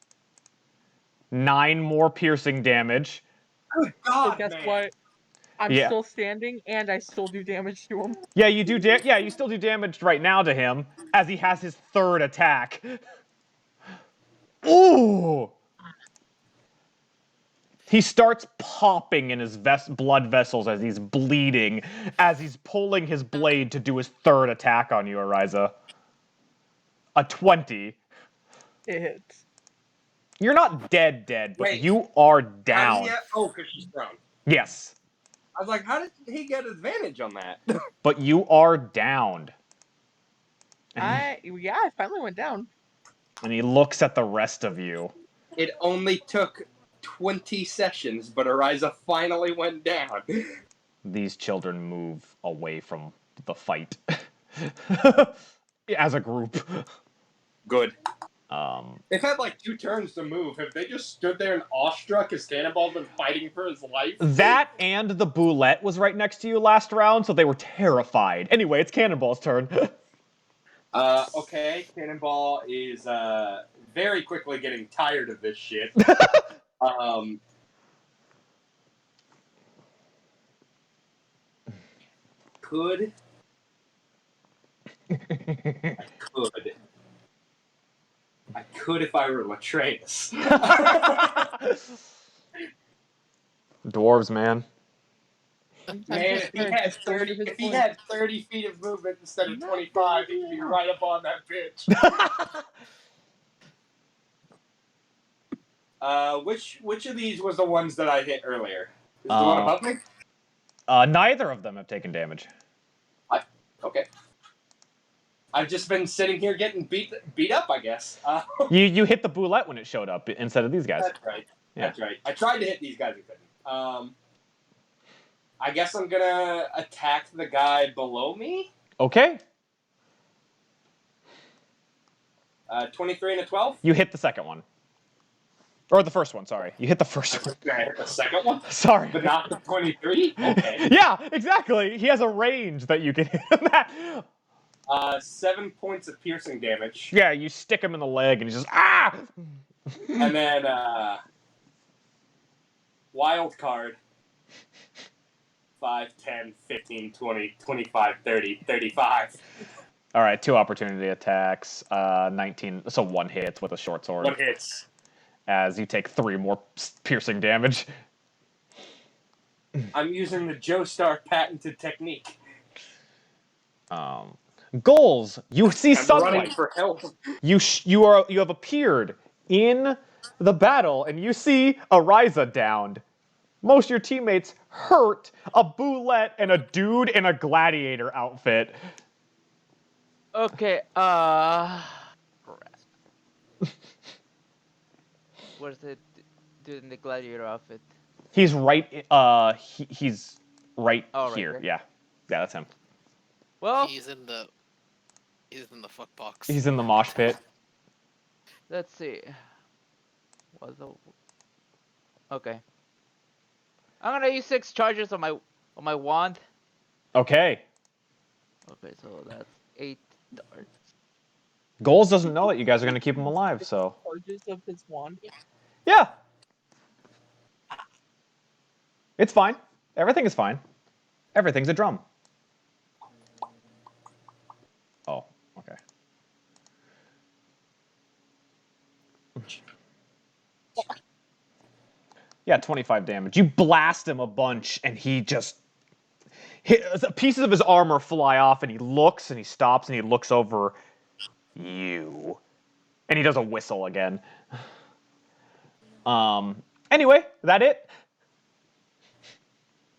9 more piercing damage. Good God, So guess man. what? I'm Yeah. still standing, and I still do damage to him. Yeah, you do. You still do damage right now to him as he has his 3rd attack. Ooh! He starts popping in his blood vessels as he's bleeding, as he's pulling his blade to do his 3rd attack on you, Ariza. A 20. It hits. You're not dead, but Wait. you are down. because she's thrown. Yes, I was like, how did he get advantage on that? but you are downed. I finally went down. And he looks at the rest of you. It only took 20 sessions, but Ariza finally went down. These children move away from the fight. As a group. Good. They've had like 2 turns to move. Have they just stood there and awestruck as Cannonball's been fighting for his life? That and the boulette was right next to you last round, so they were terrified. Anyway, it's Cannonball's turn. Okay, Cannonball is very quickly getting tired of this shit. Could. I could if I were Latreus. Dwarves, man. Man, if he had 30 feet of movement instead of 25, he'd be right up on that bitch. Which of these was the ones that I hit earlier? Is the one above me? Neither of them have taken damage. Okay. I've just been sitting here getting beat up, I guess. You hit the boulette when it showed up instead of these guys. That's right. Yeah. That's right. I tried to hit these guys and couldn't. I guess I'm gonna attack the guy below me. Okay. 23 and a 12. You hit the second one. Or the first one, sorry. You hit the first one. I hit the second one, Sorry. but not the 23. Okay. Yeah, exactly. He has a range that you can hit him at. 7 points of piercing damage. Yeah, you stick him in the leg and he's just, ah! And then, wild card. 5, 10, 15, 20, 25, 30, 35. All right, 2 opportunity attacks, 19, so 1 hits with a short sword. 1 hits. As you take 3 more piercing damage. I'm using the Joestar patented technique. Golz, you see I'm sunlight. running for help. You have appeared in the battle, and you see Ariza downed. Most of your teammates hurt, a boulette, and a dude in a gladiator outfit. Okay, where's the dude in the gladiator outfit? He's right, he's right right here. there. Yeah, that's him. Well, He's in the fuck box. He's in the mosh pit. let's see. Okay. I'm gonna use 6 charges on my wand. Okay. Okay, so that's 8 darts. Golz doesn't know that you guys are going to keep him alive, so. Charges of his wand. Yeah. It's fine. Everything is fine. Everything's a drum. Oh, okay. Yeah, 25 damage. You blast him a bunch, and he just... pieces of his armor fly off, and he looks, and he stops, and he looks over you. And he does a whistle again. Anyway, that it?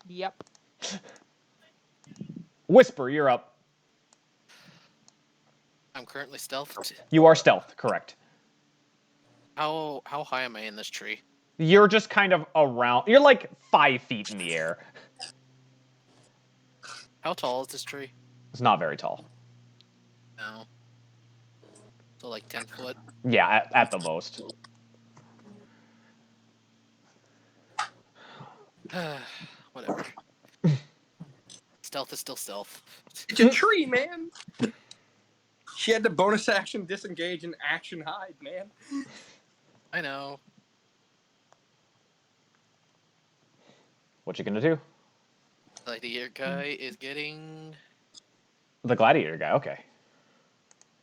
Yep. Whisper, you're up. I'm currently stealthed. You are stealth, correct. How high am I in this tree? You're just kind of around. You're like 5 feet in the air. How tall is this tree? It's not very tall. No. So like 10 foot? Yeah, at the most. Whatever. Stealth is still stealth. It's a tree, man. She had the bonus action disengage and action hide, man. I know. What you gonna do? Like the ear guy is getting The gladiator guy, okay.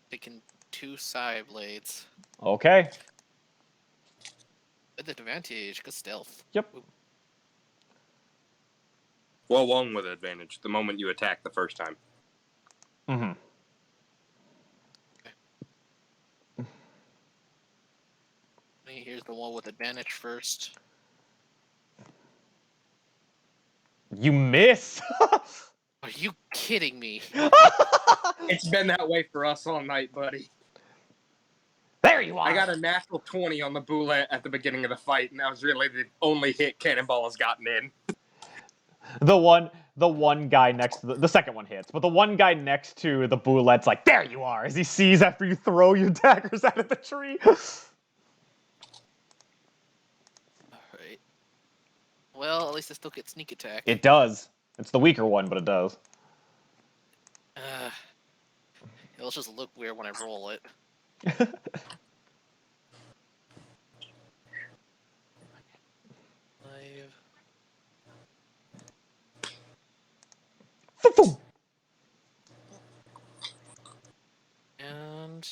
taking 2 side blades. Okay. With advantage, because stealth. Yep. Ooh. Well, one with advantage the moment you attack the first time. Mm-hmm. Here's the one with advantage first. You miss! Are you kidding me? It's been that way for us all night, buddy. There you are! I got a natural 20 on the boulette at the beginning of the fight, and that was really the only hit Cannonball has gotten in. The one guy next to the second one hits, but the one guy next to the boulette's like, there you are, as he sees after you throw your daggers out of the tree. Alright. Well, at least I still get sneak attack. It does. It's the weaker one, but it does. It'll just look weird when I roll it. And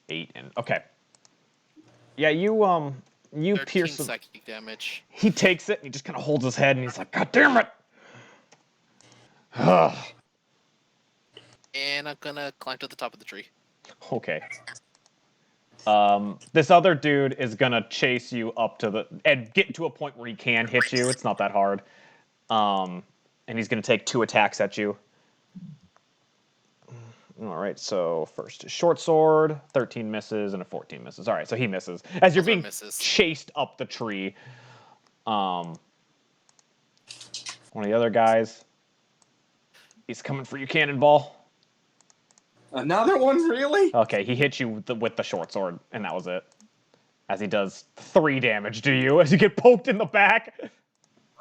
8 and okay. Yeah, you 13 pierce him. psychic damage. He takes it and he just kind of holds his head and he's like, God damn it! Ugh. And I'm gonna climb to the top of the tree. Okay. This other dude is gonna chase you up to the and get to a point where he can hit you. It's not that hard. And he's gonna take 2 attacks at you. All right, so first is short sword, 13 misses, and a 14 misses. All right, so he misses. As you're Those are being misses. chased up the tree, one of the other guys, he's coming for you, cannonball. Another one, really? Okay, he hit you with the short sword, and that was it. As he does 3 damage to you as you get poked in the back.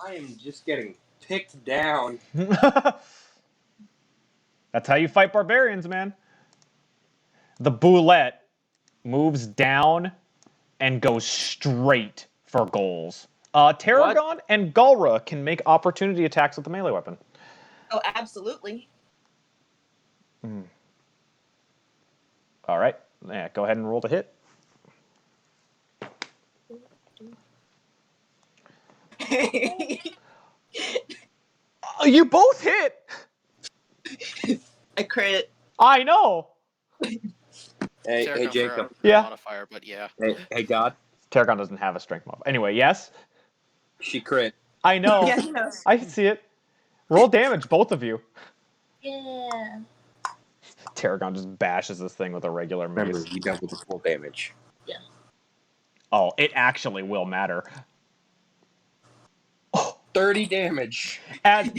I am just getting picked down. That's how you fight barbarians, man. The boulette moves down and goes straight for Golz. Tarragon and Galrah can make opportunity attacks with the melee weapon. Oh, absolutely. All right, yeah, go ahead and roll to hit. You both hit. I crit. I know. Hey, Tarragon Jacob. for a Yeah. modifier, but yeah. Hey, God. Tarragon doesn't have a strength mod. Anyway, yes. She crit. I know. Yeah, he knows. I see it. Roll damage, both of you. Yeah. Tarragon just bashes this thing with a regular mace. Remember, you double the full damage. Oh, it actually will matter. 30 damage. As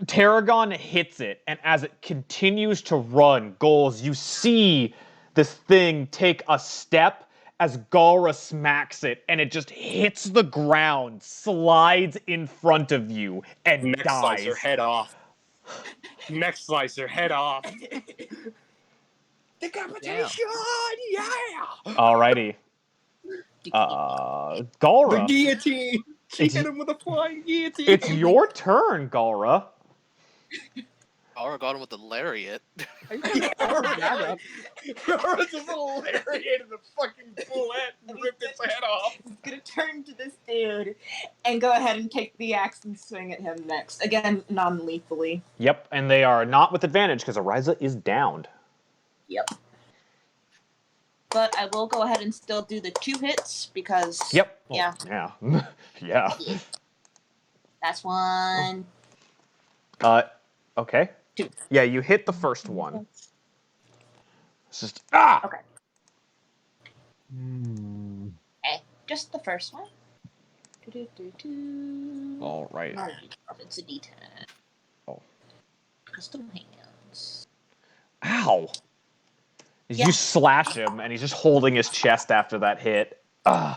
Tarragon hits it, and as it continues to run, Golz, you see this thing take a step as Galrah smacks it, and it just hits the ground, slides in front of you, and Next dies. slicer, head off. Next slicer, head off. Decapitation! Yeah! Alrighty. The Galrah, guillotine! She It's- hit him with a flying guillotine! it's your turn, Galrah. Galrah got him with the lariat. Galrah just lariated the fucking bullet and ripped its head off. I'm gonna turn to this dude and go ahead and take the axe and swing at him next. Again, non-lethally. Yep, and they are not with advantage because Ariza is downed. Yep. But I will go ahead and still do the 2 hits because. Yep. Yeah. Yeah. Yeah. That's 1. Okay. 2. Yeah, you hit the first one. It's just Okay. Okay. Just the first one. All right. No, it's a D10. Oh. Custom hands. Ow. Yeah. You slash him, and he's just holding his chest after that hit. And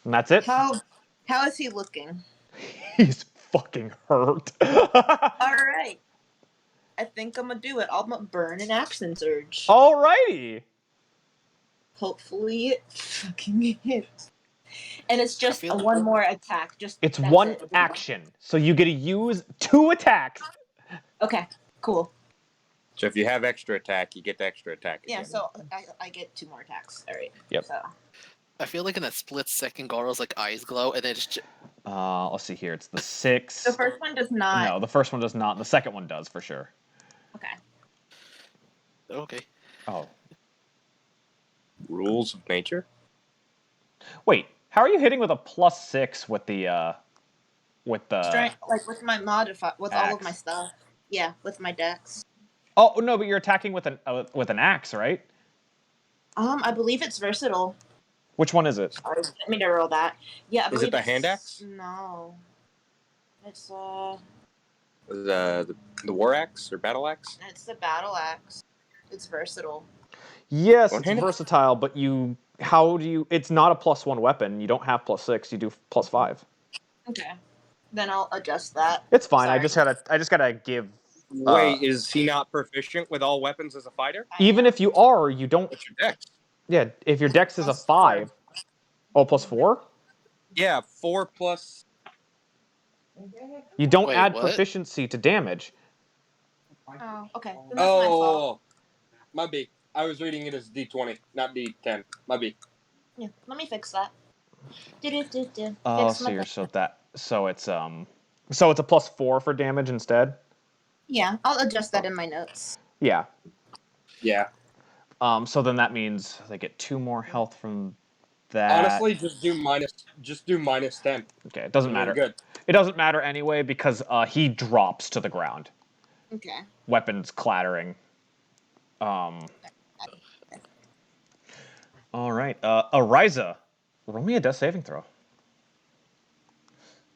that's it. How is he looking? He's fucking hurt. Alright. I think I'm gonna do it. I'm gonna burn an action surge. Alrighty. Hopefully it fucking hits. And it's just feel like- one more attack. It's That's one it. action, so you get to use 2 attacks. Okay, cool. So if you have extra attack, you get the extra attack. Yeah, again. so I get 2 more attacks. Alright. Yep. So. I feel like in that split second, Galrah's like eyes glow, and then just Let's see here. It's the 6. The first one does not. No, the first one does not. The second one does for sure. Okay. okay. Oh. Rules of nature? Wait, how are you hitting with a +6 with the Strength, like with my modifier, with all of my axe. stuff. Yeah, with my dex. Oh no, but you're attacking with an axe, right? I believe it's versatile. Which one is it? Sorry, let me to roll that. Yeah, I Is believe it the it's- hand axe? No. It's The war axe or battle axe? it's the battle axe. It's versatile. Yes, it's One-handed? versatile, but it's not a +1 weapon. You don't have +6, you do +5. Okay. Then I'll adjust that. It's fine. Sorry. I just gotta give. Wait, is he not proficient with all weapons as a fighter? Even if you are, you don't. What's your dex? Yeah, if your dex is a 5. Oh, +4? Yeah, 4 plus. You don't Wait, add what? proficiency to damage. Oh, okay. Then that's my fault. My B. I was reading it as D20, not D10. My B. Yeah, let me fix that. Do-do-do-do. Oh, Fix so my you're thing. so it's a +4 for damage instead. Yeah, I'll adjust that in my notes. Yeah. Yeah. So then that means they get 2 more health from that. Honestly, just do minus 10. Okay, it doesn't You're matter. good. It doesn't matter anyway because he drops to the ground. Okay. Weapons clattering. All right. Ariza, roll me a death saving throw.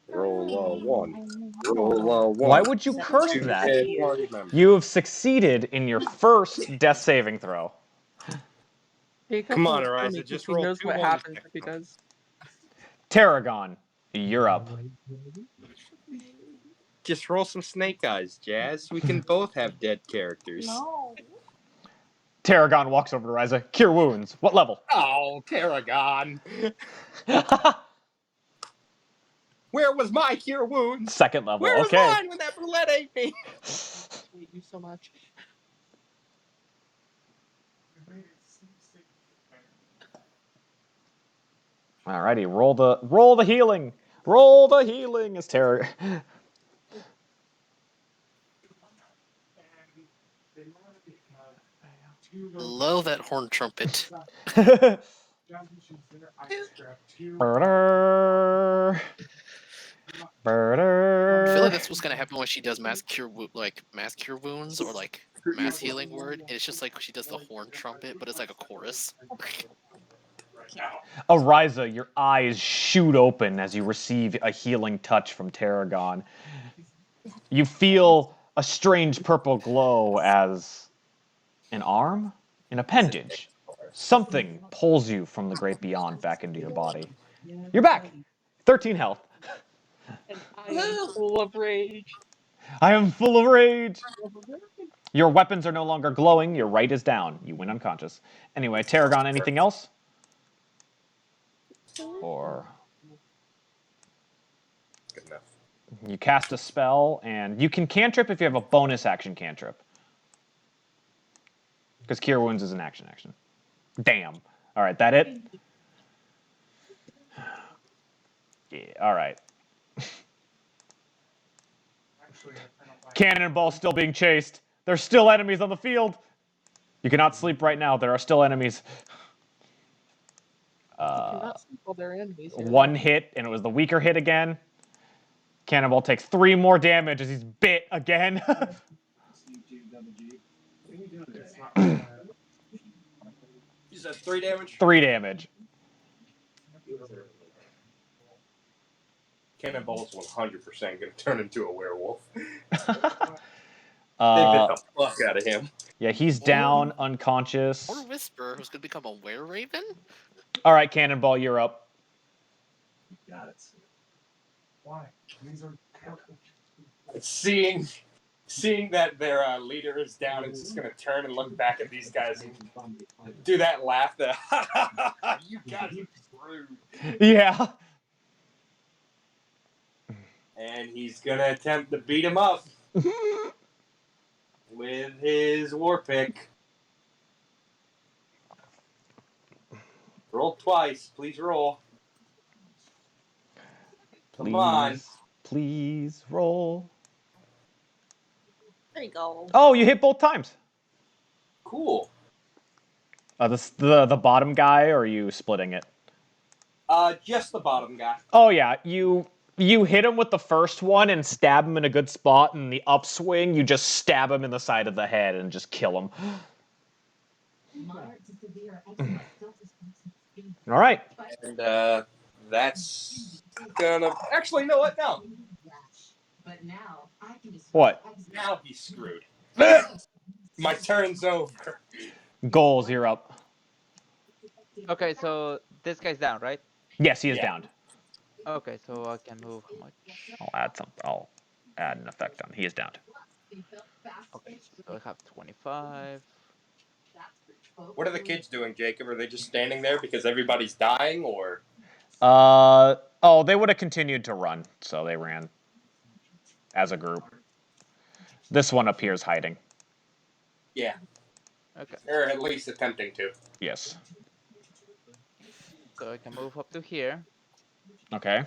Roll 1. Roll 1. Why would you curse Two that? dead party members. You have succeeded in your first death saving throw. Jacob Come on, will kill Ariza, me 'cause just he roll knows 2 what holy happens sticks. if he does. Tarragon, you're up. Just roll some snake eyes, Jazz. We can both have dead characters. No. Tarragon walks over to Ariza. Cure wounds. What level? Oh, Tarragon. Where was my cure wounds? Second level. Where was Okay. mine when that brulette ate me? I hate you so much. Alrighty, roll the healing. Roll the healing as Terra. Blow that horn trumpet. Burder. Burder. I feel like that's what's gonna happen when she does mass cure wounds or like mass healing word. And it's just like she does the horn trumpet, but it's like a chorus. Ariza, your eyes shoot open as you receive a healing touch from Tarragon. You feel a strange purple glow as an arm, an appendage. Something pulls you from the great beyond back into your body. You're back. 13 health. And I am full of rage. I am full of rage. Your weapons are no longer glowing. Your right is down. You went unconscious. Anyway, Tarragon, anything else? Or Good enough. you cast a spell, and you can cantrip if you have a bonus action cantrip. Because Cure Wounds is an action. Damn. All right, that it? Yeah, all right. Cannonball still being chased. There's still enemies on the field. You cannot sleep right now. There are still enemies. You cannot see all their enemies. One hit, and it was the weaker hit again. Cannonball takes 3 more damage as he's bit again. You said 3 damage? 3 damage. Cannonball's 100% going to turn into a werewolf. They bit Uh, the fuck out of him. yeah, he's down, unconscious. Or Whisper, who's gonna become a were-raven? All right, Cannonball, you're up. Got it. Why? These are. Seeing that their leader is down, it's just going to turn and look back at these guys and do that laugh that, you guys are screwed. Yeah. And he's going to attempt to beat him up with his war pick. Roll twice. Please roll. Come on. Please roll. There you go. Oh, you hit both times. Cool. The bottom guy, or are you splitting it? Just the bottom guy. Oh yeah, you hit him with the first one and stab him in a good spot, and the upswing, you just stab him in the side of the head and just kill him. All right. And that's gonna. Actually, you know what? No. What? Now he's screwed. My turn's over. Golz, you're up. Okay, so this guy's down, right? Yes, he is Yeah. downed. Okay, so I can move how much? I'll add an effect on. He is downed. Okay, so I have 25. What are the kids doing, Jacob? Are they just standing there because everybody's dying, or? They would have continued to run, so they ran as a group. This one appears hiding. Yeah. Okay. Or at least attempting to. Yes. So I can move up to here. Okay.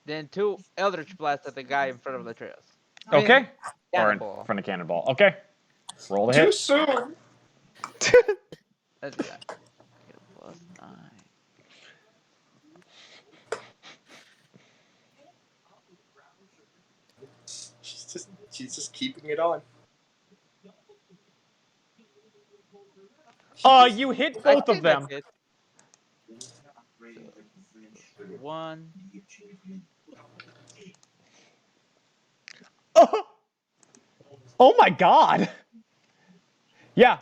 Then 2 Eldritch Blast at the guy in front of Latreus. Okay. Or in Cannonball. front of Cannonball. Okay. Roll the Too hit. soon. Let's do that. Get a +9. She's just keeping it on. You hit I both of think that's them. it. So, one. Oh my god. Yeah.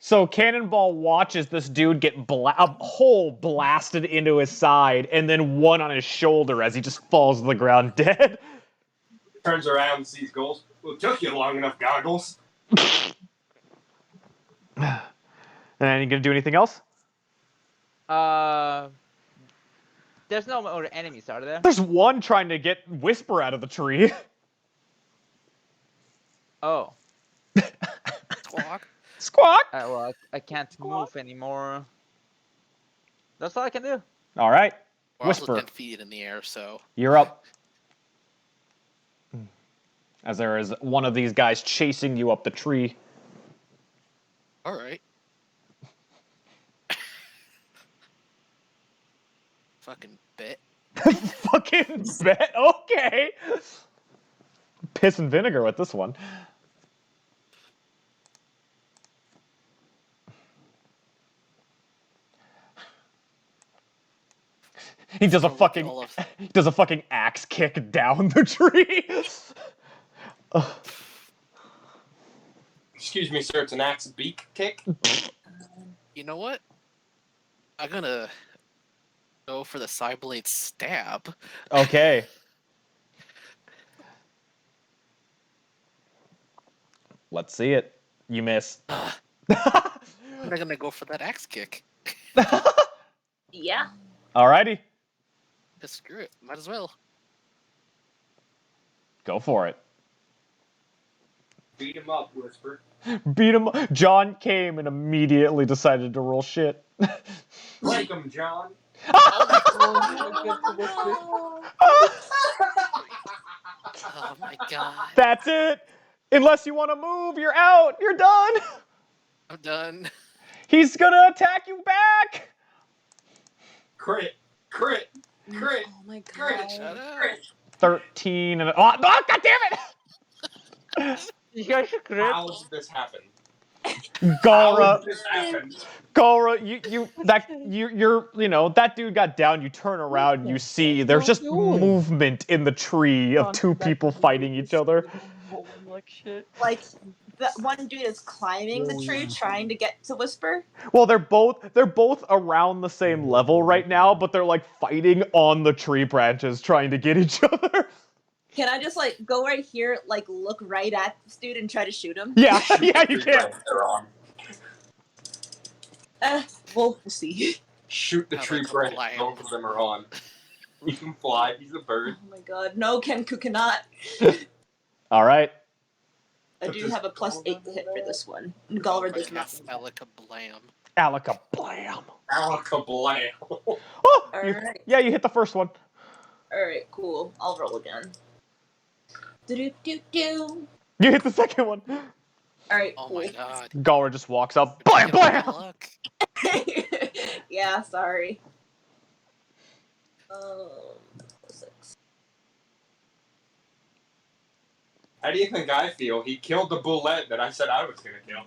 So Cannonball watches this dude get a hole blasted into his side, and then one on his shoulder as he just falls to the ground dead. Turns around and sees Golz. Well, it took you long enough, Goggles. And you gonna do anything else? There's no more enemies, are there? There's one trying to get Whisper out of the tree. Oh. Squawk. Squawk! Well, I can't move anymore. That's all I can do. All right. We're Whisper. also 10 feet in the air, so. You're up. As there is one of these guys chasing you up the tree. All right. Fucking bet. Fucking bet. Okay. Piss and vinegar with this one. He does a fucking axe kick down the tree. Excuse me, sir. It's an axe beak kick. You know what? I'm gonna go for the side blade stab. Okay. Let's see it. You miss. I'm not gonna go for that axe kick. Yeah. Alrighty. Just screw it. Might as well. Go for it. Beat him up, Whisper. Beat him. John came and immediately decided to roll shit. Break him, John. Oh my god. That's it. Unless you want to move, you're out. You're done. I'm done. He's gonna attack you back. Crit. Crit. Crit. Oh my Crit. god. Shut up. 13 and oh, god damn it! You guys should crit. How did this happen? Galrah, How did this happen? Galrah, that dude got down. You turn around, you see there's just movement in the tree of two people fighting each other. Like shit. Like the one dude is climbing the tree trying to get to Whisper. Well, they're both around the same level right now, but they're like fighting on the tree branches trying to get each other. Can I just like go right here, like look right at this dude and try to shoot him? Yeah, yeah, you can. They're on. We'll see. Shoot the Have tree a couple branch. lambs. Both of them are on. He can fly. He's a bird. Oh my god. No, Kenku cannot. All right. I do have a +8 to hit for this one. Galrah does not. Cast Alakablam. Alakablam. Alakablam. Oh, Alright. yeah, you hit the first one. Alright, cool. I'll roll again. Do-do-do-do. You hit the second one. Alright, Oh cool. my god. Galrah just walks up. Blam, Get blam. good luck. Yeah, sorry. 6. How do you think I feel? He killed the bullet that I said I was gonna kill.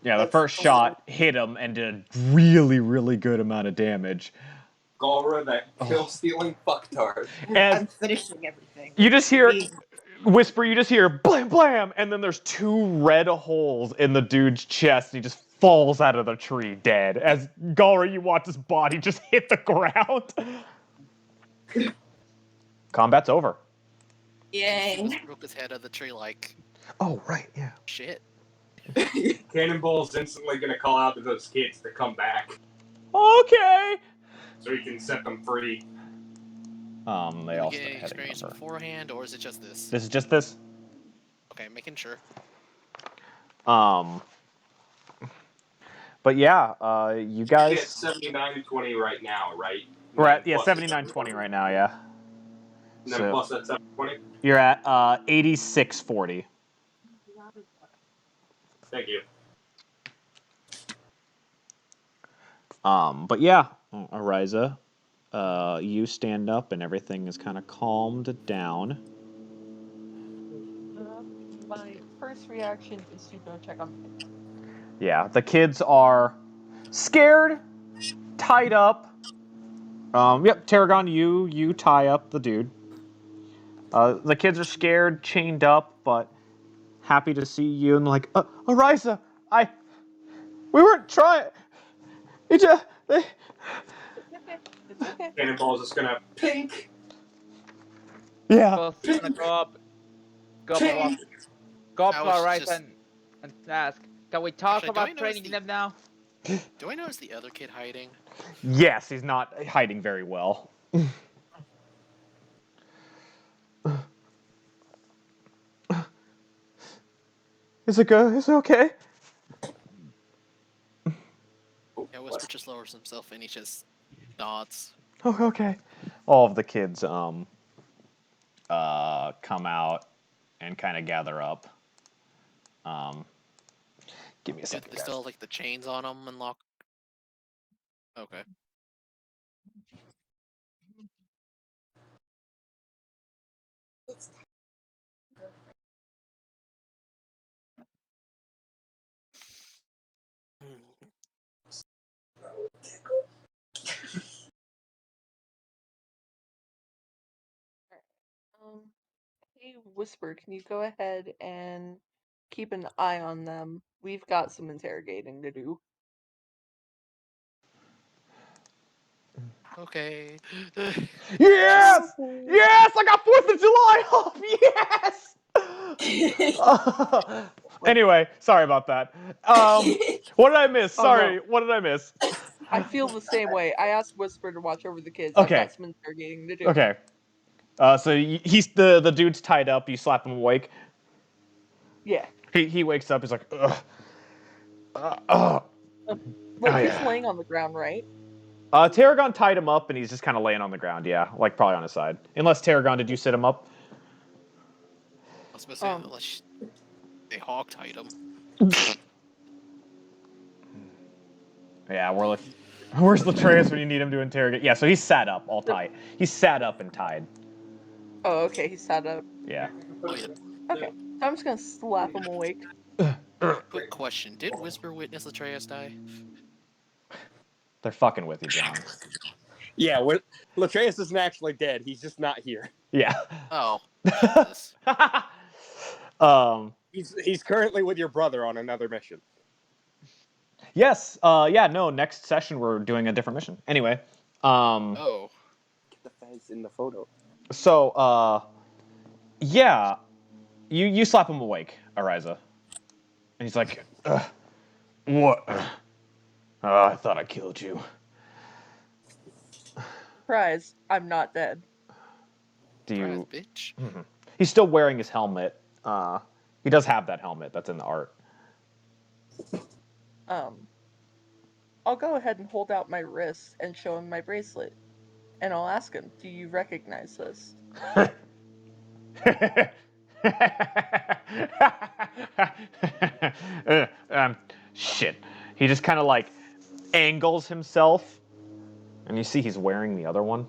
Yeah, the first shot hit him and did a really, really good amount of damage. Galrah, that kill-stealing fucktard. I'm And finishing everything. you just hear Whisper, you just hear blam, blam, and then there's 2 red holes in the dude's chest, and he just falls out of the tree dead. As Galrah, you watch his body just hit the ground. Combat's over. Yay. Just broke his head out of the tree like Oh, right, yeah. shit. Cannonball's instantly gonna call out to those kids to come back Okay. so he can set them free. They Did all we start get heading experience over. beforehand, or is it just this? This is just this. Okay, making sure. But yeah, you Get guys. 79-20 right now, right? We're at, yeah, Plus 79-20 right now, yeah. And then So- plus that 720. You're at 86-40. Thank you. But yeah, Ariza, you stand up and everything is kind of calmed down. My first reaction is to go check on. Yeah, the kids are scared, tied up. Yep, Tarragon, you tie up the dude. The kids are scared, chained up, but happy to see you. And like, Ariza, we weren't trying. It just, It's okay. It's okay. Cannonball's just gonna pink. yeah. Golz is gonna go up and walk, go up I to was Ariza just- and ask, can we talk Actually, do I about notice training them now? Do I notice the other kid hiding? Yes, he's not hiding very well. Is it good? Is it okay? Yeah, Whisper just lowers himself and he just nods. Oh, okay. All of the kids come out and kind of gather up. Give me a Do second, they guys. still have like the chains on them and lock? Okay. Hey, Whisper, can you go ahead and keep an eye on them? We've got some interrogating to do. Okay. Yes! Yes! I got 4th of July off! Yes! Anyway, sorry about that. What did I miss? Oh, Sorry, no. what did I miss? I feel the same way. I asked Whisper to watch over the kids. I've Okay. got some interrogating to do. Okay. So he's the dude's tied up. You slap him awake. Yeah. He wakes up. He's like, ugh. Oh He's yeah. laying on the ground, right? Tarragon tied him up, and he's just kind of laying on the ground. Yeah, like probably on his side. Unless Tarragon, did you sit him up? I was supposed to say, unless they hog tied him. Yeah, where's Latreus when you need him to interrogate? Yeah, so he's sat up, all tied. He's sat up and tied. Oh, okay. He's sat up. Yeah. Oh yeah. Okay. I'm just gonna slap him awake. Quick question: did Whisper witness Latreus die? They're fucking with you, John. Yeah, Latreus isn't actually dead. He's just not here. Yeah. Oh. He's currently with your brother on another mission. Yes. Yeah. No. Next session we're doing a different mission. Anyway. Oh. Get the face in the photo. So. Yeah. You slap him awake, Ariza. And he's like, what? I thought I killed you. Surprise! I'm not dead. Do you? Bitch. Mm-hmm. He's still wearing his helmet. He does have that helmet that's in the art. I'll go ahead and hold out my wrist and show him my bracelet. And I'll ask him, do you recognize this? Shit. He just kind of like angles himself. And you see he's wearing the other one.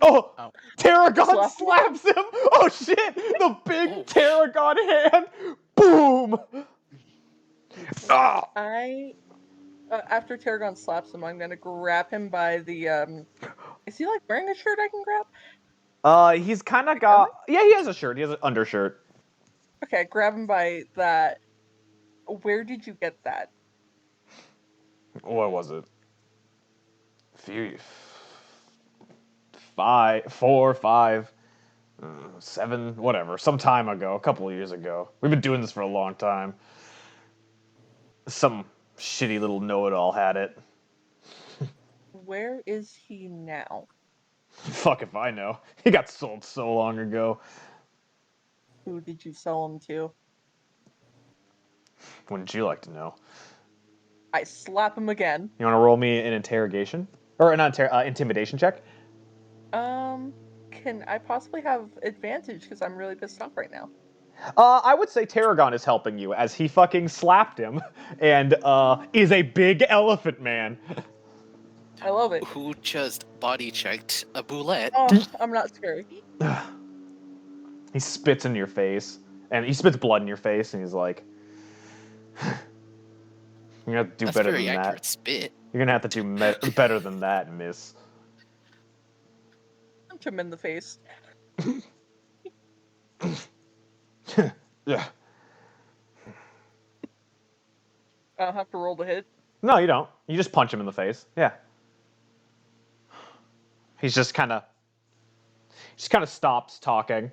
Oh! Tarragon slaps him! Oh shit! The big Tarragon hand! Boom! After Tarragon slaps him, I'm gonna grab him by the, is he like wearing a shirt I can grab? He's kind of got... Yeah, he has a shirt. He has an undershirt. Okay, grab him by that. Where did you get that? What was it? 4, 5, 7, whatever. Some time ago, a couple of years ago. We've been doing this for a long time. Some shitty little know-it-all had it. Where is he now? Fuck if I know. He got sold so long ago. Who did you sell him to? Wouldn't you like to know? I slap him again. You want to roll me an interrogation? Or an intimidation check? Can I possibly have advantage because I'm really pissed off right now? I would say Tarragon is helping you as he fucking slapped him and is a big elephant man. I love it. Who just body checked a boulette? Oh, I'm not scary. He spits in your face. And he spits blood in your face, and he's like, "You're gonna have to do That's better very than accurate that. spit. You're gonna have to do better than that, miss." Punch him in the face. Yeah. I don't have to roll the hit. No, you don't. You just punch him in the face. Yeah. He's just kind of stops talking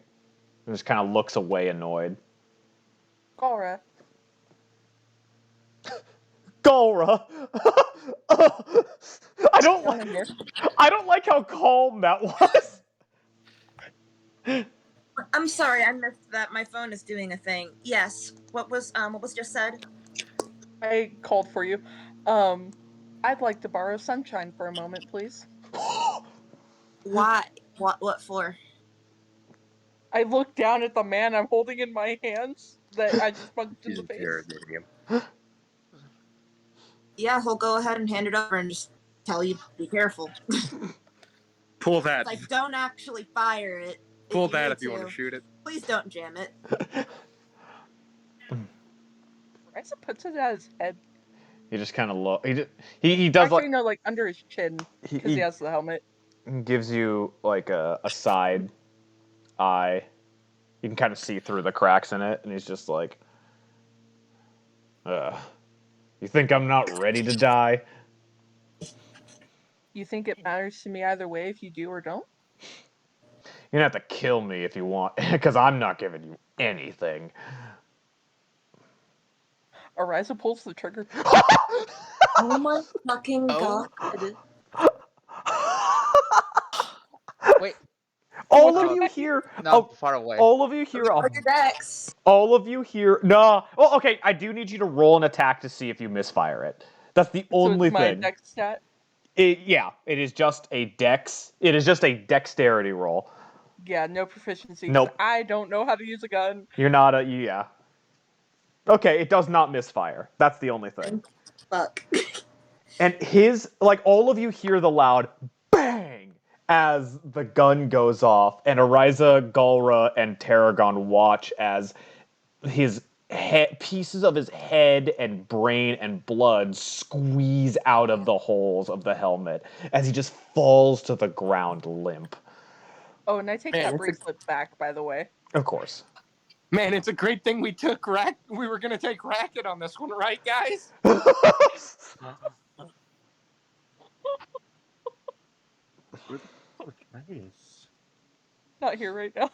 and just kind of looks away, annoyed. Galrah. Galrah. I don't Down in here. like how calm that was. I'm sorry, I missed that. My phone is doing a thing. Yes. What was just said? I called for you. I'd like to borrow sunshine for a moment, please. Why? What for? I look down at the man I'm holding in my hands that I just punched in the face. Yeah, he'll go ahead and hand it over and just tell you, be careful. Pull that. Like, don't actually fire it. Pull that if you want to shoot it. Please don't jam it. Ariza puts it at his head. He just kind of look. He does Actually, like no, like under his chin because he has the helmet. gives you like a side eye. You can kind of see through the cracks in it, and he's just like, "You think I'm not ready to die?" You think it matters to me either way if you do or don't? You're gonna have to kill me if you want, because I'm not giving you anything. Ariza pulls the trigger. Oh my fucking Oh. god. Wait, All of you hear. not far away. All of you hear. Your decks. All of you hear. No. Oh, okay. I do need you to roll an attack to see if you misfire it. That's the only so it's my thing. dex stat. It is just a dex. It is just a dexterity roll. Yeah, no proficiency. Nope. I don't know how to use a gun. You're not a. Yeah. Okay, it does not misfire. That's the only thing. Fuck. And all of you hear the loud bang as the gun goes off, and Ariza, Galrah, and Tarragon watch as his pieces of his head and brain and blood squeeze out of the holes of the helmet as he just falls to the ground limp. Oh, and I take that bracelet back, by the way. Of course. Man, it's a great thing we took we were gonna take Racket on this one, right, guys? Nice. Not here right now.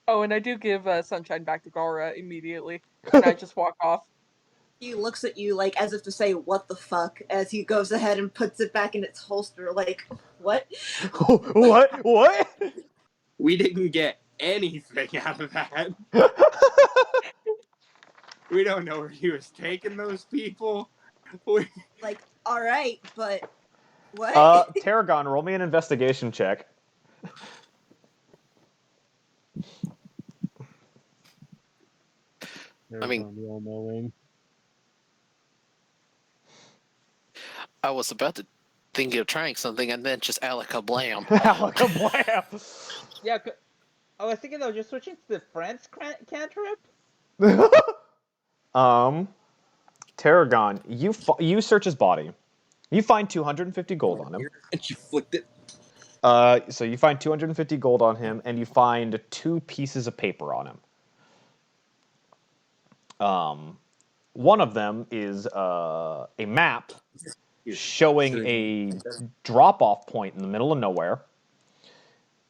Oh, and I do give sunshine back to Galrah immediately, and I just walk off. He looks at you like as if to say, "What the fuck?" as he goes ahead and puts it back in its holster. Like, what? What? We didn't get anything out of that. We don't know where he was taking those people. Like, all right, but what? Tarragon, roll me an investigation check. I mean, we all know him. I was about to think of trying something and then just alakablam. Alakablam! Yeah, I was thinking of just switching to the friends cantrip. Tarragon, you search his body. You find 250 gold on him. And you flicked it. So you find 250 gold on him, and you find 2 pieces of paper on him. One of them is a map showing a drop-off point in the middle of nowhere,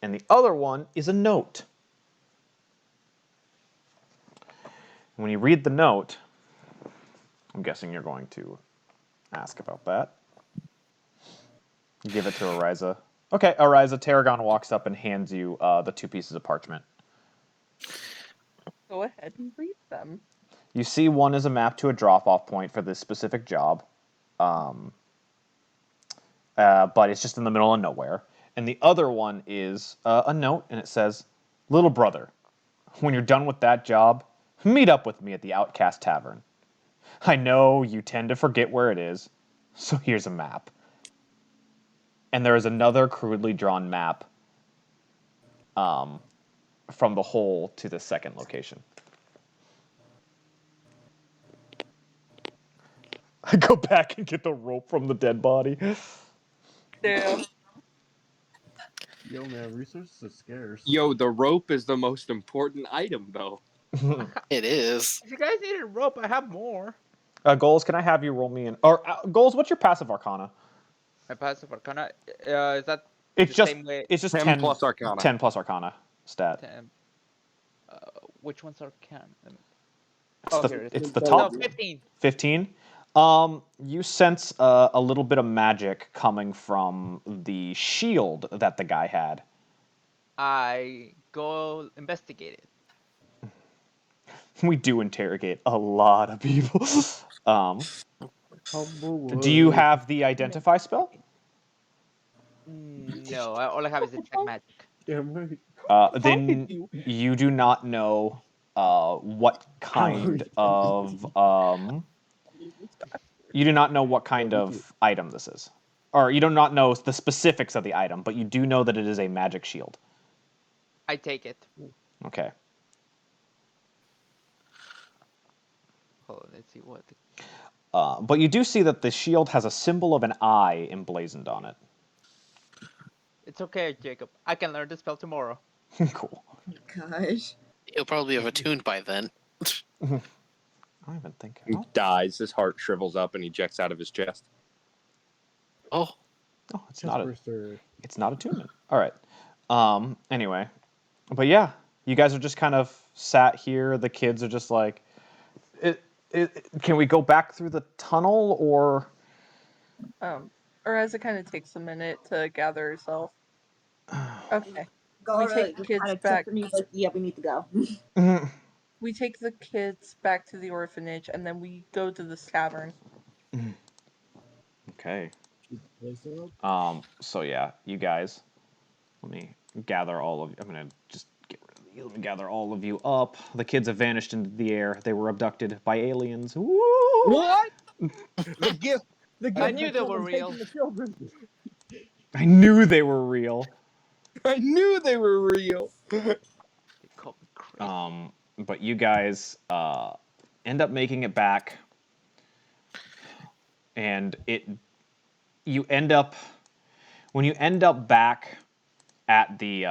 and the other one is a note. When you read the note, I'm guessing you're going to ask about that. You give it to Ariza. Okay, Ariza, Tarragon walks up and hands you the 2 pieces of parchment. Go ahead and read them. You see one is a map to a drop-off point for this specific job, but it's just in the middle of nowhere. And the other one is a note, and it says, "Little brother, when you're done with that job, meet up with me at the Outcast Tavern. I know you tend to forget where it is, so here's a map." And there is another crudely drawn map from the hole to the second location. I go back and get the rope from the dead body. Damn. Yo, man, resources are scarce. Yo, the rope is the most important item, though. It is. If you guys need a rope, I have more. Golz, can I have you roll me in? Or Golz, what's your passive arcana? My passive arcana is that It's the just same way? it's just 10 plus Arcana. 10 plus arcana stat. 10. Which ones are can? It's the No, top 15. 15. You sense a little bit of magic coming from the shield that the guy had. I go investigate it. We do interrogate a lot of people. Do you have the identify spell? No, all I have is the check magic. Damn right. Then you do not know what kind of you do not know what kind of item this is, or you do not know the specifics of the item, but you do know that it is a magic shield. I take it. Okay. Hold on, let's see what. But you do see that the shield has a symbol of an eye emblazoned on it. It's okay, Jacob. I can learn the spell tomorrow. Cool. Gosh. He'll probably have attuned by then. I don't even think. He dies, his heart shrivels up, and ejects out of his chest. Oh, Oh, it's not attunement. All right. Anyway, but yeah, you guys are just kind of sat here. The kids are just like, can we go back through the tunnel or? Ariza kind of takes a minute to gather herself. Okay. Galrah take just kids kinda back. looks at me like, yeah, we need to go. We take the kids back to the orphanage, and then we go to this tavern. Okay. So yeah, you guys. Let me gather all of you. I'm gonna just get rid of you. Let me gather all of you up. The kids have vanished into the air. They were abducted by aliens. Woo! What? The gift. I knew they were real. I knew they were real. I knew they were real. They call me crazy. But you guys end up making it back, and when you end up back at the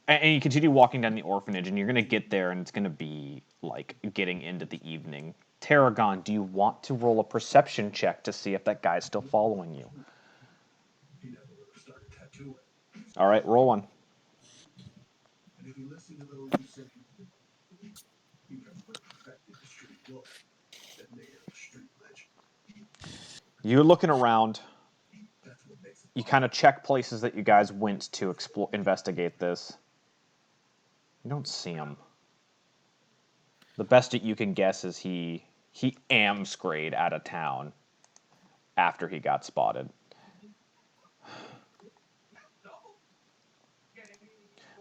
and you continue walking down the orphanage, and you're gonna get there, and it's gonna be like getting into the evening. Tarragon, do you want to roll a perception check to see if that guy's still following you? All right, roll one. You're looking around. You kind of check places that you guys went to investigate this. You don't see him. The best that you can guess is he amscrayed out of town after he got spotted.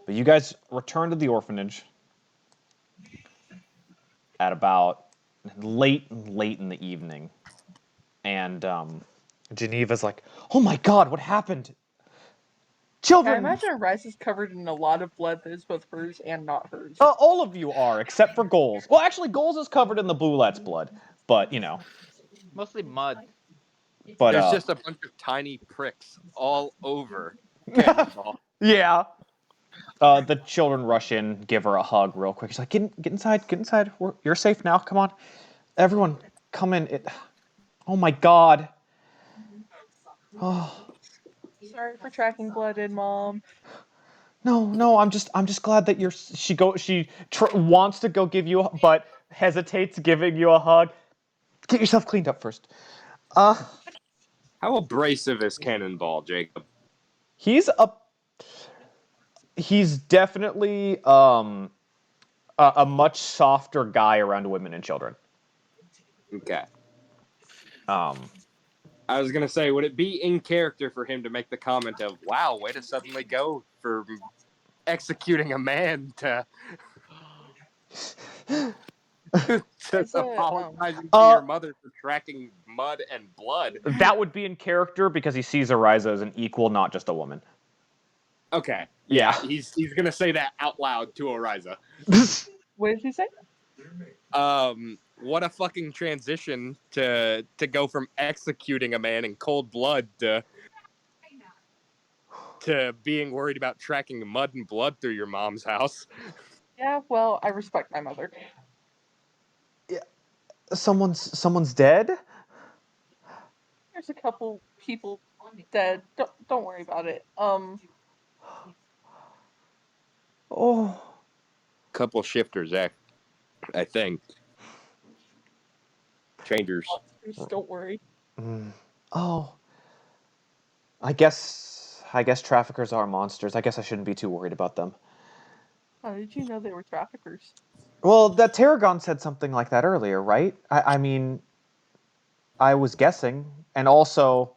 But you guys return to the orphanage at about late in the evening. And Geneva's like, "Oh my God, what happened? Children!" I imagine Ariza's covered in a lot of blood that is both hers and not hers. All of you are, except for Golz. Well, actually, Golz is covered in the Bluelette's blood, but you know. Mostly mud. But There's just a bunch of tiny pricks all over. yeah. The children rush in, give her a hug real quick. She's like, get inside, get inside. You're safe now. Come on. Everyone, come in. Oh my God. Oh. Sorry for tracking blood in, Mom. No, I'm just glad that she wants to go give you, but hesitates giving you a hug. Get yourself cleaned up first. How abrasive is Cannonball, Jacob? He's definitely a much softer guy around women and children. Okay. I was gonna say, would it be in character for him to make the comment of, "Wow, way to suddenly go for executing a man to just apologizing to your mother for tracking mud and blood"? That would be in character because he sees Ariza as an equal, not just a woman. Okay. Yeah. He's gonna say that out loud to Ariza. What did he say? What a fucking transition to go from executing a man in cold blood to being worried about tracking mud and blood through your mom's house. Yeah, well, I respect my mother. Someone's dead? There's a couple people dead. Don't worry about it. Oh. Couple shifters, I think. Changers. Just don't worry. Oh. I guess traffickers are monsters. I guess I shouldn't be too worried about them. How did you know they were traffickers? Well, that Tarragon said something like that earlier, right? I mean, I was guessing. And also,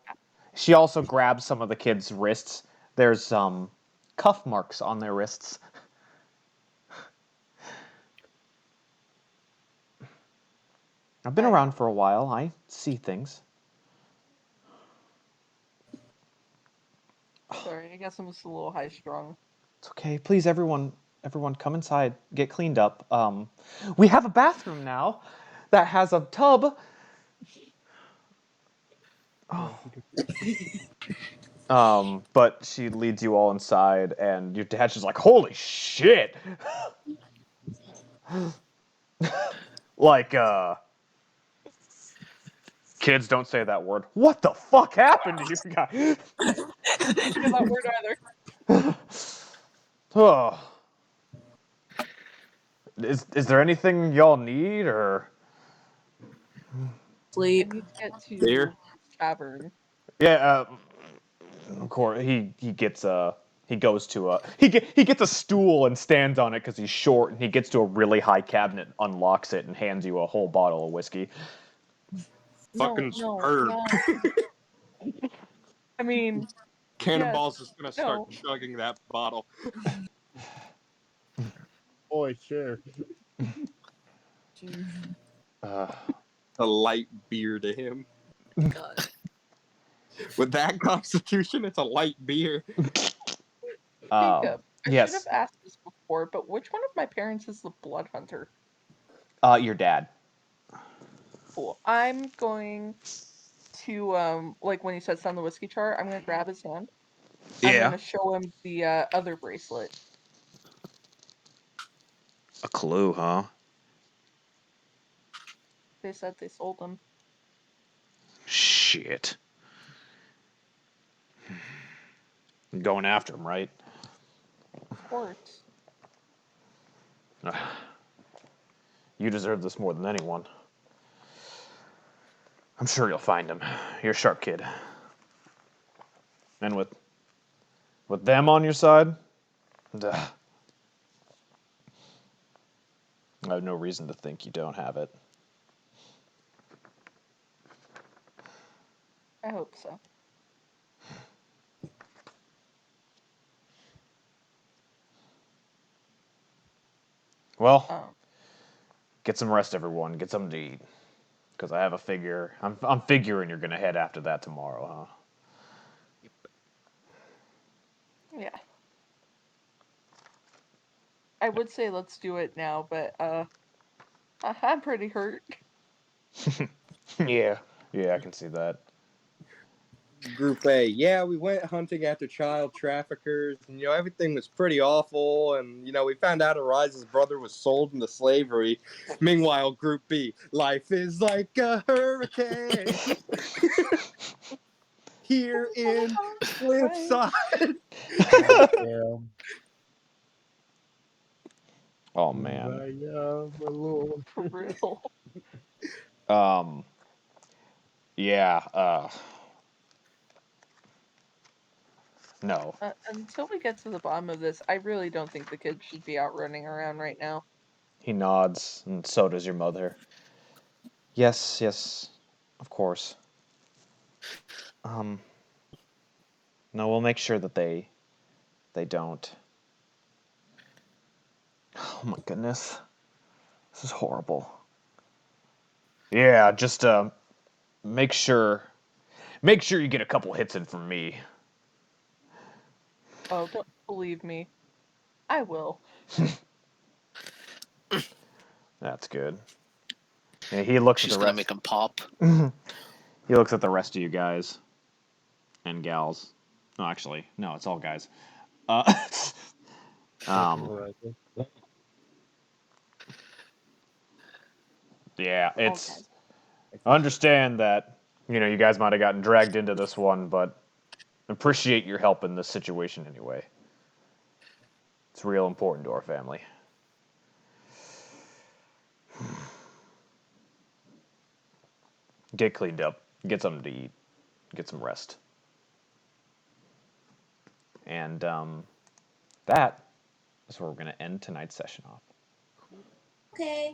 she also grabbed some of the kids' wrists. There's some cuff marks on their wrists. I've been around for a while. I see things. Sorry, I guess I'm just a little high-strung. It's okay. Please, everyone come inside. Get cleaned up. We have a bathroom now that has a tub. But she leads you all inside, and your dad's just like, holy shit! Like, kids don't say that word. What the fuck happened to you guys? Don't say that word either. Oh. Is there anything y'all need, or? Sleep. I need to get to Beer? tavern. Yeah, of course, he gets he goes to he gets a stool and stands on it because he's short, and he gets to a really high cabinet, unlocks it, and hands you a whole bottle of whiskey. Fucking No, superb. no. I mean, Cannonball's yes, just gonna start no. chugging that bottle. Boy, sure. A light beer to him. God. With that constitution, it's a light beer. Jacob, I should yes. have asked this before, but which one of my parents is the blood hunter? Your dad. Cool. I'm going to like when he sets down the whiskey chart, I'm gonna grab his hand. I'm gonna show him the other bracelet. A clue, huh? They said they sold them. Shit. I'm going after him, right? Of course. You deserve this more than anyone. I'm sure you'll find him. You're a sharp kid. And with them on your side, I have no reason to think you don't have it. I hope so. Well, get some rest, everyone. Get something to eat. Because I have a figure. I'm figuring you're gonna head after that tomorrow, huh? Yeah. I would say let's do it now, but I'm pretty hurt. Yeah, I can see that. Group A, yeah, we went hunting after child traffickers, and everything was pretty awful, and we found out Ariza's brother was sold into slavery. Meanwhile, Group B, life is like a hurricane here in Cliffside. Damn. Oh man. My lord. For real. Yeah. No. Until we get to the bottom of this, I really don't think the kids should be out running around right now. He nods, and so does your mother. Yes, of course. No, we'll make sure that they don't. Oh my goodness. This is horrible. Yeah, just make sure you get a couple hits in from me. Oh, don't believe me. I will. That's good. Yeah, he looks She's at the gonna rest. make him pop. He looks at the rest of you guys and gals. No, actually, no, it's all guys. Yeah, it's. Understand that, you guys might have gotten dragged into this one, but appreciate your help in this situation anyway. It's real important to our family. Get cleaned up. Get something to eat. Get some rest. And that is where we're going to end tonight's session off. Okay.